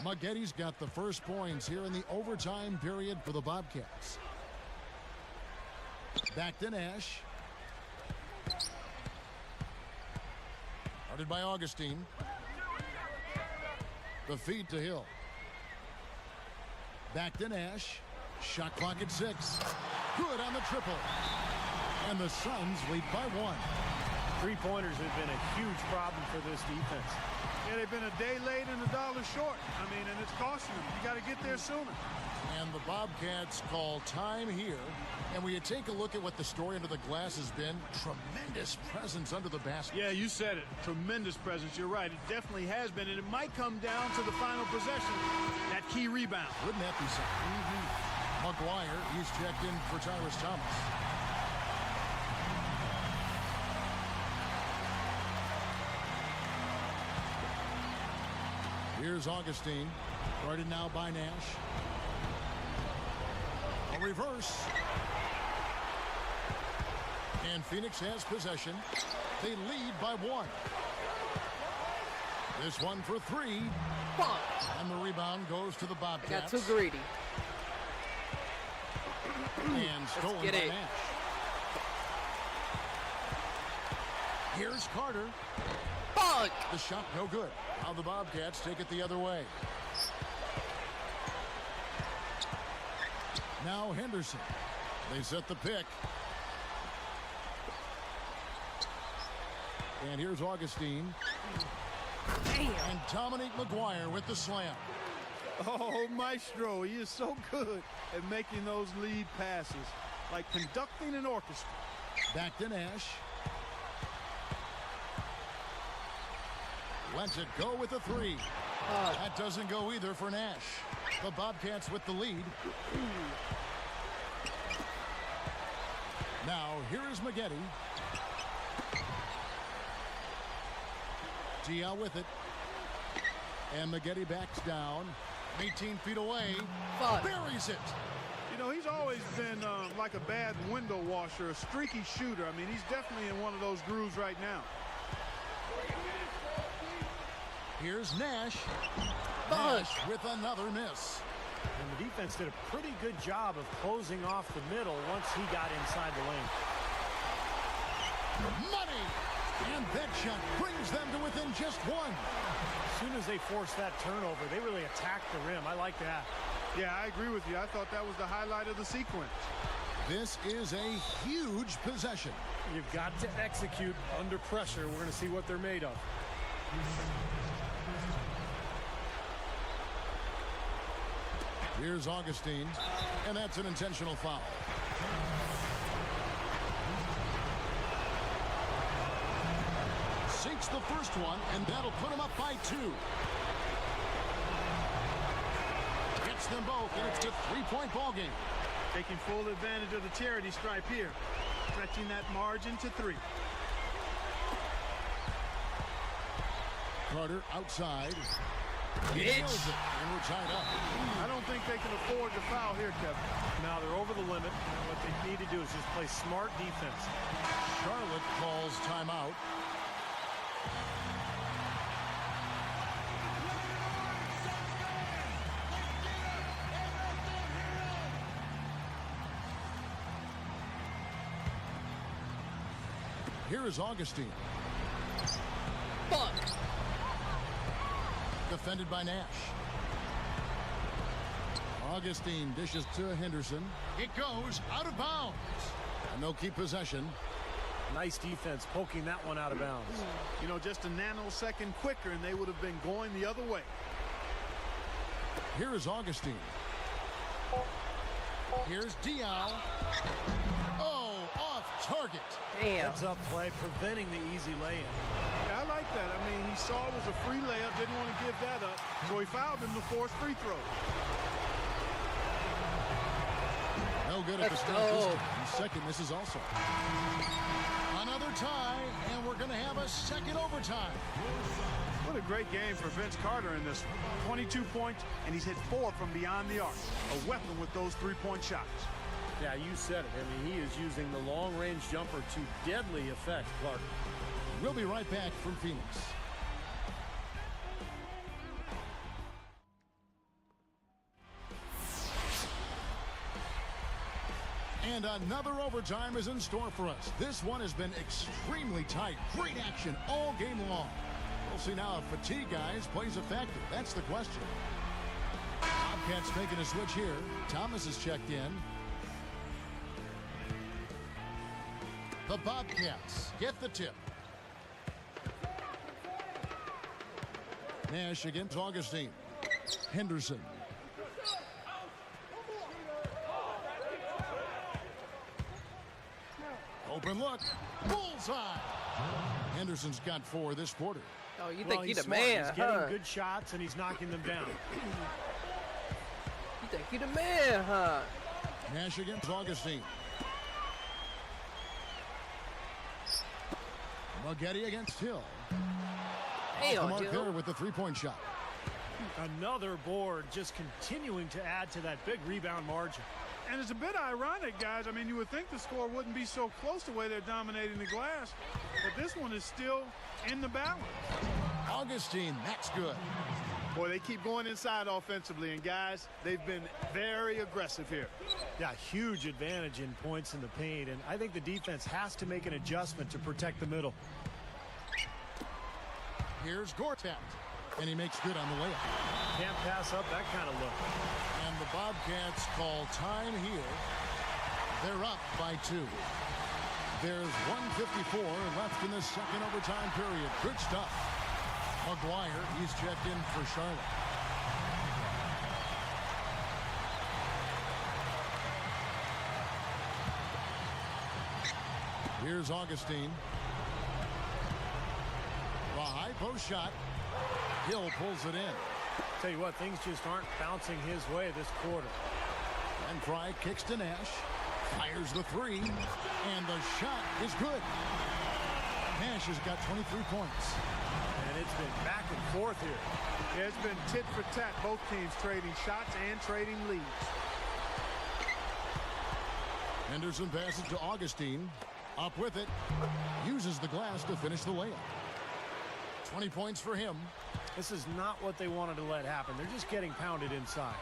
Maggette's got the first points here in the overtime period for the Bobcats. Back to Nash. Guarded by Augustine. The feed to Hill. Back to Nash. Shot clock at 6. Good on the triple. And the Suns lead by 1. Three-pointers have been a huge problem for this defense. Yeah, they've been a day late and $1 short. I mean, and it's costing them. You got to get there sooner. And the Bobcats call time here. And we take a look at what the story under the glass has been. Tremendous presence under the basket. Yeah, you said it. Tremendous presence. You're right. It definitely has been. And it might come down to the final possession. That key rebound. Wouldn't that be something? McGuire, he's checked in for Tyrus Thomas. Here's Augustine, guarded now by Nash. A reverse. And Phoenix has possession. They lead by 1. This one for 3. And the rebound goes to the Bobcats. I got too greedy. And stolen by Nash. Here's Carter. Bug! The shot no good. Now the Bobcats take it the other way. Now Henderson. They set the pick. And here's Augustine. Damn. And Dominique McGuire with the slam. Oh, Maestro, he is so good at making those lead passes. Like conducting an orchestra. Back to Nash. Lets it go with a 3. That doesn't go either for Nash. The Bobcats with the lead. Now, here is Maggette. Diaw with it. And Maggette backs down. 18 feet away. Buries it. You know, he's always been like a bad window washer, a streaky shooter. I mean, he's definitely in one of those grooves right now. Here's Nash. Nash with another miss. And the defense did a pretty good job of closing off the middle once he got inside the lane. Money! And that shot brings them to within just 1. As soon as they forced that turnover, they really attacked the rim. I like that. Yeah, I agree with you. I thought that was the highlight of the sequence. This is a huge possession. You've got to execute under pressure. We're going to see what they're made of. Here's Augustine, and that's an intentional foul. Sinks the first one, and that'll put him up by 2. Gets them both, and it's a 3-point ball game. Taking full advantage of the charity stripe here. Stretching that margin to 3. Carter outside. He nails it, and we're tied up. I don't think they can afford to foul here, Kevin. Now they're over the limit. What they need to do is just play smart defense. Charlotte calls timeout. Here is Augustine. Fuck. Defended by Nash. Augustine dishes to Henderson. It goes out of bounds. And they'll keep possession. Nice defense, poking that one out of bounds. You know, just a nanosecond quicker, and they would have been going the other way. Here is Augustine. Here's Diaw. Oh, off target. Damn. Heads up play, preventing the easy lay-in. Yeah, I like that. I mean, he saw it was a free layup, didn't want to give that up, so he fouled him to force free throw. No good at the start this time. Second misses also. Another tie, and we're going to have a second overtime. What a great game for Vince Carter in this one. 22 points, and he's hit 4 from beyond the arc. A weapon with those three-point shots. Yeah, you said it. I mean, he is using the long-range jumper to deadly effect, Clark. We'll be right back from Phoenix. And another overtime is in store for us. This one has been extremely tight. Great action all game long. We'll see now if fatigue, guys, plays a factor. That's the question. Bobcats making a switch here. Thomas is checked in. The Bobcats get the tip. Nash against Augustine. Henderson. Open look. Bullseye. Henderson's got 4 this quarter. Oh, you think he's he's the smart. man, He's getting good shots, and he's knocking them down. You think he the man, huh? Nash against Augustine. Maggette against Hill. Hey, Off the mark Hill. there with the three-point shot. Another board, just continuing to add to that big rebound margin. And it's a bit ironic, guys. I mean, you would think the score wouldn't be so close the way they're dominating the glass, but this one is still in the balance. Augustine, that's good. Boy, they keep going inside offensively, and guys, they've been very aggressive here. Yeah, huge advantage in points in the paint, and I think the defense has to make an adjustment to protect the middle. Here's Gortat, and he makes good on the layup. Can't pass up that kind of look. And the Bobcats call time here. They're up by 2. There's 1:54 left in the second overtime period. Good stuff. McGuire, he's checked in for Charlotte. Here's Augustine. A high post shot. Hill pulls it in. Tell you what, things just aren't bouncing his way this quarter. And Fry kicks to Nash. Fires the 3. And the shot is good. Nash has got 23 points. And it's been back and forth here. Yeah, it's been tit for tat. Both teams trading shots and trading leads. Henderson passes to Augustine. Up with it. Uses the glass to finish the layup. 20 points for him. This is not what they wanted to let happen. They're just getting pounded inside.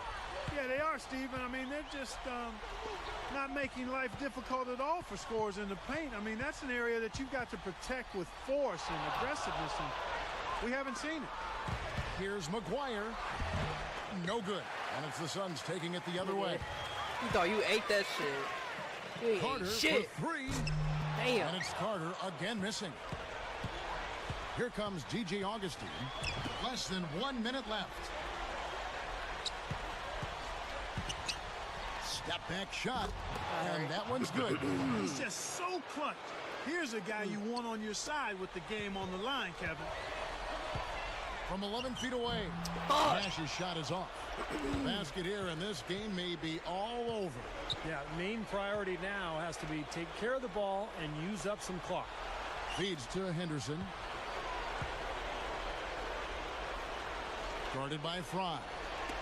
Yeah, they are, Steven. I mean, they're just not making life difficult at all for scorers in the paint. I mean, that's an area that you've got to protect with force and aggressiveness, and we haven't seen it. Here's McGuire. No good. And it's the Suns taking it the other way. You thought you ate that shit. You ain't Carter ate shit. for 3. Damn. And it's Carter again missing. Here comes G.J. Augustine. Less than 1 minute left. Step back shot. And that one's good. He's just so clutch. Here's a guy you want on your side with the game on the line, Kevin. From 11 feet away. Nash's shot is off. Basket here, and this game may be all over. Yeah, main priority now has to be take care of the ball and use up some clock. Feeds to Henderson. Guarded by Fry.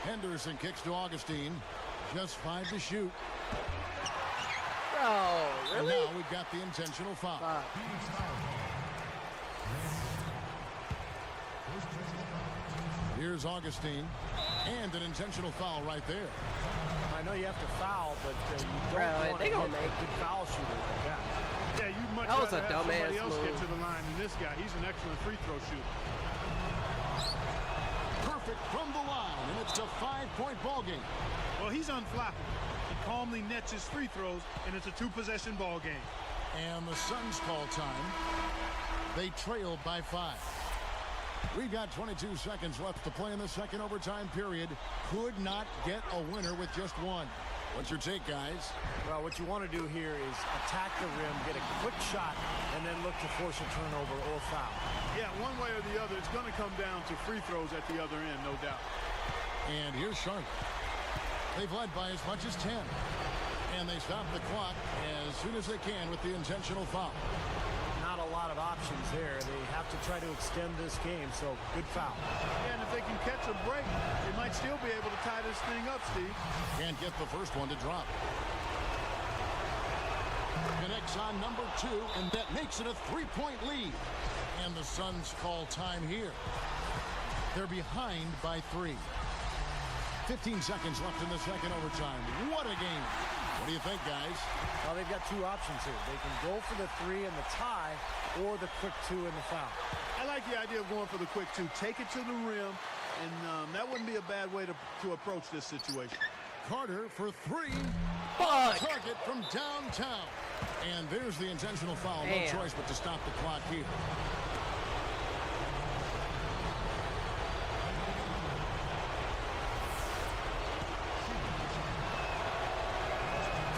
Henderson kicks to Augustine. Just 5 to shoot. Oh, really? And now we've got the intentional foul. Here's Augustine. And an intentional foul right there. I know you have to foul, but you don't want they to gonna hit make a good foul shooter like that. Yeah, you'd much That was rather a have somebody dumbass else move. get to the line than this guy. He's an excellent free throw shooter. Perfect from the line, and it's a 5-point ball game. Well, he's unflappable. He calmly nets his free throws, and it's a 2-possession ball game. And the Suns call time. They trail by 5. We've got 22 seconds left to play in the second overtime period. Could not get a winner with just 1. What's your take, guys? Well, what you want to do here is attack the rim, get a quick shot, and then look to force a turnover or foul. Yeah, one way or the other, it's going to come down to free throws at the other end, no doubt. And here's Charlotte. They've led by as much as 10. And they stop the clock as soon as they can with the intentional foul. Not a lot of options there. They have to try to extend this game, so good foul. Yeah, and if they can catch a break, they might still be able to tie this thing up, Steve. Can't get the first one to drop. Connects on number 2, and that makes it a 3-point lead. And the Suns call time here. They're behind by 3. 15 seconds left in the second overtime. What a game. What do you think, guys? Well, they've got 2 options here. They can go for the 3 and the tie, or the quick 2 and the foul. I like the idea of going for the quick 2. Take it to the rim, and that wouldn't be a bad way to approach this situation. Carter for 3. Target from downtown. And there's the intentional foul. No choice but to stop the clock here.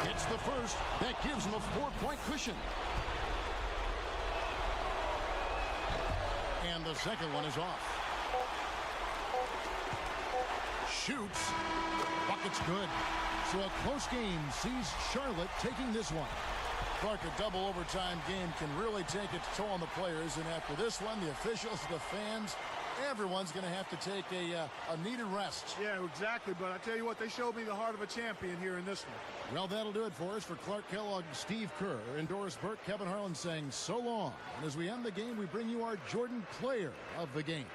It's the first. That gives him a 4-point cushion. And the second one is off. Shoots. Bucket's good. So a close game sees Charlotte taking this one. Clark, a double overtime game can really take its toll on the players. And after this one, the officials, the fans, everyone's going to have to take a needed rest. Yeah, exactly. But I tell you what, they showed me the heart of a champion here in this one. Well, that'll do it for us. For Clark Kellogg, Steve Kerr, and Doris Burke, Kevin Harlan saying so long. And as we end the game, we bring you our Jordan player of the game.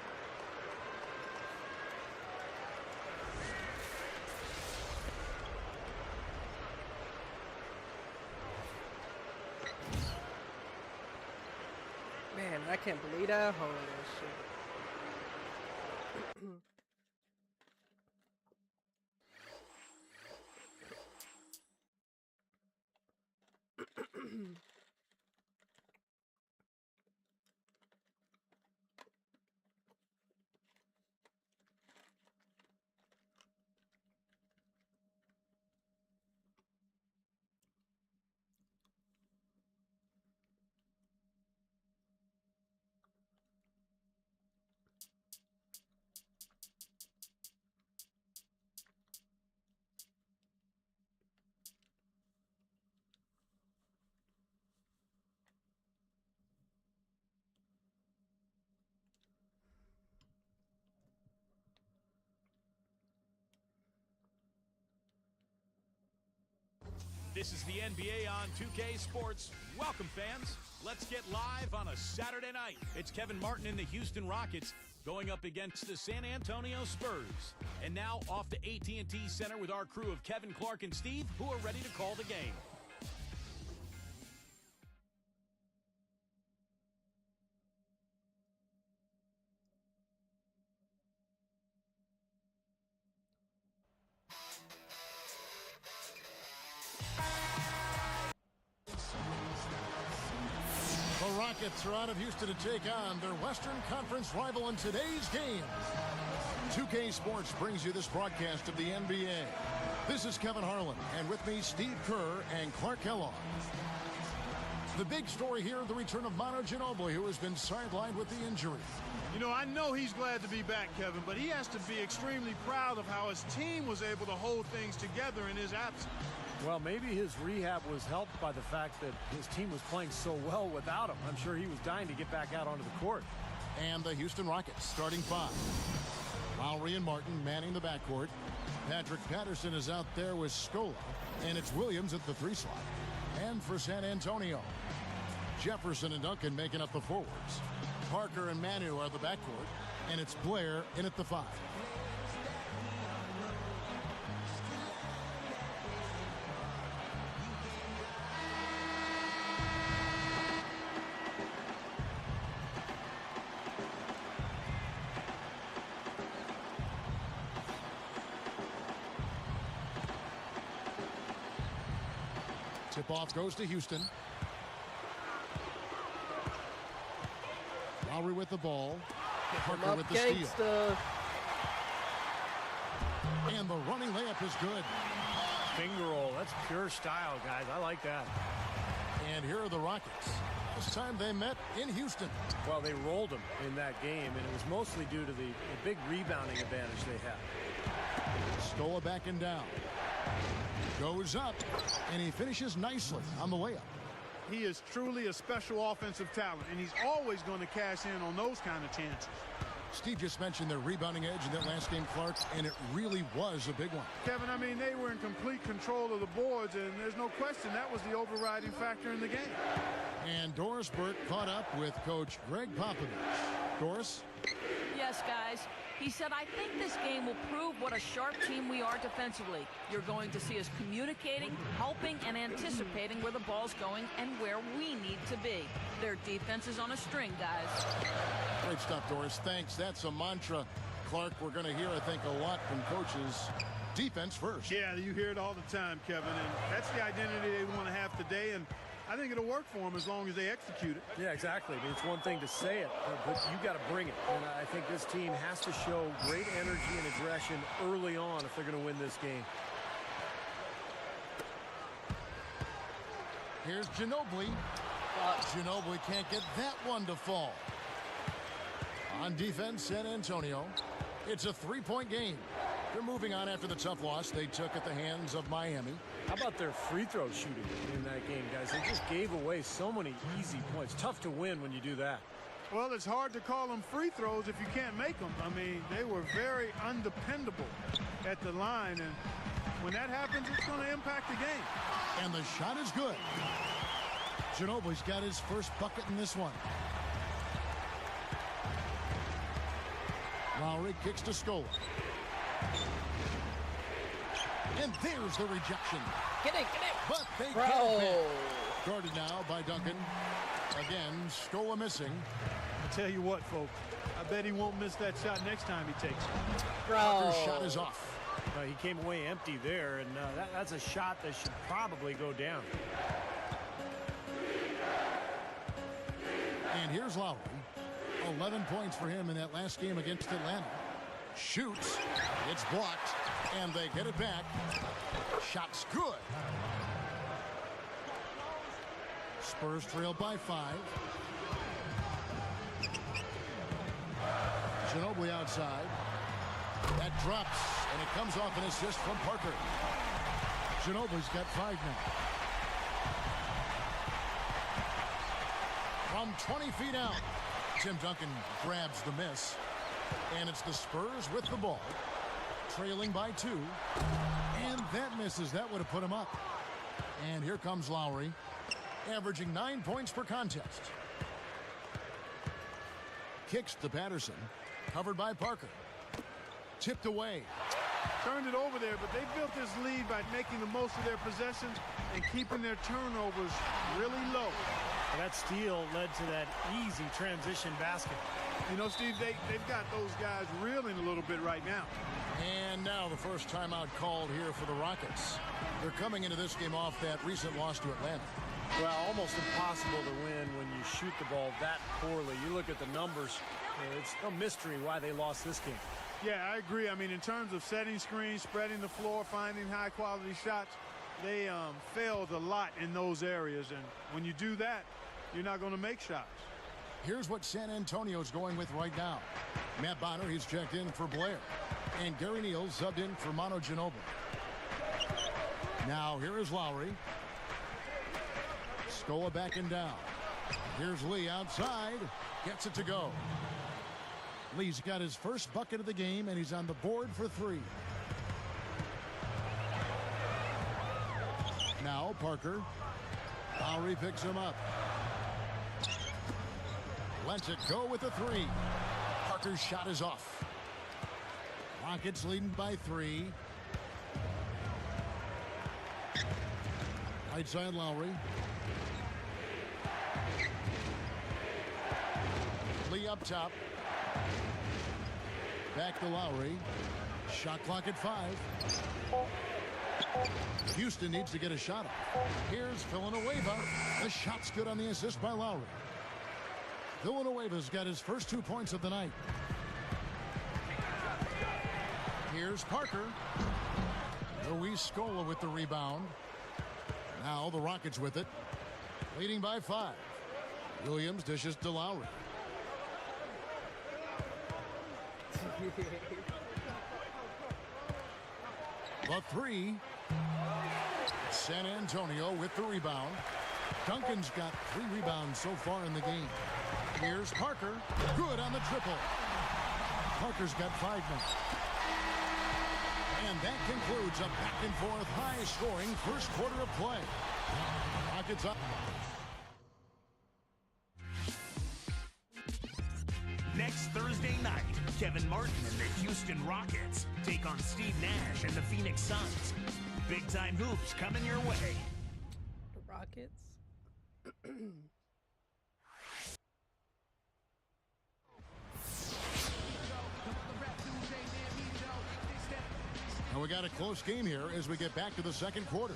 Man, I can't believe that. Hold on, that shit. This is the NBA on 2K Sports. Welcome, fans. Let's get live on a Saturday night. It's Kevin Martin and the Houston Rockets going up against the San Antonio Spurs. And now off to AT&T Center with our crew of Kevin, Clark, and Steve, who are ready to call the game. The Rockets are out of Houston to take on their Western Conference rival in today's game. 2K Sports brings you this broadcast of the NBA. This is Kevin Harlan, and with me, Steve Kerr and Clark Kellogg. The big story here, the return of Manu Ginobili, who has been sidelined with the injury. You know, I know he's glad to be back, Kevin, but he has to be extremely proud of how his team was able to hold things together in his absence. Well, maybe his rehab was helped by the fact that his team was playing so well without him. I'm sure he was dying to get back out onto the court. And the Houston Rockets starting 5. Lowry and Martin manning the backcourt. Patrick Patterson is out there with Scola. And it's Williams at the 3 slot. And for San Antonio, Jefferson and Duncan making up the forwards. Parker and Manu are the backcourt. And it's Blair in at the 5. Tip-off goes to Houston. Lowry with the ball. Parker with the steal. And the running layup is good. finger roll. That's pure style, guys. I like that. And here are the Rockets. Last time they met in Houston. Well, they rolled them in that game, and it was mostly due to the big rebounding advantage they had. Stola backing down. Goes up, and he finishes nicely on the layup. He is truly a special offensive talent, and he's always going to cash in on those kind of chances. Steve just mentioned their rebounding edge in that last game, Clark, and it really was a big one. Kevin, I mean, they were in complete control of the boards, and there's no question that was the overriding factor in the game. And Doris Burke caught up with Coach Greg Popovich. Doris? Yes, guys. He said, I think this game will prove what a sharp team we are defensively. You're going to see us communicating, helping, and anticipating where the ball's going and where we need to be. Their defense is on a string, guys. Great stuff, Doris. Thanks. That's a mantra, Clark, we're going to hear, I think, a lot from coaches. Defense first. Yeah, you hear it all the time, Kevin, and that's the identity they want to have today, and I think it'll work for them as long as they execute it. Yeah, exactly. I mean, it's one thing to say it, but you got to bring it. And I think this team has to show great energy and aggression early on if they're going to win this game. Here's Ginobili. Ginobili can't get that one to fall. On defense, San Antonio. It's a three-point game. They're moving on after the tough loss they took at the hands of Miami. How about their free throw shooting in that game, guys? They just gave away so many easy points. Tough to win when you do that. Well, it's hard to call them free throws if you can't make them. I mean, they were very undependable at the line, and when that happens, it's going to impact the game. And the shot is good. Ginobili's got his first bucket in this one. Lowry kicks to Scola. And there's the rejection. Get it. But they get it back. Guarded now by Duncan. Again, Scola missing. I tell you what, folks. I bet he won't miss that shot next time he takes it. Parker's shot is off. He came away empty there, and that's a shot that should probably go down. And here's Lowry. 11 points for him in that last game against Atlanta. Shoots. It's blocked. And they get it back. Shot's good. Spurs trail by 5. Ginobili outside. That drops, and it comes off an assist from Parker. Ginobili's got 5 now. From 20 feet out, Tim Duncan grabs the miss. And it's the Spurs with the ball, trailing by 2. And that misses. That would have put him up. And here comes Lowry, averaging 9 points per contest. Kicks to Patterson, covered by Parker. Tipped away. Turned it over there, but they built this lead by making the most of their possessions and keeping their turnovers really low. That steal led to that easy transition basket. You know, Steve, they've got those guys reeling a little bit right now. And now the first timeout called here for the Rockets. They're coming into this game off that recent loss to Atlanta. Well, almost impossible to win when you shoot the ball that poorly. You look at the numbers, it's no mystery why they lost this game. Yeah, I agree. I mean, in terms of setting screens, spreading the floor, finding high-quality shots, they failed a lot in those areas. And when you do that, you're not going to make shots. Here's what San Antonio's going with right now. Matt Bonner, he's checked in for Blair. And Gary Neal subbed in for Manu Ginobili. Now here is Lowry. Scola backing down. Here's Lee outside. Gets it to go. Lee's got his first bucket of the game, and he's on the board for 3. Now Parker. Lowry picks him up. Lets it go with a 3. Parker's shot is off. Rockets leading by 3. Right side Lowry. Lee up top. Back to Lowry. Shot clock at 5. Houston needs to get a shot off. Here's Villanueva. The shot's good on the assist by Lowry. Villanueva's got his first 2 points of the night. Here's Parker. Ruiz Scola with the rebound. Now the Rockets with it, leading by 5. Williams dishes to Lowry. The 3. San Antonio with the rebound. Duncan's got 3 rebounds so far in the game. Here's Parker. Good on the triple. Parker's got 5 minutes. And that concludes a back-and-forth, high-scoring first quarter of play. Rockets up. Next Thursday night, Kevin Martin and the Houston Rockets take on Steve Nash and the Phoenix Suns. Big-time hoops coming your way. The Rockets. And we got a close game here as we get back to the second quarter.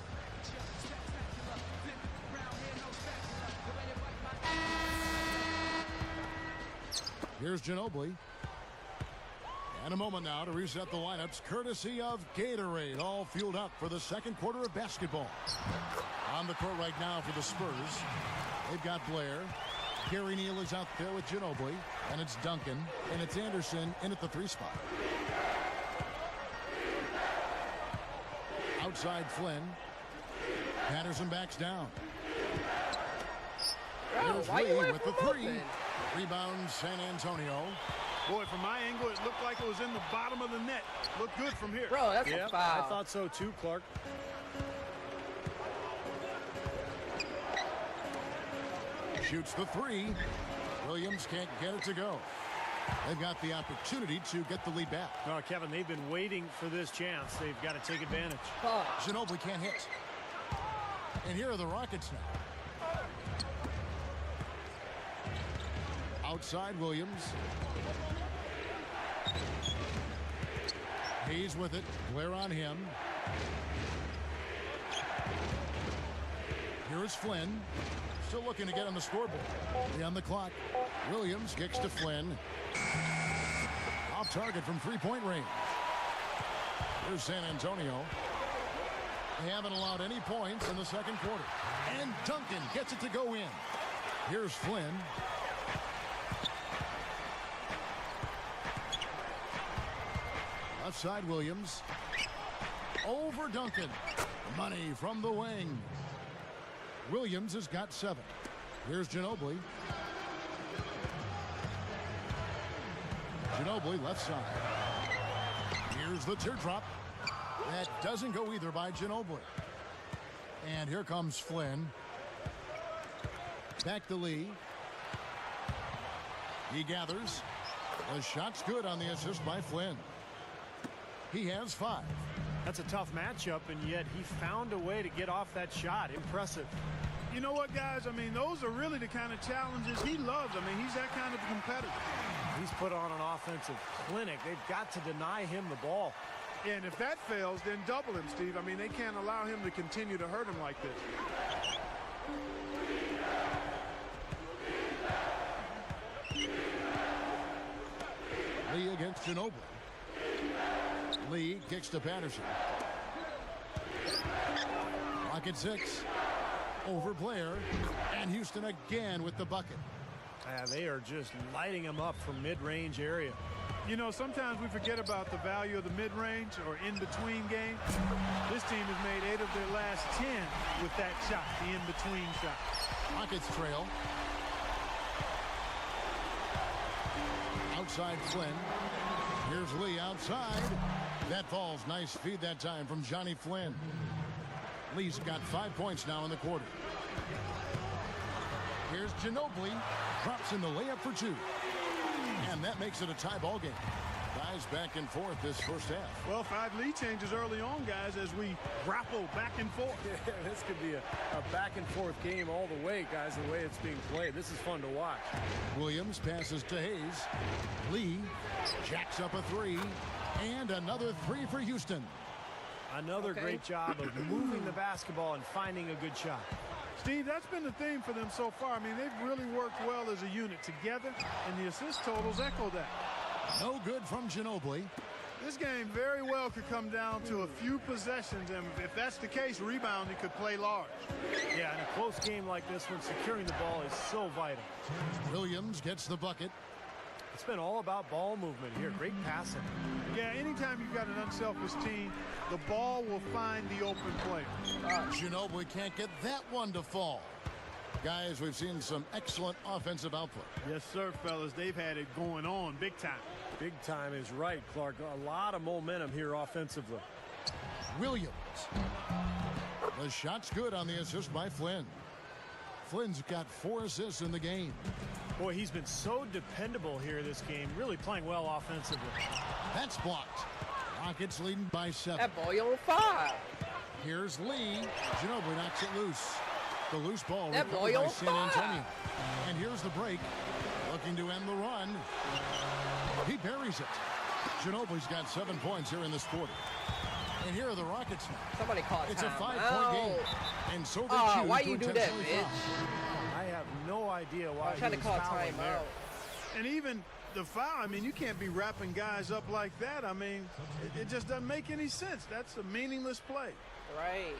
Here's Ginobili. And a moment now to reset the lineups, courtesy of Gatorade, all fueled up for the second quarter of basketball. On the court right now for the Spurs, they've got Blair. Gary Neal is out there with Ginobili, and it's Duncan, and it's Anderson in at the 3 spot. Outside Flynn. Patterson backs down. Here's Lee with the 3. Rebound San Antonio. Boy, from my angle, it looked like it was in the bottom of the net. Looked good from here. Bro, that's a foul. I thought so too, Clark. Shoots the 3. Williams can't get it to go. They've got the opportunity to get the lead back. No, Kevin, they've been waiting for this chance. They've got to take advantage. Ginobili can't hit. And here are the Rockets now. Outside Williams. Hayes with it. Blair on him. Here's Flynn. Still looking to get on the scoreboard. On the clock. Williams kicks to Flynn. Off target from three-point range. Here's San Antonio. They haven't allowed any points in the second quarter. And Duncan gets it to go in. Here's Flynn. Left side Williams. Over Duncan. Money from the wing. Williams has got 7. Here's Ginobili. Ginobili left side. Here's the teardrop. That doesn't go either by Ginobili. And here comes Flynn. Back to Lee. He gathers. The shot's good on the assist by Flynn. He has 5. That's a tough matchup, and yet he found a way to get off that shot. Impressive. You know what, guys? I mean, those are really the kind of challenges he loves. I mean, he's that kind of competitor. He's put on an offensive clinic. They've got to deny him the ball. Yeah, and if that fails, then double him, Steve. I mean, they can't allow him to continue to hurt him like this. Lee against Ginobili. Lee kicks to Patterson. Rocket 6. Over Blair. And Houston again with the bucket. They are just lighting him up from mid-range area. You know, sometimes we forget about the value of the mid-range or in-between game. This team has made 8 of their last 10 with that shot, the in-between shot. Rockets trail. Outside Flynn. Here's Lee outside. That falls. Nice feed that time from Johnny Flynn. Lee's got 5 points now in the quarter. Here's Ginobili. Drops in the layup for 2. And that makes it a tie ball game. Guys back and forth this first half. Well, 5 lead changes early on, guys, as we grapple back and forth. Yeah, this could be a back and forth game all the way, guys, the way it's being played. This is fun to watch. Williams passes to Hayes. Lee jacks up a 3. And another 3 for Houston. Another great job of moving the basketball and finding a good shot. Steve, that's been the theme for them so far. I mean, they've really worked well as a unit together, and the assist totals echo that. No good from Ginobili. This game very well could come down to a few possessions, and if that's the case, rebounding could play large. Yeah, in a close game like this one, securing the ball is so vital. Williams gets the bucket. It's been all about ball movement here. Great passing. Yeah, anytime you've got an unselfish team, the ball will find the open player. Ginobili can't get that one to fall. Guys, we've seen some excellent offensive output. Yes, sir, fellas. They've had it going on big time. Big time is right, Clark. A lot of momentum here offensively. Williams. The shot's good on the assist by Flynn. Flynn's got 4 assists in the game. Boy, he's been so dependable here this game. Really playing well offensively. That's blocked. Rockets leading by 7. That boy on fire. Here's Lee. Ginobili knocks it loose. The loose ball that recovered boy by on San Antonio. And here's the break. Looking to end the run. He buries it. Ginobili's got 7 points here in this quarter. And here are the Rockets now. Somebody caught It's a time 5-point game. And so they choose why to you do that, intentionally bitch? I foul. have no idea why I'm trying to call time out. And even the foul, I mean, you can't be wrapping guys up like that. I mean, it just doesn't make any sense. That's a meaningless play. Right.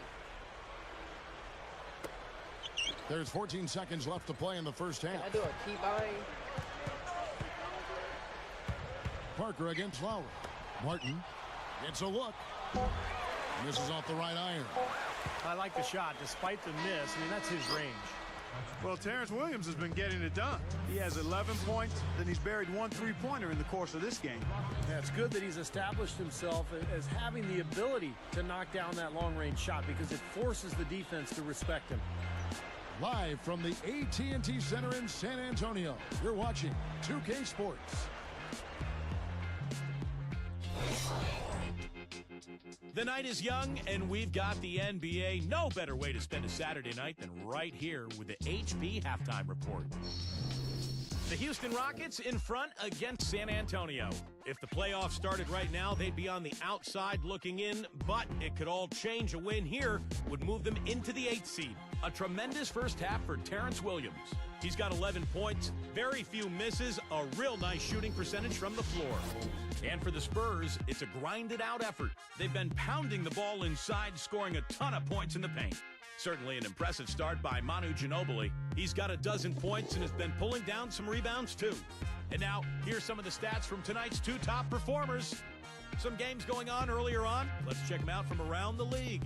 There's 14 seconds left to play in the first half. Can I do a key buying? Parker against Lowry. Martin gets a look. Misses off the right iron. I like the shot despite the miss. I mean, that's his range. Well, Terrence Williams has been getting it done. He has 11 points, then he's buried 1 3-pointer in the course of this game. Yeah, it's good that he's established himself as having the ability to knock down that long-range shot because it forces the defense to respect him. Live from the AT&T Center in San Antonio, you're watching 2K Sports. The night is young, and we've got the NBA. No better way to spend a Saturday night than right here with the HP Halftime Report. The Houston Rockets in front against San Antonio. If the playoffs started right now, they'd be on the outside looking in, but it could all change. A win here would move them into the 8th seed. A tremendous first half for Terrence Williams. He's got 11 points, very few misses, a real nice shooting percentage from the floor. And for the Spurs, it's a grinded-out effort. They've been pounding the ball inside, scoring a ton of points in the paint. Certainly an impressive start by Manu Ginobili. He's got 12 points and has been pulling down some rebounds, too. And now, here's some of the stats from tonight's 2 top performers. Some games going on earlier on. Let's check them out from around the league.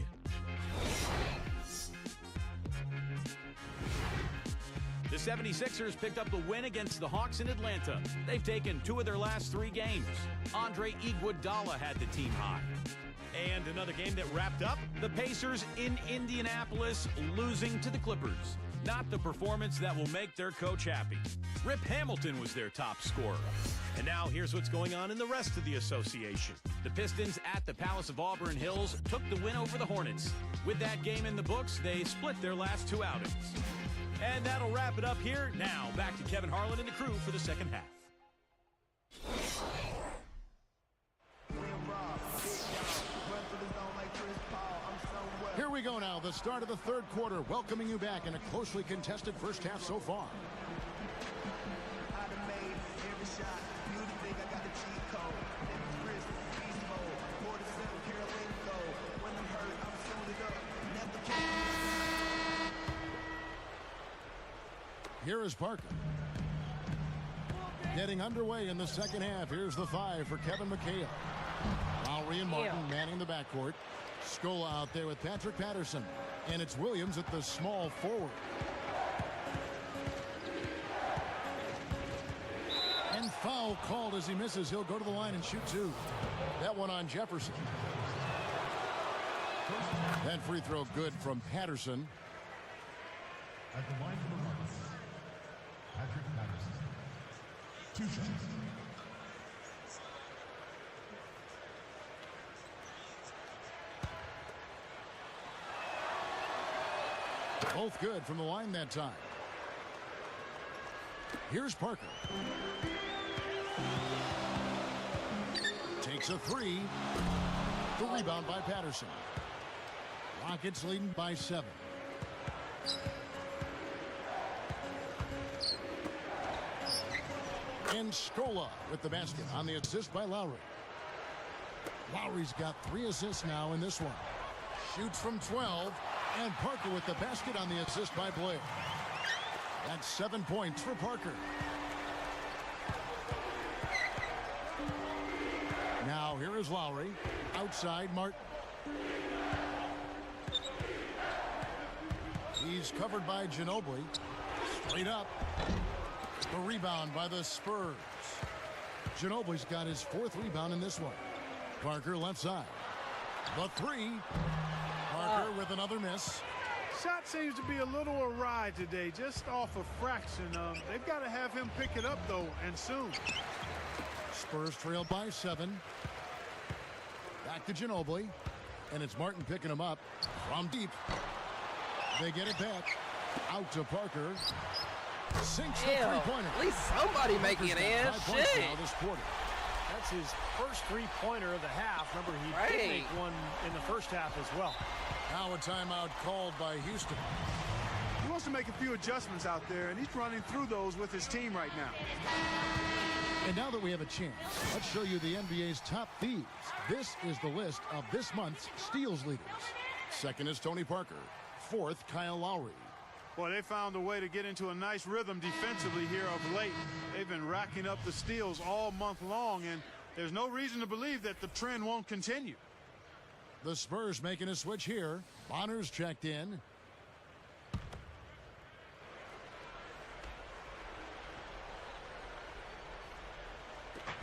The 76ers picked up the win against the Hawks in Atlanta. They've taken 2 of their last 3 games. Andre Iguodala had the team high. And another game that wrapped up, the Pacers in Indianapolis losing to the Clippers. Not the performance that will make their coach happy. Rip Hamilton was their top scorer. And now here's what's going on in the rest of the association. The Pistons at the Palace of Auburn Hills took the win over the Hornets. With that game in the books, they split their last 2 outings. And that'll wrap it up here. Now, back to Kevin Harlan and the crew for the second half. Here we go now, the start of the third quarter, welcoming you back in a closely contested first half so far. Here is Parker. Getting underway in the second half. Here's the 5 for Kevin McHale. Lowry and Martin manning the backcourt. Scola out there with Patrick Patterson. And it's Williams at the small forward. And foul called as he misses. He'll go to the line and shoot 2. That one on Jefferson. That free throw good from Patterson. At the line for the Rockets, Patrick Patterson. 2 shots. Both good from the line that time. Here's Parker. Takes a 3. The rebound by Patterson. Rockets leading by 7. And Scola with the basket on the assist by Lowry. Lowry's got 3 assists now in this one. Shoots from 12, and Parker with the basket on the assist by Blair. That's 7 points for Parker. Now here is Lowry. Outside Martin. He's covered by Ginobili. Straight up. The rebound by the Spurs. Ginobili's got his 4th rebound in this one. Parker left side. The 3. Parker with another miss. Shot seems to be a little awry today, just off a fraction. They've got to have him pick it up, though, and soon. Spurs trail by 7. Back to Ginobili. And it's Martin picking him up from deep. They get it back. Out to Parker. Sinks the three-pointer. At least somebody making it in. Shit. This quarter. That's his first three-pointer of the half. Remember, he did make one in the first half as well. Now a timeout called by Houston. He wants to make a few adjustments out there, and he's running through those with his team right now. And now that we have a chance, let's show you the NBA's top thieves. This is the list of this month's steals leaders. Second is Tony Parker. 4th, Kyle Lowry. Boy, they found a way to get into a nice rhythm defensively here of late. They've been racking up the steals all month long, and there's no reason to believe that the trend won't continue. The Spurs making a switch here. Bonner's checked in.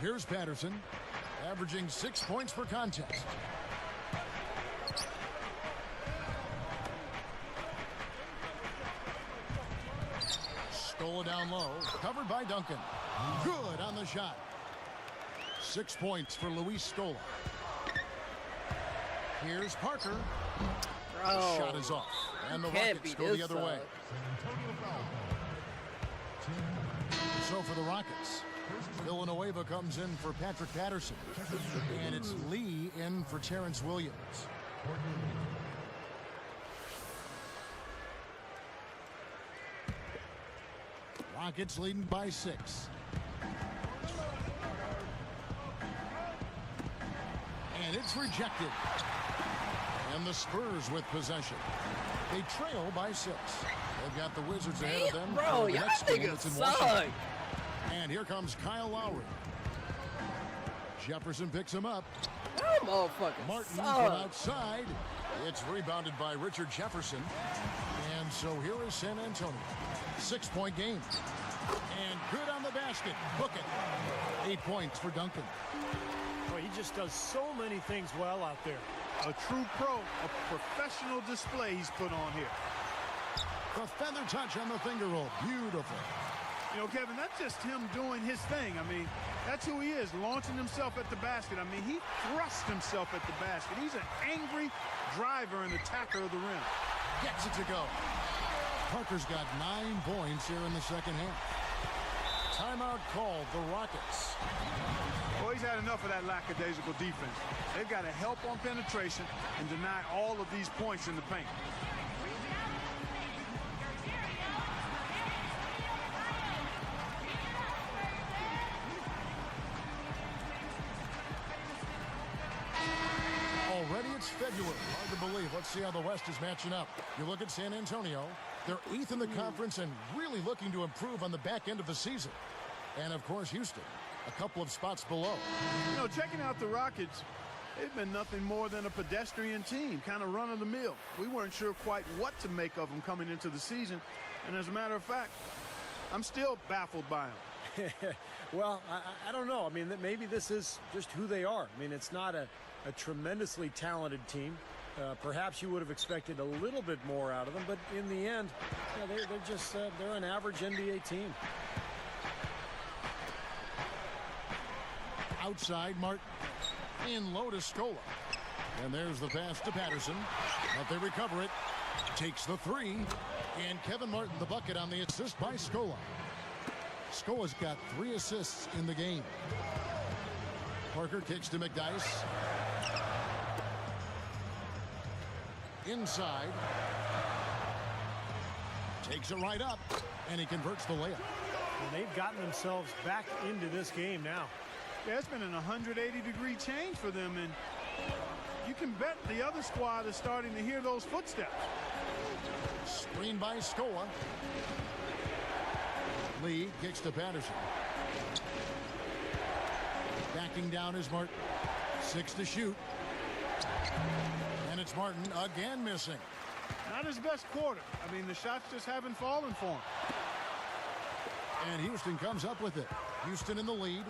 Here's Patterson, averaging 6 points per contest. Stole it down low, covered by Duncan. Good on the shot. 6 points for Luis Scola. Here's Parker. Bro, shot is off, and the Rockets go the other way. So for the Rockets, Villanueva comes in for Patrick Patterson, and it's Lee in for Terrence Williams. Rockets leading by 6. And it's rejected. And the Spurs with possession. They trail by 6. They've got the Wizards ahead of them. Bro, the y'all next game niggas that's in suck. Washington. And here comes Kyle Lowry. Jefferson picks him up. That motherfucker Martin suck. from outside. It's rebounded by Richard Jefferson. And so here is San Antonio. 6-point game. And good on the basket. Book it. 8 points for Duncan. Well, he just does so many things well out there. A true pro, a professional display he's put on here. The feather touch on the finger roll. Beautiful. You know, Kevin, that's just him doing his thing. I mean, that's who he is, launching himself at the basket. I mean, he thrusts himself at the basket. He's an angry driver and attacker of the rim. Gets it to go. Parker's got 9 points here in the second half. Timeout called, the Rockets. Well, he's had enough of that lackadaisical defense. They've got to help on penetration and deny all of these points in the paint. Already it's February. Hard to believe. Let's see how the West is matching up. You look at San Antonio. They're 8th in the conference and really looking to improve on the back end of the season. And, of course, Houston, a couple of spots below. You know, checking out the Rockets, they've been nothing more than a pedestrian team, kind of run-of-the-mill. We weren't sure quite what to make of them coming into the season. And as a matter of fact, I'm still baffled by them. Well, I don't know. I mean, maybe this is just who they are. I mean, it's not a tremendously talented team. Perhaps you would have expected a little bit more out of them, but in the end, yeah, they're just they're an average NBA team. Outside, Martin. In low to Scola. And there's the pass to Patterson. But they recover it. Takes the 3. And Kevin Martin, the bucket on the assist by Scola. Scola's got 3 assists in the game. Parker kicks to McDyess. Inside. Takes it right up. And he converts the layup. And they've gotten themselves back into this game now. Yeah, it's been an 180-degree change for them, and You can bet the other squad is starting to hear those footsteps. Screen by Scola. Lee kicks to Patterson. Backing down is Martin. 6 to shoot. And it's Martin again missing. Not his best quarter. I mean, the shots just haven't fallen for him. And Houston comes up with it. Houston in the lead.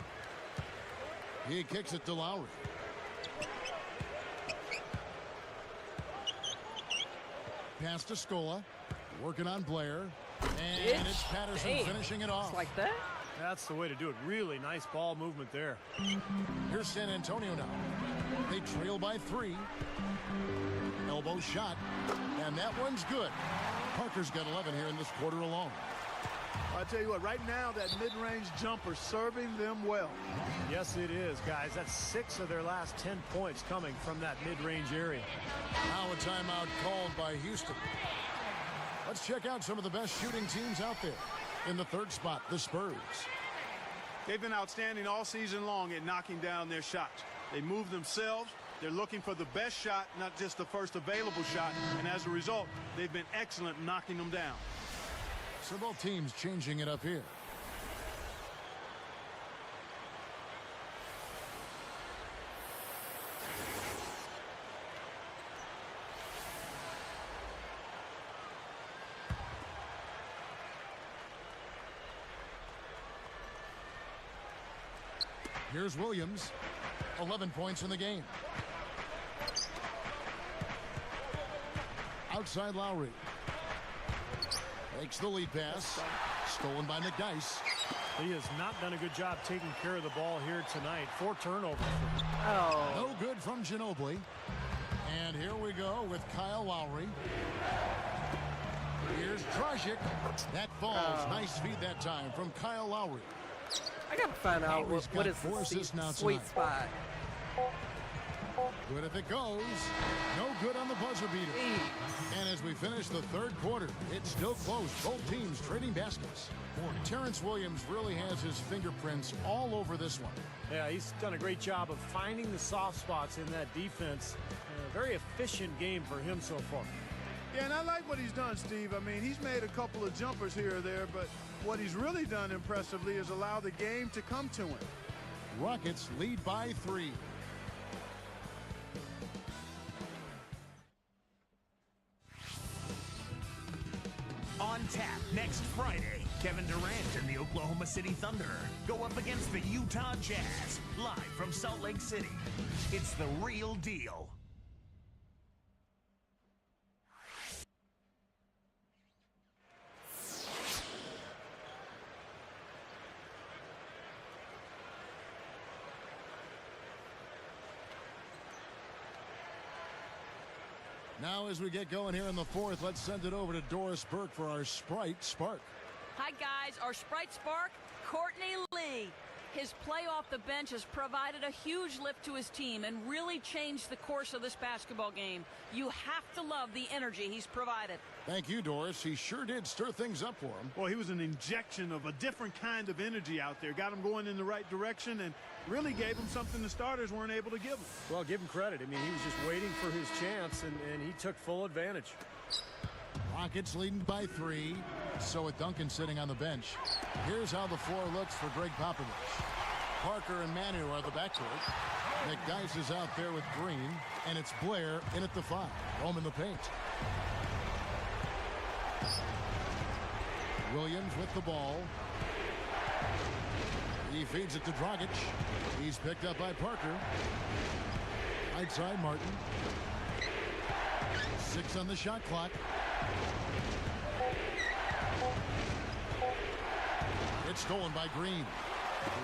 He kicks it to Lowry. Pass to Scola. Working on Blair. And it's Patterson finishing it off. Just like that? That's the way to do it. Really nice ball movement there. Here's San Antonio now. They trail by 3. Elbow shot. And that one's good. Parker's got 11 here in this quarter alone. I tell you what, right now, that mid-range jumper serving them well. Yes, it is, guys. That's 6 of their last 10 points coming from that mid-range area. Now a timeout called by Houston. Let's check out some of the best shooting teams out there. In the third spot, the Spurs. They've been outstanding all season long at knocking down their shots. They move themselves. They're looking for the best shot, not just the first available shot. And as a result, they've been excellent knocking them down. So both teams changing it up here. Here's Williams. 11 points in the game. Outside Lowry. Makes the lead pass. Stolen by McDice. He has not done a good job taking care of the ball here tonight. 4 turnovers. Oh. No good from Ginobili. And here we go with Kyle Lowry. Here's Dragic. That falls. Nice feed that time from Kyle Lowry. I gotta find out what is the sweet spot. Good if it goes. No good on the buzzer beater. And as we finish the third quarter, it's still close. Both teams trading baskets. Terrence Williams really has his fingerprints all over this one. Yeah, he's done a great job of finding the soft spots in that defense. A very efficient game for him so far. Yeah, and I like what he's done, Steve. I mean, he's made a couple of jumpers here or there, but what he's really done impressively is allow the game to come to him. Rockets lead by 3. On tap next Friday, Kevin Durant and the Oklahoma City Thunder go up against the Utah Jazz, live from Salt Lake City. It's the real deal. Now as we get going here in the fourth, let's send it over to Doris Burke for our Sprite Spark. Hi, guys. Our Sprite Spark, Courtney Lee. His play off the bench has provided a huge lift to his team and really changed the course of this basketball game. You have to love the energy he's provided. Thank you, Doris. He sure did stir things up for him. Well, he was an injection of a different kind of energy out there. Got him going in the right direction and really gave him something the starters weren't able to give him. Well, give him credit. I mean, he was just waiting for his chance, and he took full advantage. Rockets leading by 3. So with Duncan sitting on the bench, here's how the floor looks for Greg Popovich. Parker and Manu are the backcourt. McDice is out there with Green, and it's Blair in at the 5. Home in the paint. Williams with the ball. He feeds it to Dragic. He's picked up by Parker. Outside Martin. 6 on the shot clock. It's stolen by Green.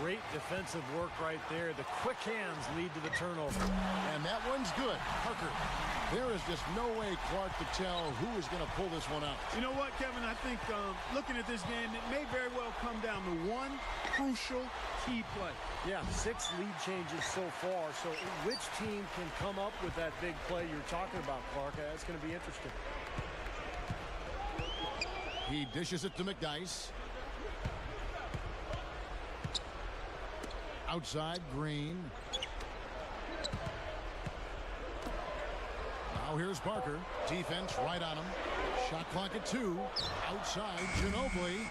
Great defensive work right there. The quick hands lead to the turnover. And that one's good. Parker. There is just no way Clark to tell who is going to pull this one out. You know what, Kevin? I think looking at this game, it may very well come down to one crucial key play. Yeah, 6 lead changes so far. So which team can come up with that big play you're talking about, Clark? That's going to be interesting. He dishes it to McDice. Outside, Green. Now here's Parker. Defense right on him. Shot clock at 2. Outside, Ginobili.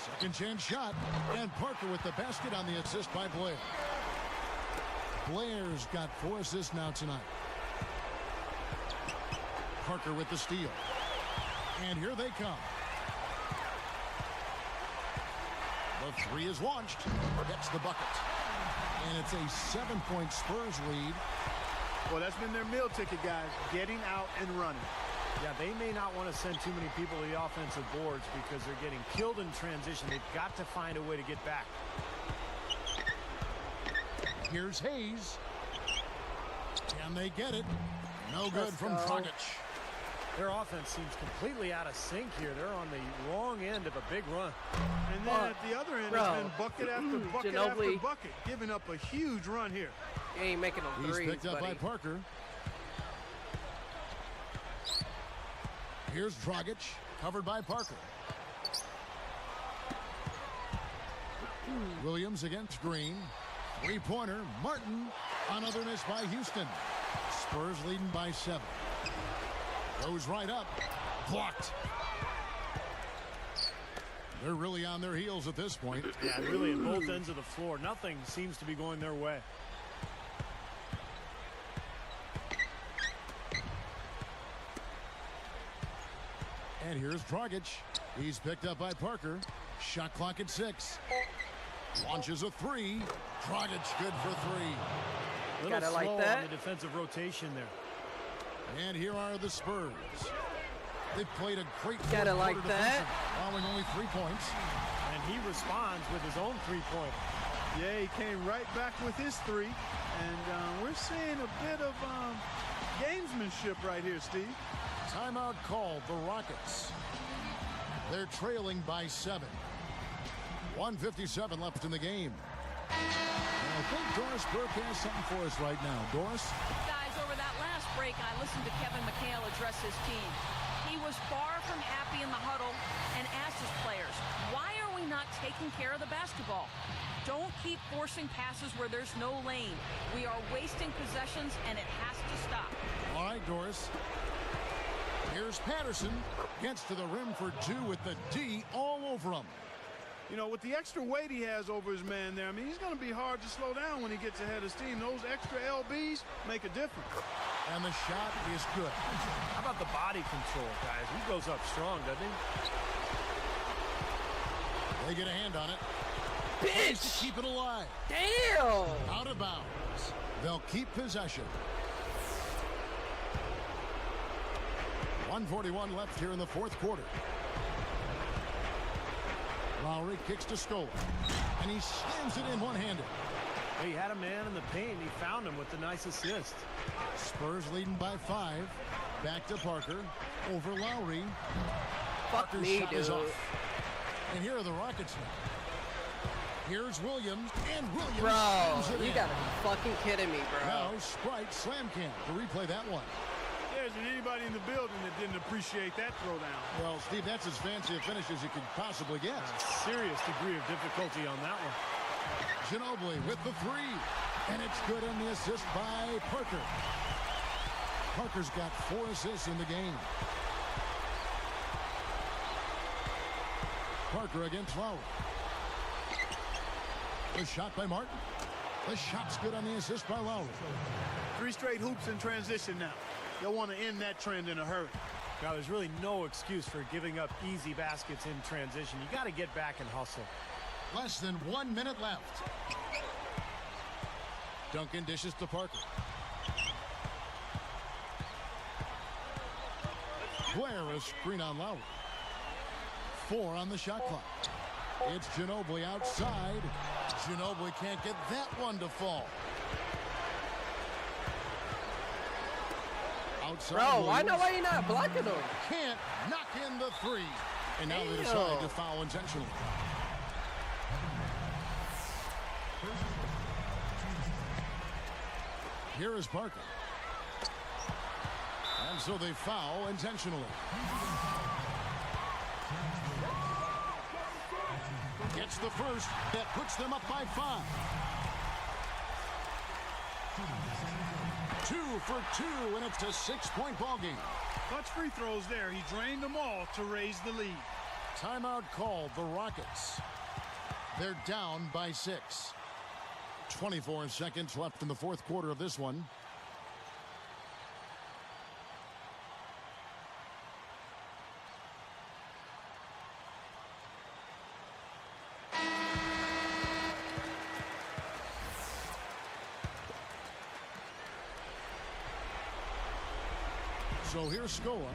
Second chance shot. And Parker with the basket on the assist by Blair. Blair's got 4 assists now tonight. Parker with the steal. And here they come. The 3 is launched. Gets the bucket. And it's a 7-point Spurs lead. Well, that's been their meal ticket, guys. Getting out and running. Yeah, they may not want to send too many people to the offensive boards because they're getting killed in transition. They've got to find a way to get back. Here's Hayes. Can they get it? No good from Dragic. Their offense seems completely out of sync here. They're on the wrong end of a big run. And then at the other end, it's been bucket after bucket Ginobili. after bucket, giving up a huge run here. He ain't making no threes, He's picked up by Parker. Here's Dragic, covered by Parker. Williams against Green. 3-pointer, Martin. Another miss by Houston. Spurs leading by 7. Goes right up. Blocked. They're really on their heels at this point. Yeah, really at both ends of the floor. Nothing seems to be going their way. And here's Dragic. He's picked up by Parker. Shot clock at 6. Launches a 3. Dragic good for 3. Little slow on the defensive rotation there. And here are the Spurs. They've played a great Gotta like that. Allowing only 3 points. And he responds with his own 3-pointer. Yeah, he came right back with his 3. And we're seeing a bit of gamesmanship right here, Steve. Timeout called the Rockets. They're trailing by 7. 1:57 left in the game. And I think Doris Burke has something for us right now. Doris? Guys, over that last break, I listened to Kevin McHale address his team. He was far from happy in the huddle and asked his players, why are we not taking care of the basketball? Don't keep forcing passes where there's no lane. We are wasting possessions, and it has to stop. All right, Doris. Here's Patterson. Gets to the rim for 2 with the D all over him. You know, with the extra weight he has over his man there, I mean, he's going to be hard to slow down when he gets ahead of steam. Those extra LBs make a difference. And the shot is good. How about the body control, guys? He goes up strong, doesn't he? They get a hand on it. Bitch! To keep it alive. Damn! Out of bounds. They'll keep possession. 1:41 left here in the 4th quarter. Lowry kicks to Scola, and he slams it in one-handed. He had a man in the paint. He found him with the nice assist. Spurs leading by 5. Back to Parker. Over Lowry. Fuck Parker's me, shot dude. is off. And here are the Rockets now. Here's Williams, and Williams Bro, slams it you in. gotta be fucking kidding me, bro. Now Sprite slam cam to replay that one. There isn't anybody in the building that didn't appreciate that throwdown. Well, Steve, that's as fancy a finish as you could possibly get. Serious degree of difficulty on that one. Ginobili with the 3. And it's good on the assist by Parker. Parker's got 4 assists in the game. Parker against Lowry. The shot by Martin. The shot's good on the assist by Lowry. 3 straight hoops in transition now. They'll want to end that trend in a hurry. Now, there's really no excuse for giving up easy baskets in transition. You got to get back and hustle. Less than 1 minute left. Duncan dishes to Parker. Blair a screen on Lowry. 4 on the shot clock. It's Ginobili outside. Ginobili can't get that one to fall. Outside Bro, Williams. why you not blocking him? Can't knock in the 3. And now they decide to foul intentionally. Here is Parker. And so they foul intentionally. Gets the first. That puts them up by 5. 2 for 2, and it's a 6-point ball game. Clutch free throws there. He drained them all to raise the lead. Timeout called, the Rockets. They're down by 6. 24 seconds left in the fourth quarter of this one. So here's Scola.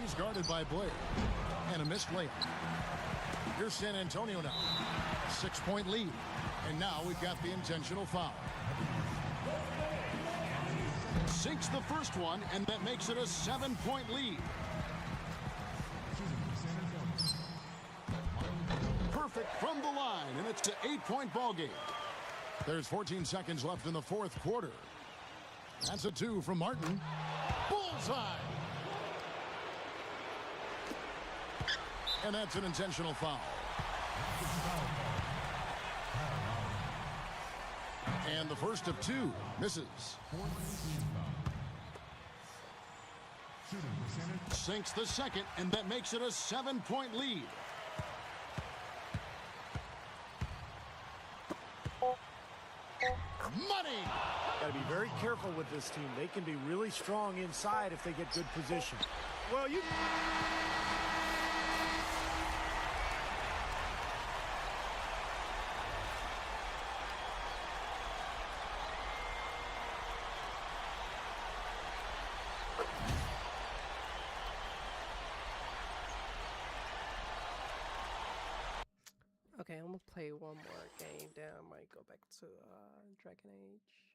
He's guarded by Blair. And a missed layup. Here's San Antonio now. 6-point lead. And now we've got the intentional foul. Sinks the first one, and that makes it a 7-point lead. Perfect from the line, and it's an 8-point ball game. There's 14 seconds left in the fourth quarter. That's a 2 from Martin. Bullseye! And that's an intentional foul. And the first of 2 misses. Sinks the second, and that makes it a 7-point lead. Money! Got to be very careful with this team. They can be really strong inside if they get good position. Well, you... Okay, I'm gonna play one more game. Then I might go back to Dragon Age.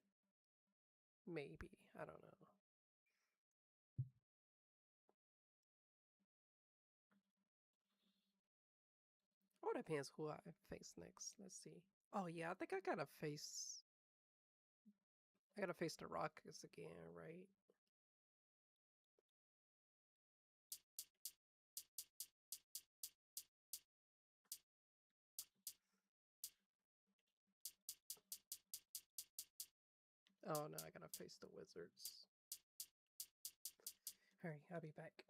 Maybe, I don't know. Or depends who I face next. Let's see. Oh yeah, I think I gotta face the Rockets again, right? Oh no, I gotta face the Wizards. Alright, I'll be back.